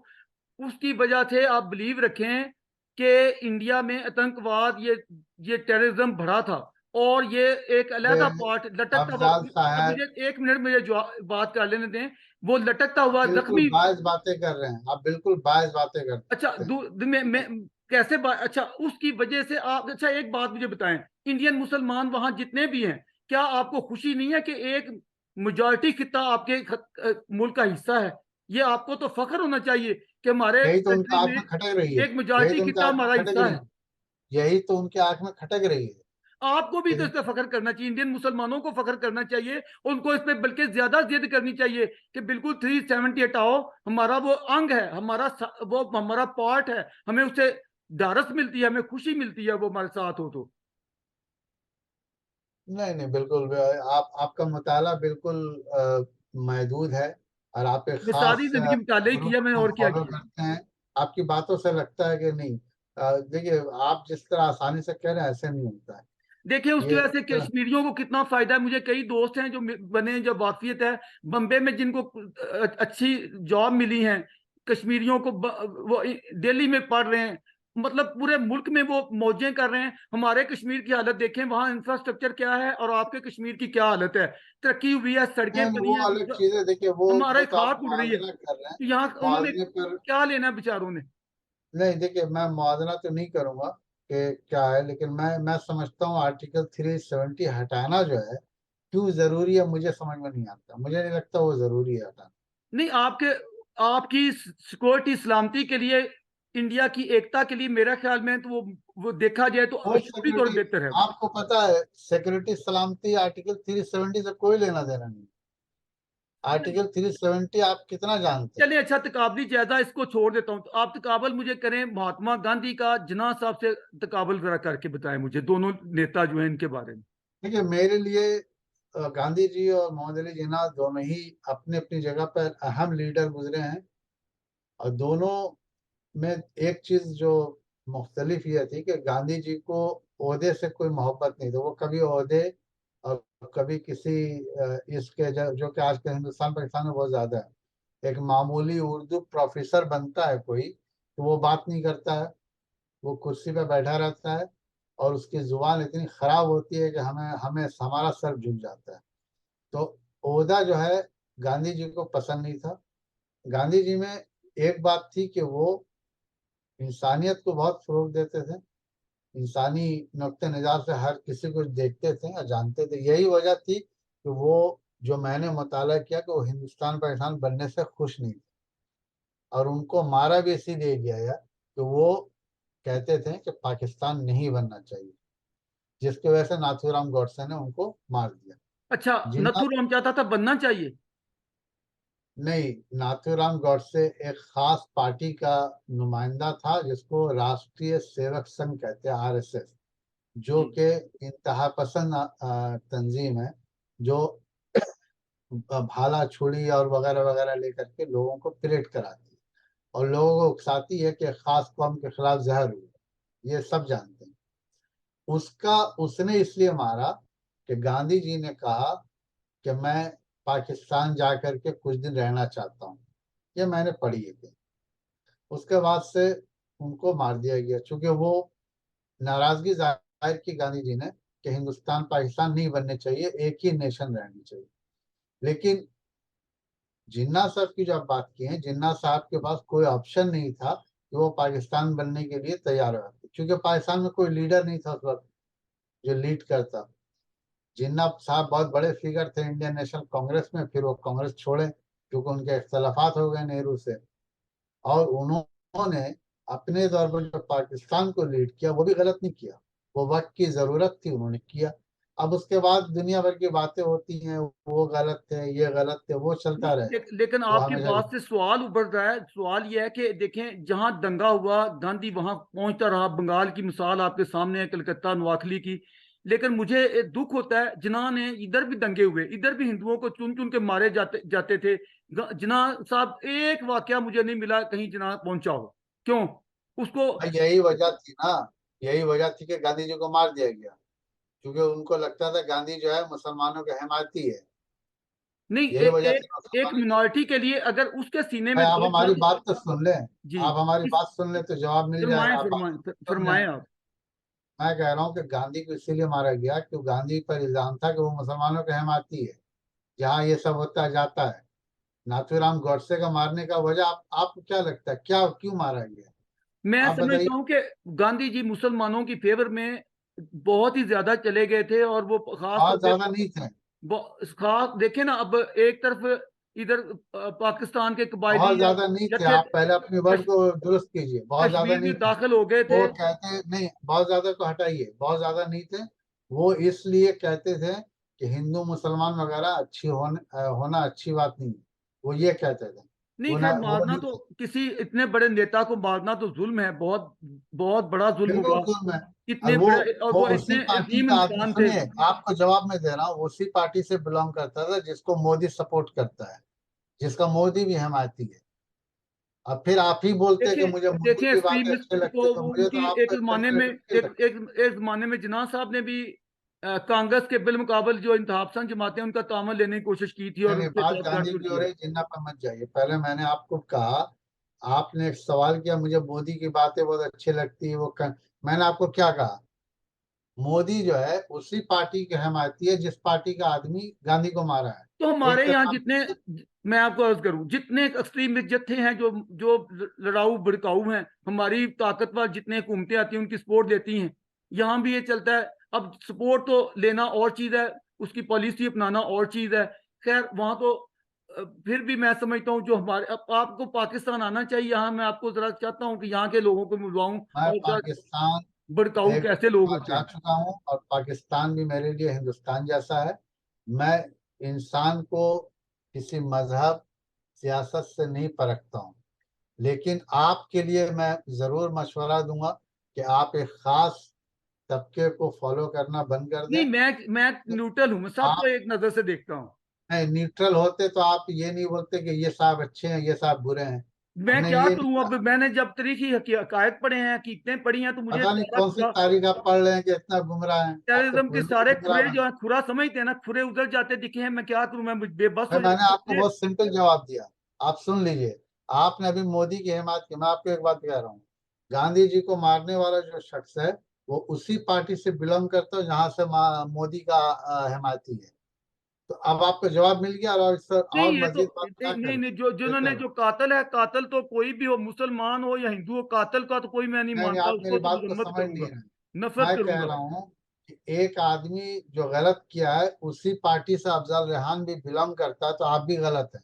Speaker 1: उसकी वजह से आप बिलीव रखें कि इंडिया में आतंकवाद, ये टेररिज्म बढ़ा था, और ये एक अलहदा पार्ट लटकता हुआ।
Speaker 2: अफजाल
Speaker 1: अब
Speaker 2: साहब
Speaker 1: मुझे एक मिनट, मुझे बात कर लेने दें। वो लटकता हुआ
Speaker 2: बिल्कुल
Speaker 1: जख्मी।
Speaker 2: बायस बातें कर रहे हैं, आप बिल्कुल बायस बातें
Speaker 1: अच्छा,
Speaker 2: करते हैं।
Speaker 1: मैं कैसे बात, अच्छा उसकी वजह से आप, अच्छा एक बात मुझे बताएं, इंडियन मुसलमान वहां जितने भी हैं, क्या आपको खुशी नहीं है कि एक मेजॉरिटी खिता आपके मुल्क का हिस्सा है? ये आपको तो फख्र होना चाहिए कि हमारे
Speaker 2: यही तो उनका
Speaker 1: कंट्री
Speaker 2: आंख
Speaker 1: में
Speaker 2: में खटक रही है।
Speaker 1: एक
Speaker 2: यही
Speaker 1: मेजॉरिटी
Speaker 2: तो उनके
Speaker 1: खिता
Speaker 2: आंख में
Speaker 1: हमारा
Speaker 2: खटक
Speaker 1: हिस्सा
Speaker 2: रही
Speaker 1: है।
Speaker 2: है। यही तो उनके आंख में खटक रही है।
Speaker 1: आपको भी तो
Speaker 2: कि
Speaker 1: इस पर फख्र करना चाहिए, इंडियन मुसलमानों को फख्र करना चाहिए, उनको इस पे बल्कि ज्यादा जिद करनी चाहिए कि बिल्कुल 370 हटाओ। हमारा वो अंग है, वो हमारा पार्ट है, हमें उससे ढारस मिलती है, हमें खुशी मिलती है वो हमारे साथ हो तो।
Speaker 2: नहीं नहीं, बिल्कुल आपका मुताला बिल्कुल महदूद है, और आप एक
Speaker 1: मैं सारी
Speaker 2: खास
Speaker 1: जिंदगी मुताले ही
Speaker 2: ग्रुप
Speaker 1: किया, मैंने
Speaker 2: को
Speaker 1: और क्या
Speaker 2: फॉलो
Speaker 1: किया।
Speaker 2: करते हैं। आपकी बातों से लगता है कि नहीं। देखिए, आप जिस तरह आसानी से कह रहे हैं ऐसे नहीं होता है।
Speaker 1: देखिए उसकी
Speaker 2: ये
Speaker 1: वजह से कश्मीरियों को कितना फायदा है। मुझे कई दोस्त हैं जो बने, जो वाकफियत है बम्बे में, जिनको अच्छी जॉब मिली है, कश्मीरियों को वो दिल्ली में पढ़ रहे हैं, मतलब पूरे मुल्क में वो मौजें कर रहे हैं। हमारे कश्मीर की हालत देखें, वहाँ इंफ्रास्ट्रक्चर क्या है और आपके कश्मीर की क्या हालत है। तरक्की हुई है, सड़कें
Speaker 2: नहीं नहीं,
Speaker 1: बनी
Speaker 2: वो
Speaker 1: हैं,
Speaker 2: अलग चीज है। देखिए, वो
Speaker 1: हमारे
Speaker 2: तो आप
Speaker 1: खाक उड़ रही है।
Speaker 2: मुआवजा कर रहे हैं।
Speaker 1: तो यहाँ उन्होंने
Speaker 2: मुआवजे पर
Speaker 1: क्या लेना है बेचारों ने?
Speaker 2: नहीं, देखिए मैं मुआवजा तो नहीं करूंगा कि क्या है, लेकिन मैं समझता हूँ आर्टिकल 370 हटाना जो है क्यों जरूरी है, मुझे समझ में नहीं आता। मुझे नहीं लगता वो जरूरी है हटाना।
Speaker 1: नहीं, आपके आपकी सिक्योरिटी सलामती के लिए, इंडिया की एकता के लिए, मेरा ख्याल में तो वो देखा जाए तो
Speaker 2: कोई
Speaker 1: शुक्रिया और
Speaker 2: सिक्योरिटी,
Speaker 1: बेहतर है वो।
Speaker 2: आपको पता है सिक्योरिटी सलामती आर्टिकल 370 से कोई लेना देना नहीं। आर्टिकल 370 आप कितना जानते हैं?
Speaker 1: चलिए, अच्छा तकाबली जायजा इसको छोड़ देता हूँ, तो आप तकाबल मुझे करें महात्मा गांधी का, जिन्ना साहब से तकाबल जरा करके बताएं मुझे, दोनों नेता जो हैं इनके बारे में।
Speaker 2: देखिए, मेरे लिए गांधी जी और मोहम्मद अली जिन्ना दोनों ही अपनी अपनी जगह पर अहम लीडर गुजरे हैं। और दोनों में एक चीज जो मुख्तलिफ ये थी कि गांधी जी को ओहदे से कोई मोहब्बत नहीं थी। वो कभी ओहदे और कभी किसी इसके जो कि आज के हिंदुस्तान पाकिस्तान में बहुत ज्यादा है। एक मामूली उर्दू प्रोफेसर बनता है कोई, तो वो बात नहीं करता है, वो कुर्सी पे बैठा रहता है, और उसकी जुबान इतनी खराब होती है कि हमें हमें हमारा सर झुक जाता है। तो ओहदा जो है गांधी जी को पसंद नहीं था। गांधी जी में एक बात थी कि वो इंसानियत को बहुत फरोग देते थे। इंसानी नुक्ते नज़र से हर किसी को देखते थे और जानते थे। यही वजह थी कि वो, जो मैंने मुताला किया, कि वो हिंदुस्तान पाकिस्तान बनने से खुश नहीं थे। और उनको मारा भी इसीलिए गया है कि वो कहते थे कि पाकिस्तान नहीं बनना चाहिए, जिसकी वजह से नाथूराम गॉडसे ने उनको मार दिया।
Speaker 1: अच्छा,
Speaker 2: जिन्ना
Speaker 1: नथुराम चाहता था बनना चाहिए?
Speaker 2: नहीं, नाथूराम गॉडसे एक खास पार्टी का नुमाइंदा था जिसको राष्ट्रीय सेवक संघ कहते हैं, आरएसएस, जो
Speaker 1: जी।
Speaker 2: कि इंतहा पसंद तंजीम है, जो भाला छुरी और वगैरह वगैरह लेकर के लोगों को परेड कराती है और लोगों को उकसाती है कि खास कौम के खिलाफ जहर हुई है। ये सब जानते हैं। उसका उसने इसलिए मारा कि गांधी जी ने कहा कि मैं पाकिस्तान जाकर के कुछ दिन रहना चाहता हूँ। ये मैंने पढ़ी है कहीं। उसके बाद से उनको मार दिया गया, चूंकि वो नाराजगी जाहिर की गांधी जी ने कि हिंदुस्तान पाकिस्तान नहीं बनने चाहिए, एक ही नेशन रहनी चाहिए। लेकिन जिन्ना साहब की जो आप बात की है, जिन्ना साहब के पास कोई ऑप्शन नहीं था कि वो पाकिस्तान बनने के लिए तैयार हो, क्योंकि पाकिस्तान में कोई लीडर नहीं था उस वक्त जो लीड करता। जिन्ना साहब बहुत बड़े फिगर थे इंडियन नेशनल कांग्रेस में, फिर वो कांग्रेस छोड़े क्योंकि उनके इख्तलाफात हो गए नेहरू से। और उन्होंने अपने दौर पर जो पाकिस्तान को लीड किया वो भी गलत नहीं किया, वो वक्त की जरूरत थी, उन्होंने किया। अब उसके बाद दुनिया भर की बातें होती हैं, वो गलत थे, ये गलत थे, वो चलता रहेगा।
Speaker 1: लेकिन
Speaker 2: वो
Speaker 1: आपकी
Speaker 2: हमेशा
Speaker 1: बात से सवाल उभर रहा है। सवाल यह है कि देखें, जहां दंगा हुआ गांधी वहां पहुंचता रहा। बंगाल की मिसाल आपके सामने है, कलकत्ता नवाखली की। लेकिन मुझे दुख होता है, जिन्ना ने इधर भी दंगे हुए, इधर भी हिंदुओं को चुन चुन के मारे जाते जाते थे। जिन्ना साहब, एक वाकया मुझे नहीं मिला कहीं जिन्ना पहुंचा हो। क्यों उसको?
Speaker 2: भाई यही वजह थी ना, यही वजह थी कि गांधी जी को मार दिया गया, क्योंकि उनको लगता था गांधी जो है मुसलमानों के हिमायती है।
Speaker 1: नहीं,
Speaker 2: यही वजह थी
Speaker 1: एक
Speaker 2: मुसलमानों की।
Speaker 1: मिनॉरिटी के लिए अगर उसके सीने
Speaker 2: भाई
Speaker 1: में
Speaker 2: आप
Speaker 1: दर्द था
Speaker 2: हमारी
Speaker 1: तो।
Speaker 2: बात तो सुन लें,
Speaker 1: जी।
Speaker 2: आप हमारी
Speaker 1: इस
Speaker 2: बात सुन लें तो जवाब मिल
Speaker 1: फरमाएं,
Speaker 2: जाएगा, आप बात
Speaker 1: फरमाएं,
Speaker 2: सुन लें।
Speaker 1: फरमाएं आप।
Speaker 2: मैं कह रहा हूँ कि गांधी को इसीलिए मारा गया क्योंकि गांधी पर इल्जाम था कि वो मुसलमानों के हिमायती है। जहाँ ये सब होता जाता है। नाथूराम गॉडसे का मारने का वजह आपको क्या लगता है, क्या क्यों मारा गया?
Speaker 1: मैं
Speaker 2: आप बताइए।
Speaker 1: समझता हूँ कि गांधी जी मुसलमानों की फेवर में बहुत ही ज्यादा चले गए थे, और वो खास तौर
Speaker 2: बहुत
Speaker 1: पे
Speaker 2: ज्यादा नहीं थे।
Speaker 1: खास देखे ना। अब एक तरफ इधर पाकिस्तान के कबायली
Speaker 2: बहुत ज्यादा नहीं थे,
Speaker 1: जत्थे
Speaker 2: आप पहले अपनी वर्ड
Speaker 1: कश,
Speaker 2: को दुरुस्त कीजिए, बहुत ज्यादा
Speaker 1: कश्मीर
Speaker 2: नहीं
Speaker 1: में
Speaker 2: थे।
Speaker 1: दाखिल हो गए थे।
Speaker 2: वो कहते नहीं, बहुत ज्यादा को हटाइए, बहुत ज्यादा नहीं थे। वो इसलिए कहते थे कि हिंदू मुसलमान वगैरह होना अच्छी बात नहीं है। वो ये कहते थे।
Speaker 1: नहीं खैर,
Speaker 2: वो
Speaker 1: मारना
Speaker 2: नहीं
Speaker 1: तो,
Speaker 2: थे।
Speaker 1: किसी इतने बड़े नेता को मारना तो जुल्म है, बहुत बहुत बड़ा जुल्म
Speaker 2: बिल्कुल
Speaker 1: हुआ।
Speaker 2: जुल्म है। और
Speaker 1: इतने बड़े, और
Speaker 2: वो
Speaker 1: वो
Speaker 2: उसी
Speaker 1: इतने
Speaker 2: पार्टी
Speaker 1: अजीम
Speaker 2: का आदमी,
Speaker 1: इंसान थे।
Speaker 2: सुनिए आपको जवाब मैं दे रहा हूँ, उसी पार्टी से बिलोंग करता था जिसको मोदी सपोर्ट करता है, जिसका मोदी भी हमायती है। अब फिर आप ही बोलते हैं कि
Speaker 1: देखें,
Speaker 2: मुझे मोदी
Speaker 1: देखें
Speaker 2: की बातें
Speaker 1: एक्सट्रीमिस्ट
Speaker 2: अच्छी लगती है,
Speaker 1: को,
Speaker 2: तो
Speaker 1: वो
Speaker 2: मुझे तो
Speaker 1: उनकी एक
Speaker 2: आपको एकदम
Speaker 1: जमाने में,
Speaker 2: अच्छी लगती
Speaker 1: एक जमाने में जिन्ना साहब ने भी कांग्रेस के बिलमुकाबल जो इंतहाब पसंद जमातें उनका तामल लेने की कोशिश की थी,
Speaker 2: है।
Speaker 1: और
Speaker 2: नहीं नहीं,
Speaker 1: उनके
Speaker 2: बात
Speaker 1: साथ
Speaker 2: गांधी
Speaker 1: गठजोड़
Speaker 2: की हो
Speaker 1: किया।
Speaker 2: रही, जिन्ना पर मत जाइए। पहले मैंने आपको कहा, आपने एक सवाल किया मुझे मोदी की बातें बहुत अच्छी लगती है, मैंने आपको क्या कहा? मोदी जो है उसी पार्टी के हमायती है जिस पार्टी का आदमी गांधी को मारा है।
Speaker 1: तो हमारे
Speaker 2: एक का
Speaker 1: यहाँ
Speaker 2: नाम,
Speaker 1: जितने, मैं आपको अर्ज करूं, जितने एक्सट्रीमिस्ट जत्थे हैं, जो जो लड़ाऊ भड़काऊ हैं, हमारी ताकतवर जितने हुकूमतें आती हैं उनकी सपोर्ट देती हैं। यहाँ भी ये चलता है। अब सपोर्ट तो लेना और चीज है, उसकी पॉलिसी अपनाना और चीज है। खैर वहां तो फिर भी मैं समझता हूँ, जो हमारे, अब आपको पाकिस्तान आना चाहिए। यहाँ मैं आपको जरा चाहता हूँ कि यहाँ के लोगों को मिलवाऊं,
Speaker 2: मैं
Speaker 1: और जरा
Speaker 2: पाकिस्तान
Speaker 1: भड़काऊ
Speaker 2: एक
Speaker 1: कैसे लोग
Speaker 2: बार
Speaker 1: होते
Speaker 2: जा
Speaker 1: हैं।
Speaker 2: चुका हूँ, और पाकिस्तान भी मेरे लिए हिंदुस्तान जैसा है। मैं इंसान को किसी मजहब, सियासत से नहीं परखता हूँ। लेकिन आपके लिए मैं जरूर मशवरा दूंगा कि आप एक खास तबके को फॉलो करना बंद कर
Speaker 1: नहीं,
Speaker 2: दें।
Speaker 1: मैं न्यूट्रल हूँ, मैं सबको
Speaker 2: आप
Speaker 1: एक नजर से देखता हूँ।
Speaker 2: नहीं, न्यूट्रल होते तो आप ये नहीं बोलते कि ये साहब अच्छे हैं, ये साहब बुरे हैं।
Speaker 1: मैं
Speaker 2: हमने
Speaker 1: क्या
Speaker 2: ये नहीं
Speaker 1: करूं? अब
Speaker 2: कहा।
Speaker 1: मैंने जब तरीकी हकायत पढ़े हैं, हकीकतें पढ़ी हैं, तो मुझे
Speaker 2: पता नहीं
Speaker 1: सारा
Speaker 2: कौन सी
Speaker 1: खुरा,
Speaker 2: तारीख आप पढ़ रहे हैं कि इतना गुमराह हैं, आप तो
Speaker 1: टेररिज्म के
Speaker 2: बिल्कुल
Speaker 1: सारे
Speaker 2: गुमराह
Speaker 1: खुरे
Speaker 2: हैं।
Speaker 1: जो है, खुरा समझते हैं ना, खुरे उधर जाते दिखे हैं। मैं क्या करूं? मैं बेबस
Speaker 2: भाई
Speaker 1: हो
Speaker 2: मैंने
Speaker 1: जाता
Speaker 2: आपको
Speaker 1: हूं।
Speaker 2: बहुत सिंपल जवाब दिया, आप सुन लीजिए। आपने अभी मोदी की हिमायत की, मैं आपको एक बात कह रहा हूँ। गांधी जी को मारने वाला जो शख्स है वो उसी पार्टी से बिलोंग करता है जहां से मोदी का हिमायती है। तो अब आपको जवाब मिल गया, और इस पर
Speaker 1: नहीं,
Speaker 2: और
Speaker 1: ये तो
Speaker 2: मजीद बात
Speaker 1: नहीं
Speaker 2: ना
Speaker 1: नहीं
Speaker 2: करें।
Speaker 1: नहीं, जो
Speaker 2: ये
Speaker 1: जिन्होंने,
Speaker 2: करो।
Speaker 1: जो कातल है, कातल तो कोई भी हो, मुसलमान हो या हिंदू हो, कातल का तो कोई मैं नहीं
Speaker 2: नहीं नहीं,
Speaker 1: मानता,
Speaker 2: आप
Speaker 1: उसको
Speaker 2: मेरी
Speaker 1: तो
Speaker 2: बात को
Speaker 1: मजम्मत
Speaker 2: समझ नहीं
Speaker 1: करूंगा,
Speaker 2: रहे।
Speaker 1: नफरत
Speaker 2: मैं कह
Speaker 1: करूंगा।
Speaker 2: रहा हूँ कि एक आदमी जो गलत किया है उसी पार्टी से अफजल रेहान भी बिलोंग करता है, तो आप भी गलत है।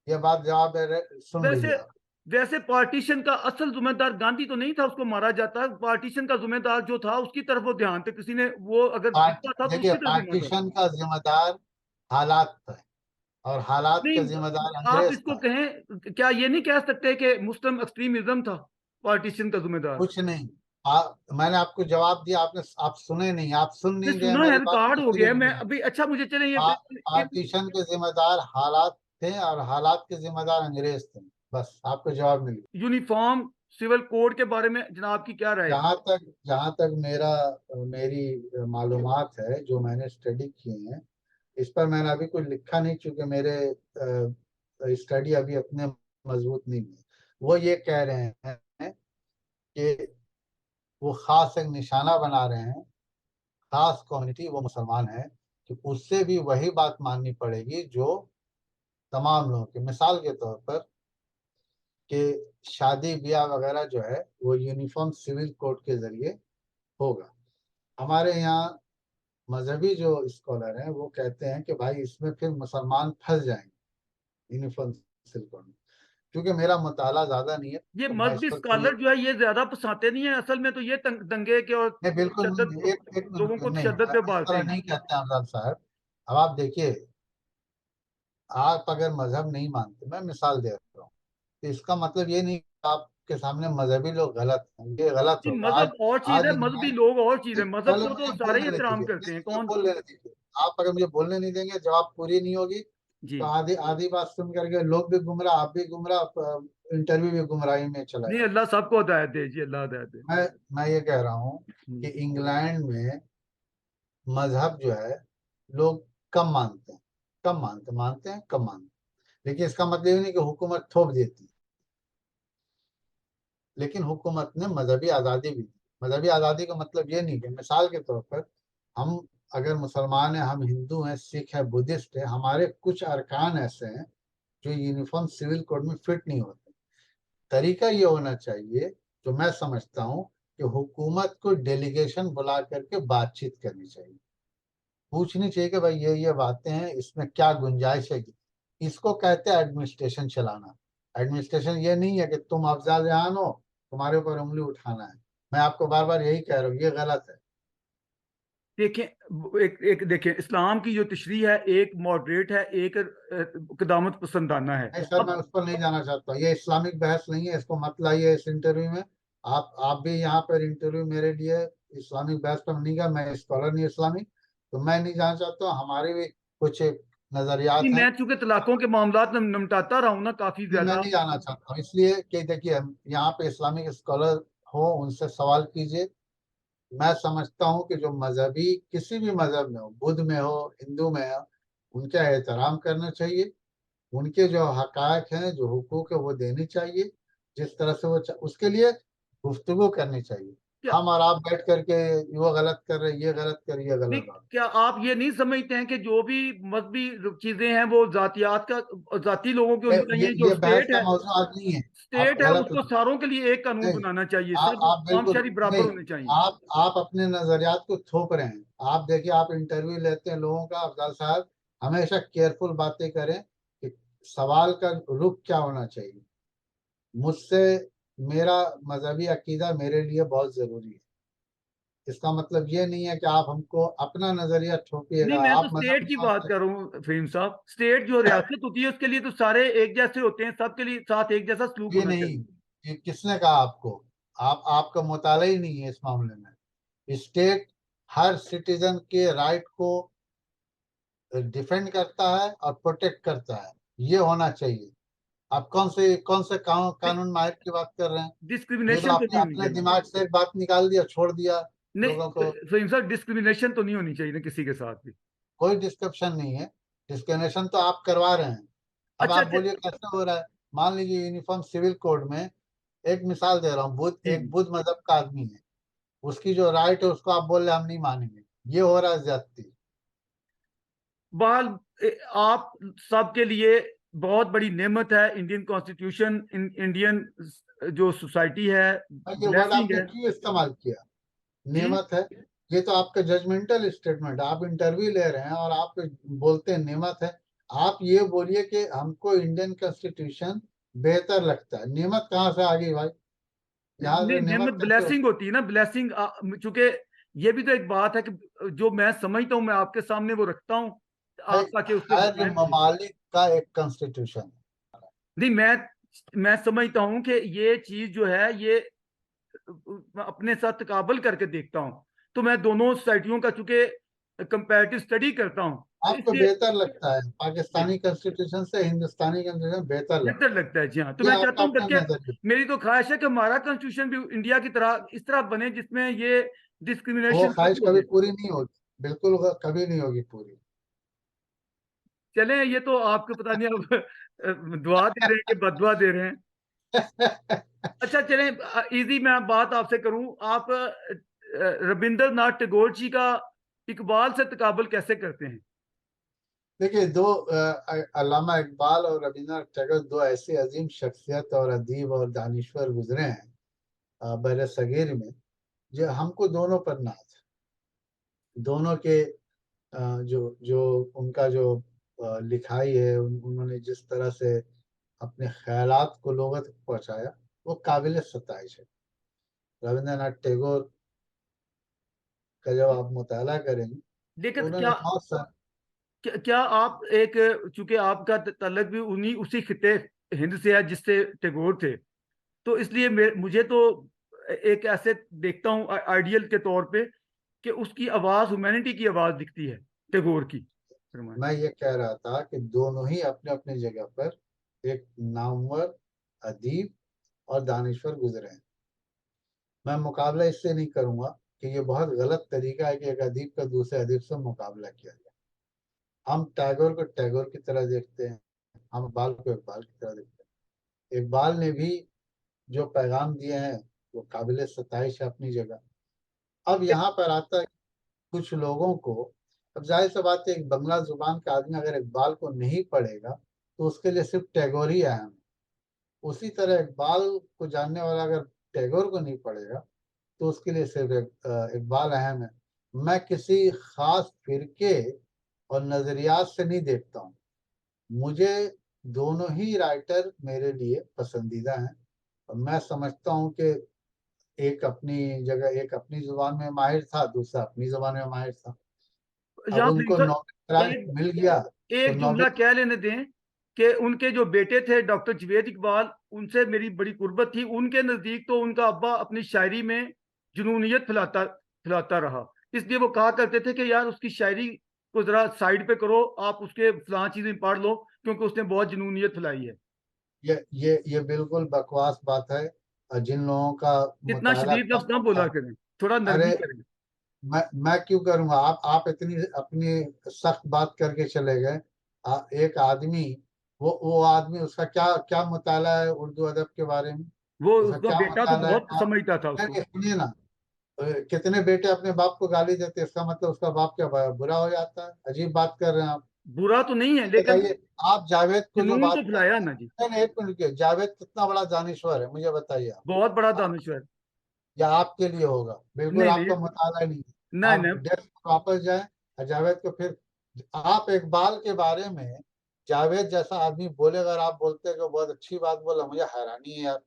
Speaker 2: ये बात जवाब सुन लीजिए
Speaker 1: वैसे
Speaker 2: आप।
Speaker 1: वैसे पार्टीशन का असल जिम्मेदार गांधी तो नहीं था, उसको मारा जाता। पार्टीशन का जिम्मेदार जो था उसकी तरफ वो ध्यान थे, किसी ने वो अगर जीता था तो
Speaker 2: देखिए,
Speaker 1: उसकी तरफ ध्यान था।
Speaker 2: पार्टीशन का जिम्मेदार हालात था, और हालात का
Speaker 1: नहीं,
Speaker 2: जिम्मेदार
Speaker 1: आप
Speaker 2: अंग्रेज
Speaker 1: इसको
Speaker 2: था।
Speaker 1: कहें, क्या ये नहीं कह सकते कि मुस्लिम एक्सट्रीमिज्म था पार्टीशन का जिम्मेदार?
Speaker 2: कुछ नहीं। मैंने आपको जवाब दिया, आप सुने नहीं, आप सुन
Speaker 1: ने
Speaker 2: नहीं रहे
Speaker 1: सुना है,
Speaker 2: मेरी बात
Speaker 1: रिकॉर्ड
Speaker 2: को,
Speaker 1: हो गया
Speaker 2: सुनिए
Speaker 1: है। मैं
Speaker 2: नहीं।
Speaker 1: अभी, अच्छा मुझे चले ये
Speaker 2: पार्टीशन के जिम्मेदार हालात थे, और हालात के जिम्मेदार अंग्रेज थे। बस आपको जवाब मिल गया।
Speaker 1: यूनिफॉर्म सिविल कोड के बारे में जनाब की क्या राय है?
Speaker 2: जहाँ तक मेरी मालूमात है, जो मैंने स्टडी किए हैं, इस पर मैंने अभी कुछ लिखा नहीं, चूंकि मेरे स्टडी अभी अपने मजबूत नहीं है। वो ये कह रहे हैं कि वो खास एक निशाना बना रहे हैं, खास कम्युनिटी वो मुसलमान है कि उससे भी वही बात माननी पड़ेगी जो तमाम लोगों की। मिसाल के तौर पर कि शादी ब्याह वगैरह जो है वो यूनिफॉर्म सिविल कोड के जरिए होगा। हमारे यहाँ मजहबी जो स्कॉलर हैं वो कहते हैं कि भाई इसमें फिर मुसलमान फंस जाएंगे यूनिफॉर्म सिविल कोड में। क्योंकि मेरा मुताला ज्यादा नहीं है
Speaker 1: ये
Speaker 2: तो मैं इस
Speaker 1: मजहबी
Speaker 2: पर कोई
Speaker 1: स्कॉलर जो है ये ज्यादा फंसाते नहीं है, असल में तो ये दंगे के और
Speaker 2: नहीं, बिल्कुल
Speaker 1: तशद्दुद,
Speaker 2: नहीं, एक
Speaker 1: लोगों
Speaker 2: मिनट
Speaker 1: को
Speaker 2: नहीं,
Speaker 1: तशद्दुद पे
Speaker 2: इस
Speaker 1: उबालते
Speaker 2: तरह
Speaker 1: हैं।
Speaker 2: नहीं कहते हैं अफजल साहब। अब आप देखिए, आप अगर मजहब नहीं मानते, मैं मिसाल दे रहा हूँ, तो इसका मतलब ये नहीं कि आपके सामने मजहबी लोग गलत हैं, ये गलत
Speaker 1: जी,
Speaker 2: होगा। आज
Speaker 1: मजहब और चीज
Speaker 2: आज
Speaker 1: है, मजहबी
Speaker 2: इंग्लैंड,
Speaker 1: लोग और चीज है, मजहब
Speaker 2: पहले
Speaker 1: को तो
Speaker 2: मुझे
Speaker 1: सारे ही
Speaker 2: बोल लेने
Speaker 1: एहतराम
Speaker 2: दीजिए,
Speaker 1: करते हैं।
Speaker 2: मुझे
Speaker 1: कौन?
Speaker 2: बोल लेने दीजिए। आप अगर मुझे बोलने नहीं देंगे, जवाब पूरी नहीं होगी,
Speaker 1: जी।
Speaker 2: तो आधी आधी बात सुन करके लोग भी गुमराह, आप भी गुमराह, इंटरव्यू भी गुमराही में चला
Speaker 1: नहीं,
Speaker 2: जाए।
Speaker 1: अल्लाह सबको हिदायत दे जी, अल्लाह हिदायत दे।
Speaker 2: मैं ये कह रहा हूँ कि इंग्लैंड में मजहब जो है लोग कम मानते हैं, कम मानते हैं, कम मानते हैं। लेकिन इसका मतलब ये नहीं कि हुकूमत थोप देती है। लेकिन हुकूमत ने मजहबी आज़ादी भी दी। मजहबी आज़ादी का मतलब ये नहीं कि मिसाल के तौर पर हम अगर मुसलमान हैं, हम हिंदू हैं, सिख हैं, बुद्धिस्ट हैं, हमारे कुछ अरकान ऐसे हैं जो यूनिफॉर्म सिविल कोड में फिट नहीं होते। तरीका ये होना चाहिए, जो मैं समझता हूँ, कि हुकूमत को डेलीगेशन बुला करके बातचीत करनी चाहिए, पूछनी चाहिए कि भाई ये बातें हैं, इसमें क्या गुंजाइश है। इसको कहते हैं एडमिनिस्ट्रेशन चलाना। एडमिनिस्ट्रेशन ये नहीं है कि तुम अफजल जहान हो, तुम्हारे ऊपर उंगली उठाना है। मैं आपको बार बार यही कह रहा हूँ, ये गलत है।
Speaker 1: देखें, एक एक देखें, इस्लाम की जो तशरीह है एक मॉडरेट है, एक कदामत पसंदाना है।
Speaker 2: नहीं सर, मैं
Speaker 1: अब
Speaker 2: उस पर नहीं जाना चाहता। ये इस्लामिक बहस नहीं है, इसको मत लाइए इस इंटरव्यू में। आप भी यहाँ पर इंटरव्यू मेरे लिए इस्लामिक बहस पर नहीं गया, मैं स्कॉलर नहीं इस्लामिक, तो मैं नहीं जाना चाहता। हमारे भी कुछ
Speaker 1: नहीं,
Speaker 2: नजरियात हैं।
Speaker 1: मैं चूंकि तलाकों के मामला निपटाता रहा हूँ ना काफी
Speaker 2: नहीं, मैं
Speaker 1: ज्यादा।
Speaker 2: नहीं जाना चाहता हूँ, इसलिए कि देखिए, यहाँ पे इस्लामिक स्कॉलर हो, उनसे सवाल कीजिए। मैं समझता हूँ कि जो मजहबी, किसी भी मजहब में हो, बुद्ध में हो, हिंदू में हो, उनका एहतराम करना चाहिए। उनके जो हकायक हैं, जो हुकूक है, वो देनी चाहिए। जिस तरह से उसके लिए गुफ्तगू करनी चाहिए।
Speaker 1: क्या?
Speaker 2: हम और आप बैठ करके वो गलत कर रहे, ये गलत कर, ये
Speaker 1: नहीं,
Speaker 2: गलत बात।
Speaker 1: क्या आप ये नहीं समझते हैं कि जो भी मजहबी चीजें हैं वो जातियात का, जाति लोगों की
Speaker 2: ये
Speaker 1: होनी
Speaker 2: ये
Speaker 1: चाहिए? जो
Speaker 2: ये बहस
Speaker 1: स्टेट
Speaker 2: का
Speaker 1: है,
Speaker 2: मौजूद आज नहीं है। आप
Speaker 1: स्टेट है
Speaker 2: गलत,
Speaker 1: उसको सारों के लिए एक कानून
Speaker 2: नहीं,
Speaker 1: बनाना चाहिए, सब
Speaker 2: आप
Speaker 1: तमाम
Speaker 2: बिल्कुल
Speaker 1: शहरी बराबर
Speaker 2: नहीं।
Speaker 1: होने चाहिए।
Speaker 2: आप अपने नजरियात को थोप रहे हैं। आप देखिए, आप इंटरव्यू लेते हैं लोगों का, अफजल साहब, हमेशा केयरफुल बातें करें कि सवाल का रुख क्या होना चाहिए। मुझसे, मेरा मजहबी अकीदा मेरे लिए बहुत जरूरी है। इसका मतलब ये नहीं है कि आप हमको अपना नजरिया
Speaker 1: नहीं,
Speaker 2: थोपिएगा।
Speaker 1: मैं तो
Speaker 2: आप मजहब
Speaker 1: स्टेट की बात
Speaker 2: मानते
Speaker 1: कर रहा हूँ फहीम साहब। स्टेट जो रियासत होती है उसके लिए तो सारे एक जैसे होते हैं, सबके लिए साथ एक जैसा सलूक
Speaker 2: ये
Speaker 1: होना
Speaker 2: नहीं,
Speaker 1: चाहिए।
Speaker 2: ये किसने कहा आपको? आपका मुताला ही नहीं है इस मामले में। स्टेट हर सिटीजन के राइट को डिफेंड करता है और प्रोटेक्ट करता है, ये होना चाहिए। आप कौन से कानून माहिर की बात कर रहे हैं? ये तो
Speaker 1: डिस्क्रिमिनेशन तो
Speaker 2: आपने
Speaker 1: नहीं होनी
Speaker 2: अपने
Speaker 1: चाहिए।
Speaker 2: दिमाग से एक बात निकाल दिया, छोड़ दिया लोगों
Speaker 1: नहीं
Speaker 2: को।
Speaker 1: फहीम साहब, डिस्क्रिमिनेशन तो नहीं होनी चाहिए ना किसी के साथ भी।
Speaker 2: कोई डिस्क्रिप्शन नहीं है। डिस्क्रिमिनेशन तो आप करवा रहे हैं। अब
Speaker 1: अच्छा
Speaker 2: आप
Speaker 1: अच्छा।
Speaker 2: बोलिए कैसे हो रहा है? मान लीजिए यूनिफॉर्म सिविल कोड में, एक मिसाल दे रहा हूँ,
Speaker 1: जी।
Speaker 2: एक बुद्ध मजहब का आदमी है, उसकी जो राइट है उसको आप बोल रहे हैं हम नहीं मानेंगे, ये हो रहा है ज्यादती।
Speaker 1: बहरहाल, आप सबके लिए बहुत बड़ी नेमत है इंडियन कॉन्स्टिट्यूशन, इंडियन जो सोसाइटी है,
Speaker 2: भाई ये वर्ड
Speaker 1: ब्लेसिंग
Speaker 2: आपने
Speaker 1: है।
Speaker 2: क्यों इस्तेमाल किया,
Speaker 1: जी।
Speaker 2: नेमत है? ये तो आपका जजमेंटल स्टेटमेंट है। आप इंटरव्यू ले रहे हैं और आप बोलते हैं नेमत है। आप ये बोलिए कि हमको इंडियन कॉन्स्टिट्यूशन बेहतर लगता है। नेमत कहाँ से आ गई भाई? यहाँ
Speaker 1: नहीं,
Speaker 2: से
Speaker 1: नेमत
Speaker 2: नेमत कैसे हो?
Speaker 1: ब्लेसिंग होती है ना, ब्लेसिंग। चूंकि ये भी तो एक बात है कि जो मैं समझता हूँ मैं आपके सामने वो रखता हूँ,
Speaker 2: भाई,
Speaker 1: आप ताकि उससे
Speaker 2: हर
Speaker 1: बताएं मुझे।
Speaker 2: ममालिक का एक कॉन्स्टिट्यूशन है।
Speaker 1: नहीं, मैं समझता हूँ कि ये चीज जो है ये अपने साथ तकाबल करके देखता हूँ, तो मैं दोनों सोसाइटियों का चूंकि कंपैरेटिव स्टडी करता हूँ, तो
Speaker 2: आपको
Speaker 1: इसलिए
Speaker 2: बेहतर लगता है
Speaker 1: जी,
Speaker 2: पाकिस्तानी कॉन्स्टिट्यूशन से हिंदुस्तानी कॉन्स्टिट्यूशन बेहतर
Speaker 1: बेहतर
Speaker 2: लगता
Speaker 1: लगता है। जी हाँ, तो
Speaker 2: है?
Speaker 1: मैं
Speaker 2: ये
Speaker 1: चाहता
Speaker 2: आपका
Speaker 1: हूँ
Speaker 2: अपना
Speaker 1: बल्कि
Speaker 2: नजरिया।
Speaker 1: मेरी तो ख्वाहिश है कि हमारा कॉन्स्टिट्यूशन भी इंडिया की तरह इस तरह बने जिसमें ये
Speaker 2: वो
Speaker 1: डिस्क्रिमिनेशन
Speaker 2: ख्वाहिश
Speaker 1: खत्म हो
Speaker 2: कभी
Speaker 1: जाए।
Speaker 2: पूरी नहीं होगी, बिल्कुल कभी नहीं होगी पूरी।
Speaker 1: चलें, ये तो आपको पता नहीं अब दुआ दे रहे हैं कि बददुआ दे रहे हैं। अच्छा चलें, इजी मैं बात आपसे करूं। आप रविंद्रनाथ टैगोर जी का इकबाल से तकाबुल कैसे करते हैं?
Speaker 2: देखिए, दो अल्लामा इकबाल और रविंद्रनाथ टैगोर दो ऐसी अजीम शख्सियत और अदीब और दानिश्वर गुजरे हैं बर सगीर में, जो हमको दोनों पर नाज है। दोनों के जो जो उनका जो लिखाई है, उन्होंने जिस तरह से अपने ख्यालात को लोगों तक पहुंचाया, वो काबिल सताइश है। रविंद्रनाथ टैगोर का जब आप मुताला करेंगे तो
Speaker 1: लेकिन
Speaker 2: उन्होंने
Speaker 1: क्या
Speaker 2: बहुत सा
Speaker 1: क्या आप एक, चूंकि आपका तल्लक भी उन्हीं उसी खिते हिंद से है जिससे टैगोर थे, तो इसलिए मुझे तो एक ऐसे देखता हूँ आइडियल के तौर पे कि उसकी आवाज ह्यूमैनिटी की आवाज दिखती है, टैगोर की। फरमाएं।
Speaker 2: मैं ये कह रहा था कि दोनों ही अपने अपने जगह पर एक नामवर अदीब और दानिश्वर गुजरे हैं। मैं मुकाबला इससे नहीं करूंगा कि ये बहुत गलत तरीका है कि एक अदीब का दूसरे अदीब से मुकाबला किया जाए। हम टैगोर को टैगोर की तरह देखते हैं, हम इकबाल को इकबाल की तरह देखते हैं। इकबाल ने भी जो पैगाम दिए हैं वो काबिल सताइश है अपनी जगह। अब यहाँ पर आता है कुछ लोगों को, अब जाहिर सी बात है, एक बंगला जुबान का आदमी अगर इकबाल को नहीं पढ़ेगा तो उसके लिए सिर्फ टैगोर ही अहम है। उसी तरह इकबाल को जानने वाला अगर टैगोर को नहीं पढ़ेगा तो उसके लिए सिर्फ इकबाल अहम है। मैं किसी खास फिरके और नजरियात से नहीं देखता हूँ। मुझे दोनों ही राइटर मेरे लिए पसंदीदा हैं, और मैं समझता हूँ कि एक अपनी जगह, एक अपनी जुबान में माहिर था, दूसरा अपनी जुबान में माहिर था। अब
Speaker 1: यहाँ
Speaker 2: उनको
Speaker 1: फिर
Speaker 2: नोबेल प्राइज
Speaker 1: एक
Speaker 2: मिल गया तो
Speaker 1: एक जुमला
Speaker 2: नोबेल।
Speaker 1: कह लेने दें कि उनके जो बेटे थे डॉक्टर जवेद इकबाल, उनसे मेरी बड़ी कुर्बत थी। उनके नजदीक तो उनका अब्बा अपनी शायरी में जुनूनियत फैलाता फैलाता रहा, इसलिए वो कहा करते थे कि यार उसकी शायरी को जरा साइड पे करो, आप उसके फलां चीजें पढ़ लो क्योंकि उसने बहुत जुनूनियत फैलाई है।
Speaker 2: ये बिल्कुल बकवास बात है। और जिन लोगों का
Speaker 1: इतना
Speaker 2: मुताला
Speaker 1: शदीद
Speaker 2: कम
Speaker 1: लफ्ज ना
Speaker 2: होता
Speaker 1: बोला
Speaker 2: है,
Speaker 1: करें, थोड़ा
Speaker 2: अरे
Speaker 1: नरमी करें।
Speaker 2: मैं क्यों करूंगा? आप इतनी अपनी सख्त बात करके चले गए। एक आदमी, वो आदमी, उसका क्या क्या मुताला है उर्दू अदब के बारे में?
Speaker 1: वो
Speaker 2: उसका
Speaker 1: उसका
Speaker 2: क्या
Speaker 1: बेटा तो
Speaker 2: मुताला है?
Speaker 1: बहुत समझता था
Speaker 2: नहीं
Speaker 1: उसको।
Speaker 2: नहीं, सुनिए ना। कितने बेटे अपने बाप को गाली देते हैं, इसका मतलब उसका बाप क्या बुरा हो जाता है? अजीब बात कर रहे हैं आप।
Speaker 1: बुरा तो नहीं है,
Speaker 2: ये
Speaker 1: लेकिन
Speaker 2: बताइए, आप जावेद को जो
Speaker 1: जुनून तो
Speaker 2: बात कर
Speaker 1: फैलाया
Speaker 2: रहे हैं,
Speaker 1: ना जी।
Speaker 2: नहीं नहीं, एक मिनट रुकिए, जावेद कितना बड़ा दानिश्वर है मुझे बताइए आप।
Speaker 1: बहुत बड़ा
Speaker 2: आप-
Speaker 1: दानश्वर।
Speaker 2: या आपके लिए होगा, बिल्कुल
Speaker 1: नहीं नहीं
Speaker 2: आपका मुताला नहीं है।
Speaker 1: नहीं
Speaker 2: आप
Speaker 1: नहीं।
Speaker 2: डेस्क पर वापस जाएं और जावेद को फिर, आप इकबाल के बारे में जावेद जैसा आदमी बोले, अगर आप बोलते हैं कि बहुत अच्छी बात बोला, मुझे हैरानी है यार।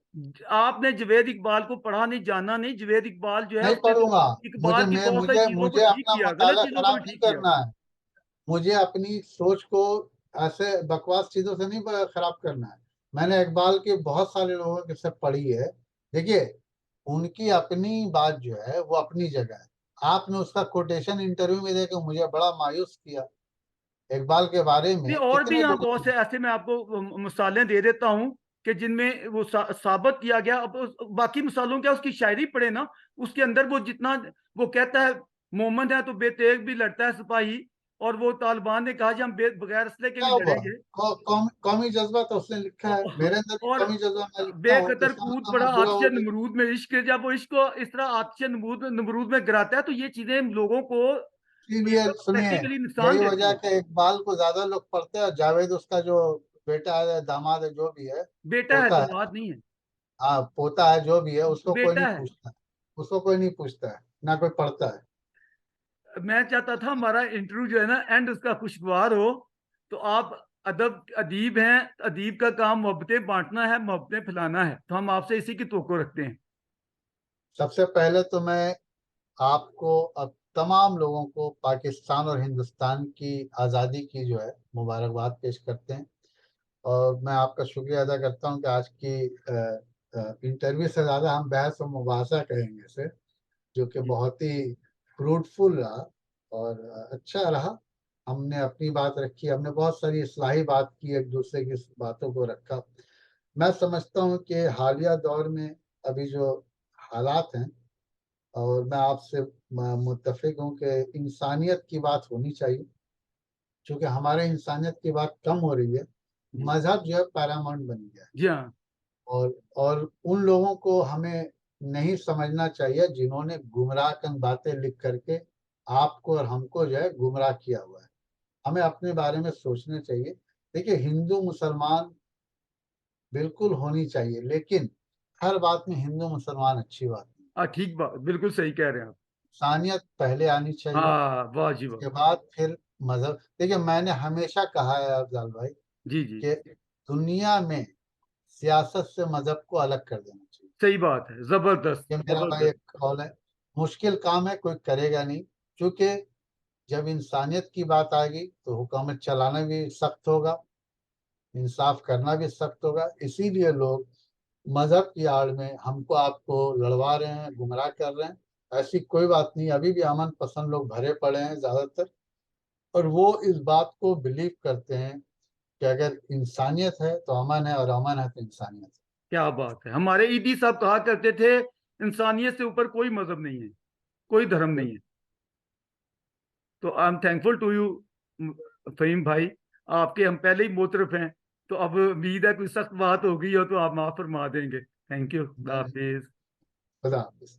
Speaker 1: आपने जवेद इकबाल को पढ़ा नहीं, जाना नहीं। जवेद इकबाल जो है
Speaker 2: नहीं
Speaker 1: उसने तो
Speaker 2: पढ़ूंगा।
Speaker 1: इकबाल की बहुत सारी
Speaker 2: मुझे
Speaker 1: चीजों को
Speaker 2: मुझे
Speaker 1: ठीक
Speaker 2: अपना
Speaker 1: किया, गलत
Speaker 2: मुताला
Speaker 1: चीजों को भी
Speaker 2: खराब नहीं
Speaker 1: ठीक किया।
Speaker 2: करना है। मुझे अपनी सोच को ऐसे बकवास चीजों से नहीं खराब करना है। मैंने इकबाल के बहुत सारे लोगों के सब पढ़ी है। देखिए, उनकी अपनी बात जो है वो अपनी जगह है। आपने उसका कोटेशन इंटरव्यू में देकर मुझे बड़ा मायूस किया। इकबाल के बारे
Speaker 1: नहीं,
Speaker 2: में
Speaker 1: और भी
Speaker 2: कितने
Speaker 1: यहाँ बहुत
Speaker 2: लोग।
Speaker 1: से ऐसे मैं आपको मिसालें दे देता हूँ कि जिनमें वो साबित किया गया। अब बाकी मिसालों क्या, उसकी शायरी पढ़े ना, उसके अंदर वो जितना वो कहता है, मोहम्मद है तो बेतेग भी लड़ता है सिपाही, और वो तालिबान ने कहा कि हम बगैर असले के
Speaker 2: क्या
Speaker 1: भी
Speaker 2: हुआ?
Speaker 1: लड़ेंगे।
Speaker 2: कौमी जज्बा तो उसने लिखा है, मेरे अंदर भी
Speaker 1: और
Speaker 2: कौमी जज्बा मैं लिखता हूँ,
Speaker 1: बेकदर
Speaker 2: इसका
Speaker 1: कूद
Speaker 2: मतलब
Speaker 1: पड़ा
Speaker 2: मैं बुरा
Speaker 1: आतिश
Speaker 2: हो गया?
Speaker 1: नमरूद में इश्क, जब वो इश्क को इस तरह आतिश नमरूद नमरूद में गिराता है तो ये चीजें लोगों को
Speaker 2: इसीलिए
Speaker 1: बेबस
Speaker 2: सुनिए,
Speaker 1: प्रैक्टिकली नुकसान
Speaker 2: यही वजह
Speaker 1: देती
Speaker 2: है
Speaker 1: है।
Speaker 2: कि इकबाल को ज्यादा लोग पढ़ते हैं। जावेद उसका जो बेटा है, दामाद है, जो भी है,
Speaker 1: बेटा है,
Speaker 2: पोता है,
Speaker 1: दामाद नहीं है।
Speaker 2: हाँ पोता है, जो भी है, उसको कोई नहीं
Speaker 1: बेटा है।
Speaker 2: पूछता। उसको कोई नहीं पूछता है, ना कोई पढ़ता है।
Speaker 1: मैं चाहता था हमारा इंटरव्यू जो है ना एंड उसका खुशगवार हो। तो आप अदब अदीब हैं, अदीब का काम मोहब्बतें बांटना है, मोहब्बतें फैलाना है, तो हम आपसे इसी की तवक्को रखते हैं।
Speaker 2: सबसे पहले तो मैं आपको, अब तमाम लोगों को पाकिस्तान और हिंदुस्तान की आज़ादी की जो है मुबारकबाद पेश करते हैं। और मैं आपका शुक्रिया अदा करता हूं कि आज की इंटरव्यू से ज़्यादा हम बहस और मुबाहसा करेंगे इसे, जो कि
Speaker 1: जी।
Speaker 2: बहुत ही फ्रूटफुल रहा और अच्छा रहा। हमने अपनी बात रखी, हमने बहुत सारी इस्लाही बात की, एक दूसरे की बातों को रखा। मैं समझता हूँ कि हालिया दौर में अभी जो हालात हैं, और मैं आपसे मुत्तफिक हूँ कि इंसानियत की बात होनी चाहिए। क्योंकि हमारे इंसानियत की बात कम हो रही है,
Speaker 1: जी।
Speaker 2: मजहब जो है पैरामाउंट बन गया है।
Speaker 1: जी हाँ।
Speaker 2: और उन लोगों को हमें नहीं समझना चाहिए जिन्होंने गुमराह कन बातें लिख करके आपको और हमको जो है गुमराह किया हुआ है। हमें अपने बारे में सोचना चाहिए। देखिए, हिंदू मुसलमान बिल्कुल होनी चाहिए, लेकिन हर बात में हिंदू मुसलमान अच्छी बात नहीं।
Speaker 1: हाँ, ठीक बात, बिल्कुल सही कह रहे हैं आप।
Speaker 2: इंसानियत पहले आनी चाहिए,
Speaker 1: हाँ, वाह जी वाह।
Speaker 2: उसके बाद फिर मजहब। देखिए, मैंने हमेशा कहा है अफजल भाई
Speaker 1: जी जी,
Speaker 2: कि दुनिया में सियासत से मजहब को अलग कर देना चाहिए।
Speaker 1: सही बात है, जबरदस्त
Speaker 2: ये मेरा भाई
Speaker 1: जबरदस्त।
Speaker 2: एक कॉल है। मुश्किल काम है, कोई करेगा नहीं, क्योंकि जब इंसानियत की बात आएगी तो हुकूमत चलाना भी सख्त होगा, इंसाफ करना भी सख्त होगा। इसीलिए लोग मजहब की आड़ में हमको आपको लड़वा रहे हैं, गुमराह कर रहे हैं। ऐसी कोई बात नहीं, अभी भी अमन पसंद लोग भरे पड़े हैं ज्यादातर, और वो इस बात को बिलीव करते हैं कि अगर इंसानियत है तो अमन है, और अमन है तो इंसानियत है।
Speaker 1: क्या बात है, हमारे ईदी साहब कहा करते थे, इंसानियत से ऊपर कोई मजहब नहीं है, कोई धर्म नहीं है। तो I am thankful to you Fahim भाई, आपके हम पहले ही मोतरफ हैं। तो अब उम्मीद है कोई सख्त बात हो गई हो तो आप माफ फरमा देंगे। थैंक यू, खुदा
Speaker 2: नहीं,
Speaker 1: हाफिज।
Speaker 2: खुदा हाफिज।